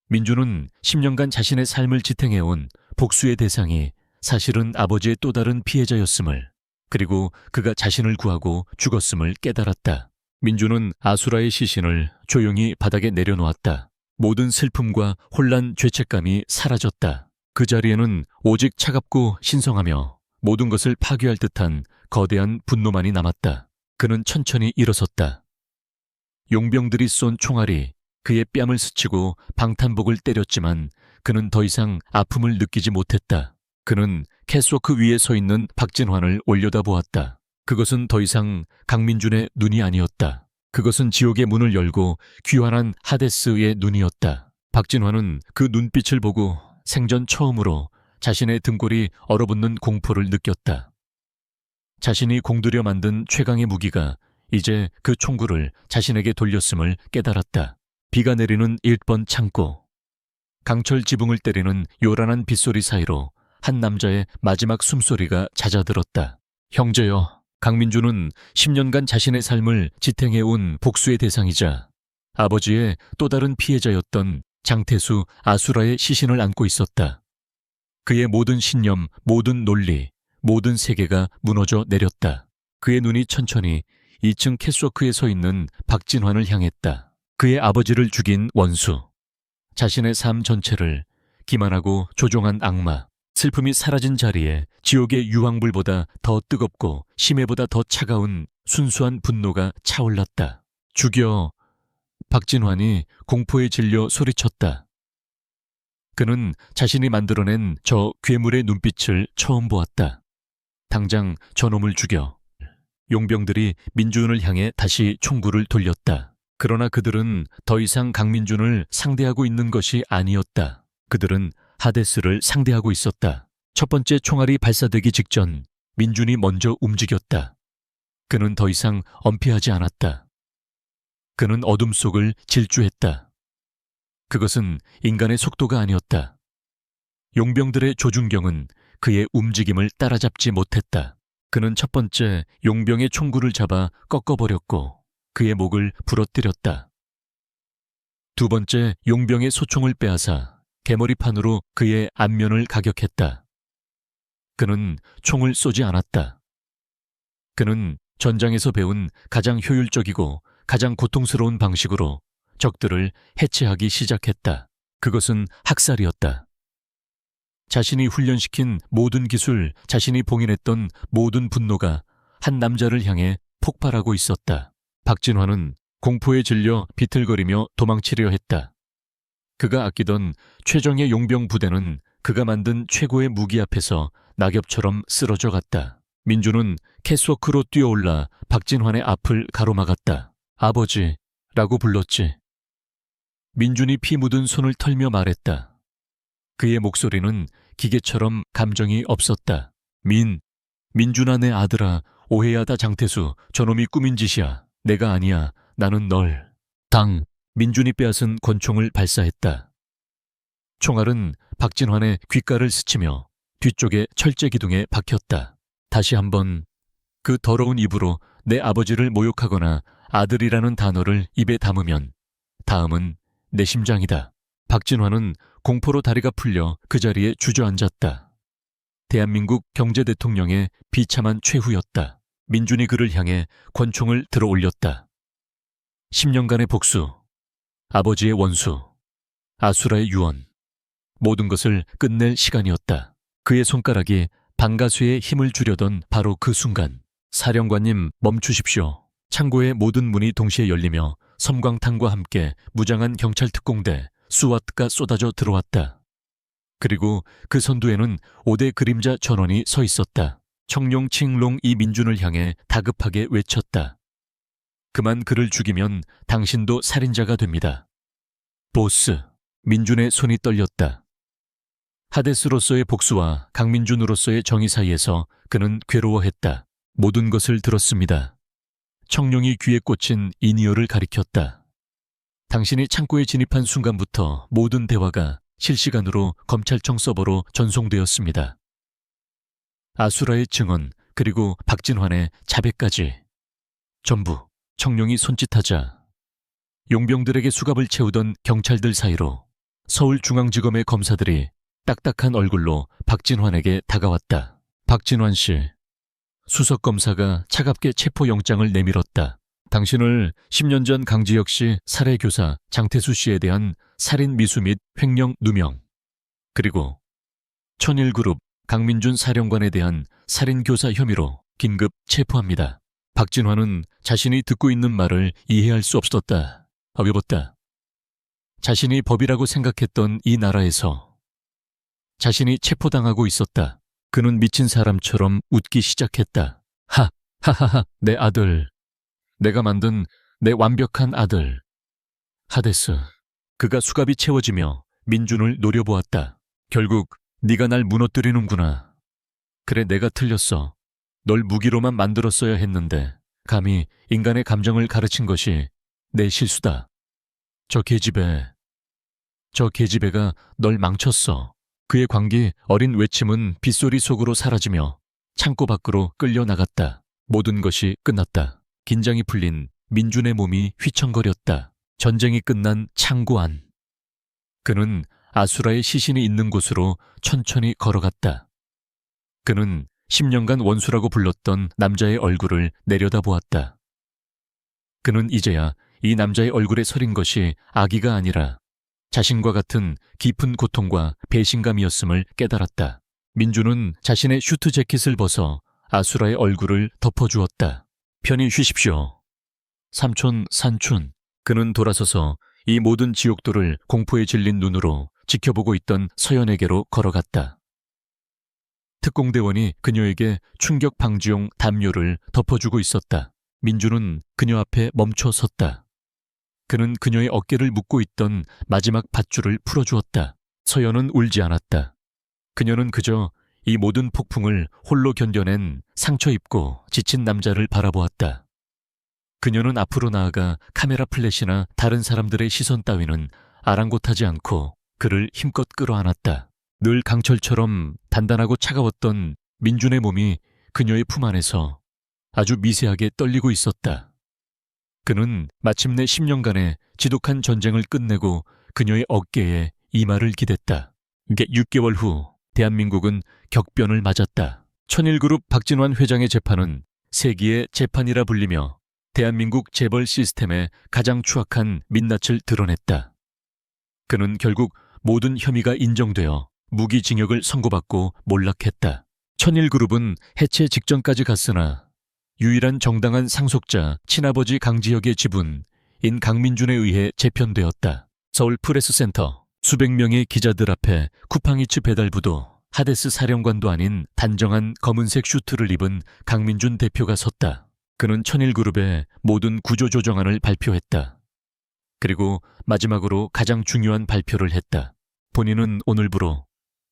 민주는 10년간 자신의 삶을 지탱해온 복수의 대상이 사실은 아버지의 또 다른 피해자였음을, 그리고 그가 자신을 구하고 죽었음을 깨달았다. 민주는 아수라의 시신을 조용히 바닥에 내려놓았다. 모든 슬픔과 혼란, 죄책감이 사라졌다. 그 자리에는 오직 차갑고 신성하며 모든 것을 파괴할 듯한 거대한 분노만이 남았다. 그는 천천히 일어섰다. 용병들이 쏜 총알이 그의 뺨을 스치고 방탄복을 때렸지만 그는 더 이상 아픔을 느끼지 못했다. 그는 캐스워크 위에 서 있는 박진환을 올려다보았다. 그것은 더 이상 강민준의 눈이 아니었다. 그것은 지옥의 문을 열고 귀환한 하데스의 눈이었다. 박진환은 그 눈빛을 보고 생전 처음으로 자신의 등골이 얼어붙는 공포를 느꼈다. 자신이 공들여 만든 최강의 무기가 이제 그 총구를 자신에게 돌렸음을 깨달았다. 비가 내리는 1번 창고. 강철 지붕을 때리는 요란한 빗소리 사이로 한 남자의 마지막 숨소리가 잦아들었다. 형제여. 강민주는 10년간 자신의 삶을 지탱해온 복수의 대상이자 아버지의 또 다른 피해자였던 장태수 아수라의 시신을 안고 있었다. 그의 모든 신념, 모든 논리, 모든 세계가 무너져 내렸다. 그의 눈이 천천히 2층 캐스워크에 서 있는 박진환을 향했다. 그의 아버지를 죽인 원수, 자신의 삶 전체를 기만하고 조종한 악마, 슬픔이 사라진 자리에 지옥의 유황불보다 더 뜨겁고 심해보다 더 차가운 순수한 분노가 차올랐다. 죽여! 박진환이 공포에 질려 소리쳤다. 그는 자신이 만들어낸 저 괴물의 눈빛을 처음 보았다. 당장 저놈을 죽여. 용병들이 민준을 향해 다시 총구를 돌렸다. 그러나 그들은 더 이상 강민준을 상대하고 있는 것이 아니었다. 그들은 하데스를 상대하고 있었다. 첫 번째 총알이 발사되기 직전 민준이 먼저 움직였다. 그는 더 이상 엄폐하지 않았다. 그는 어둠 속을 질주했다. 그것은 인간의 속도가 아니었다. 용병들의 조준경은 그의 움직임을 따라잡지 못했다. 그는 첫 번째 용병의 총구를 잡아 꺾어버렸고 그의 목을 부러뜨렸다. 두 번째 용병의 소총을 빼앗아 개머리판으로 그의 안면을 가격했다. 그는 총을 쏘지 않았다. 그는 전장에서 배운 가장 효율적이고 가장 고통스러운 방식으로 적들을 해체하기 시작했다. 그것은 학살이었다. 자신이 훈련시킨 모든 기술, 자신이 봉인했던 모든 분노가 한 남자를 향해 폭발하고 있었다. 박진환은 공포에 질려 비틀거리며 도망치려 했다. 그가 아끼던 최정예 용병 부대는 그가 만든 최고의 무기 앞에서 낙엽처럼 쓰러져 갔다. 민주는 캐스워크로 뛰어올라 박진환의 앞을 가로막았다. 아버지라고 불렀지. 민준이 피 묻은 손을 털며 말했다. 그의 목소리는 기계처럼 감정이 없었다. 민준아 내 아들아, 오해하다 장태수, 저놈이 꾸민 짓이야. 내가 아니야. 나는 널. 민준이 빼앗은 권총을 발사했다. 총알은 박진환의 귓가를 스치며 뒤쪽에 철제 기둥에 박혔다. 다시 한번 그 더러운 입으로 내 아버지를 모욕하거나 아들이라는 단어를 입에 담으면 다음은 내 심장이다. 박진환은 공포로 다리가 풀려 그 자리에 주저앉았다. 대한민국 경제대통령의 비참한 최후였다. 민준이 그를 향해 권총을 들어 올렸다. 10년간의 복수, 아버지의 원수, 아수라의 유언, 모든 것을 끝낼 시간이었다. 그의 손가락이 방가쇠에 힘을 주려던 바로 그 순간, 사령관님 멈추십시오. 창고의 모든 문이 동시에 열리며 섬광탄과 함께 무장한 경찰 특공대 수와트가 쏟아져 들어왔다. 그리고 그 선두에는 5대 그림자 전원이 서 있었다. 청룡칭롱 이 민준을 향해 다급하게 외쳤다. 그만 그를 죽이면 당신도 살인자가 됩니다. 보스. 민준의 손이 떨렸다. 하데스로서의 복수와 강민준으로서의 정의 사이에서 그는 괴로워했다. 모든 것을 들었습니다. 청룡이 귀에 꽂힌 이니어를 가리켰다. 당신이 창고에 진입한 순간부터 모든 대화가 실시간으로 검찰청 서버로 전송되었습니다. 아수라의 증언, 그리고 박진환의 자백까지 전부 청룡이 손짓하자 용병들에게 수갑을 채우던 경찰들 사이로 서울중앙지검의 검사들이 딱딱한 얼굴로 박진환에게 다가왔다. 박진환 씨, 수석검사가 차갑게 체포영장을 내밀었다. 당신을 10년 전 강지혁 씨 살해교사 장태수 씨에 대한 살인 미수 및 횡령 누명, 그리고 천일그룹 강민준 사령관에 대한 살인교사 혐의로 긴급 체포합니다. 박진환은 자신이 듣고 있는 말을 이해할 수 없었다. 어여뻤다. 자신이 법이라고 생각했던 이 나라에서 자신이 체포당하고 있었다. 그는 미친 사람처럼 웃기 시작했다. 하하하하, 내 아들. 내가 만든 내 완벽한 아들. 하데스. 그가 수갑이 채워지며 민준을 노려보았다. 결국 네가 날 무너뜨리는구나. 그래, 내가 틀렸어. 널 무기로만 만들었어야 했는데 감히 인간의 감정을 가르친 것이 내 실수다. 저 계집애가 널 망쳤어. 그의 광기 어린 외침은 빗소리 속으로 사라지며 창고 밖으로 끌려나갔다. 모든 것이 끝났다. 긴장이 풀린 민준의 몸이 휘청거렸다. 전쟁이 끝난 창고 안. 그는 아수라의 시신이 있는 곳으로 천천히 걸어갔다. 그는 10년간 원수라고 불렀던 남자의 얼굴을 내려다보았다. 그는 이제야 이 남자의 얼굴에 서린 것이 악의가 아니라 자신과 같은 깊은 고통과 배신감이었음을 깨달았다. 민준은 자신의 슈트 재킷을 벗어 아수라의 얼굴을 덮어주었다. 편히 쉬십시오. 삼촌, 산춘. 그는 돌아서서 이 모든 지옥도를 공포에 질린 눈으로 지켜보고 있던 서연에게로 걸어갔다. 특공대원이 그녀에게 충격 방지용 담요를 덮어주고 있었다. 민준은 그녀 앞에 멈춰 섰다. 그는 그녀의 어깨를 묶고 있던 마지막 밧줄을 풀어주었다. 서연은 울지 않았다. 그녀는 그저 이 모든 폭풍을 홀로 견뎌낸 상처 입고 지친 남자를 바라보았다. 그녀는 앞으로 나아가 카메라 플래시나 다른 사람들의 시선 따위는 아랑곳하지 않고 그를 힘껏 끌어안았다. 늘 강철처럼 단단하고 차가웠던 민준의 몸이 그녀의 품 안에서 아주 미세하게 떨리고 있었다. 그는 마침내 10년간의 지독한 전쟁을 끝내고 그녀의 어깨에 이마를 기댔다. 6개월 후 대한민국은 격변을 맞았다. 천일그룹 박진환 회장의 재판은 세기의 재판이라 불리며 대한민국 재벌 시스템의 가장 추악한 민낯을 드러냈다. 그는 결국 모든 혐의가 인정되어 무기징역을 선고받고 몰락했다. 천일그룹은 해체 직전까지 갔으나 유일한 정당한 상속자 친아버지 강지혁의 지분인 강민준에 의해 재편되었다. 서울 프레스센터 수백 명의 기자들 앞에 쿠팡이츠 배달부도 하데스 사령관도 아닌 단정한 검은색 슈트를 입은 강민준 대표가 섰다. 그는 천일그룹의 모든 구조조정안을 발표했다. 그리고 마지막으로 가장 중요한 발표를 했다. 본인은 오늘부로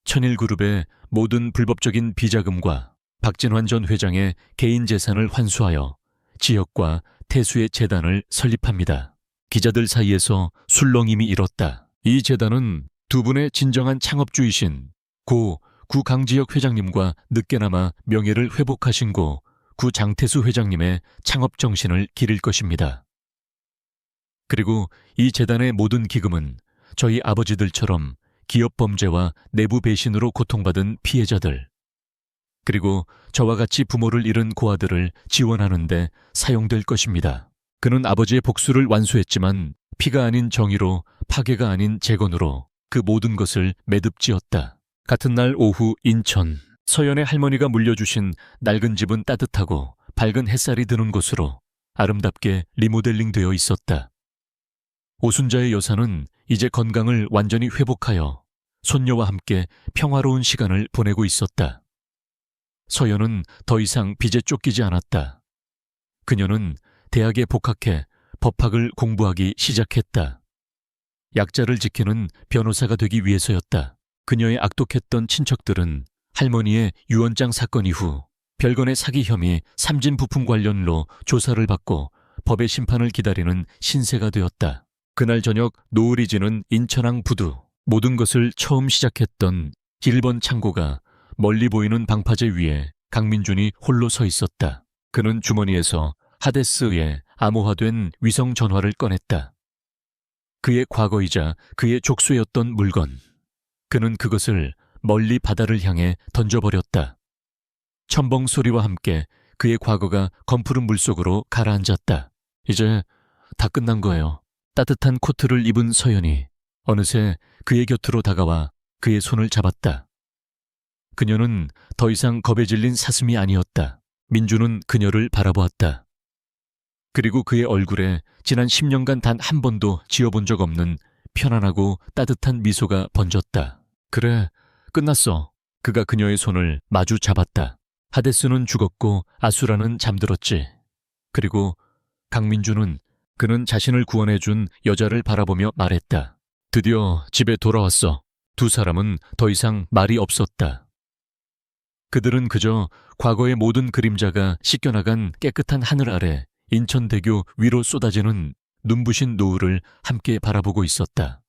천일그룹의 모든 불법적인 비자금과 박진환 전 회장의 개인 재산을 환수하여 지혁과 태수의 재단을 설립합니다. 기자들 사이에서 술렁임이 일었다. 이 재단은 두 분의 진정한 창업주이신 구 강지혁 회장님과 늦게나마 명예를 회복하신 구 장태수 회장님의 창업 정신을 기릴 것입니다. 그리고 이 재단의 모든 기금은 저희 아버지들처럼 기업 범죄와 내부 배신으로 고통받은 피해자들, 그리고 저와 같이 부모를 잃은 고아들을 지원하는 데 사용될 것입니다. 그는 아버지의 복수를 완수했지만 피가 아닌 정의로, 파괴가 아닌 재건으로 그 모든 것을 매듭지었다. 같은 날 오후 인천, 서연의 할머니가 물려주신 낡은 집은 따뜻하고 밝은 햇살이 드는 곳으로 아름답게 리모델링되어 있었다. 오순자의 여사는 이제 건강을 완전히 회복하여 손녀와 함께 평화로운 시간을 보내고 있었다. 서연은 더 이상 빚에 쫓기지 않았다. 그녀는 대학에 복학해 법학을 공부하기 시작했다. 약자를 지키는 변호사가 되기 위해서였다. 그녀의 악독했던 친척들은 할머니의 유언장 사건 이후 별건의 사기 혐의 삼진 부품 관련로 조사를 받고 법의 심판을 기다리는 신세가 되었다. 그날 저녁 노을이 지는 인천항 부두. 모든 것을 처음 시작했던 1번 창고가 멀리 보이는 방파제 위에 강민준이 홀로 서 있었다. 그는 주머니에서 하데스의 암호화된 위성 전화를 꺼냈다. 그의 과거이자 그의 족쇄였던 물건. 그는 그것을 멀리 바다를 향해 던져버렸다. 첨벙 소리와 함께 그의 과거가 검푸른 물속으로 가라앉았다. 이제 다 끝난 거예요. 따뜻한 코트를 입은 서연이 어느새 그의 곁으로 다가와 그의 손을 잡았다. 그녀는 더 이상 겁에 질린 사슴이 아니었다. 민주는 그녀를 바라보았다. 그리고 그의 얼굴에 지난 10년간 단 한 번도 지어본 적 없는 편안하고 따뜻한 미소가 번졌다. 그래, 끝났어. 그가 그녀의 손을 마주 잡았다. 하데스는 죽었고 아수라는 잠들었지. 그리고 강민주는 그는 자신을 구원해준 여자를 바라보며 말했다. 드디어 집에 돌아왔어. 두 사람은 더 이상 말이 없었다. 그들은 그저 과거의 모든 그림자가 씻겨나간 깨끗한 하늘 아래 인천대교 위로 쏟아지는 눈부신 노을을 함께 바라보고 있었다.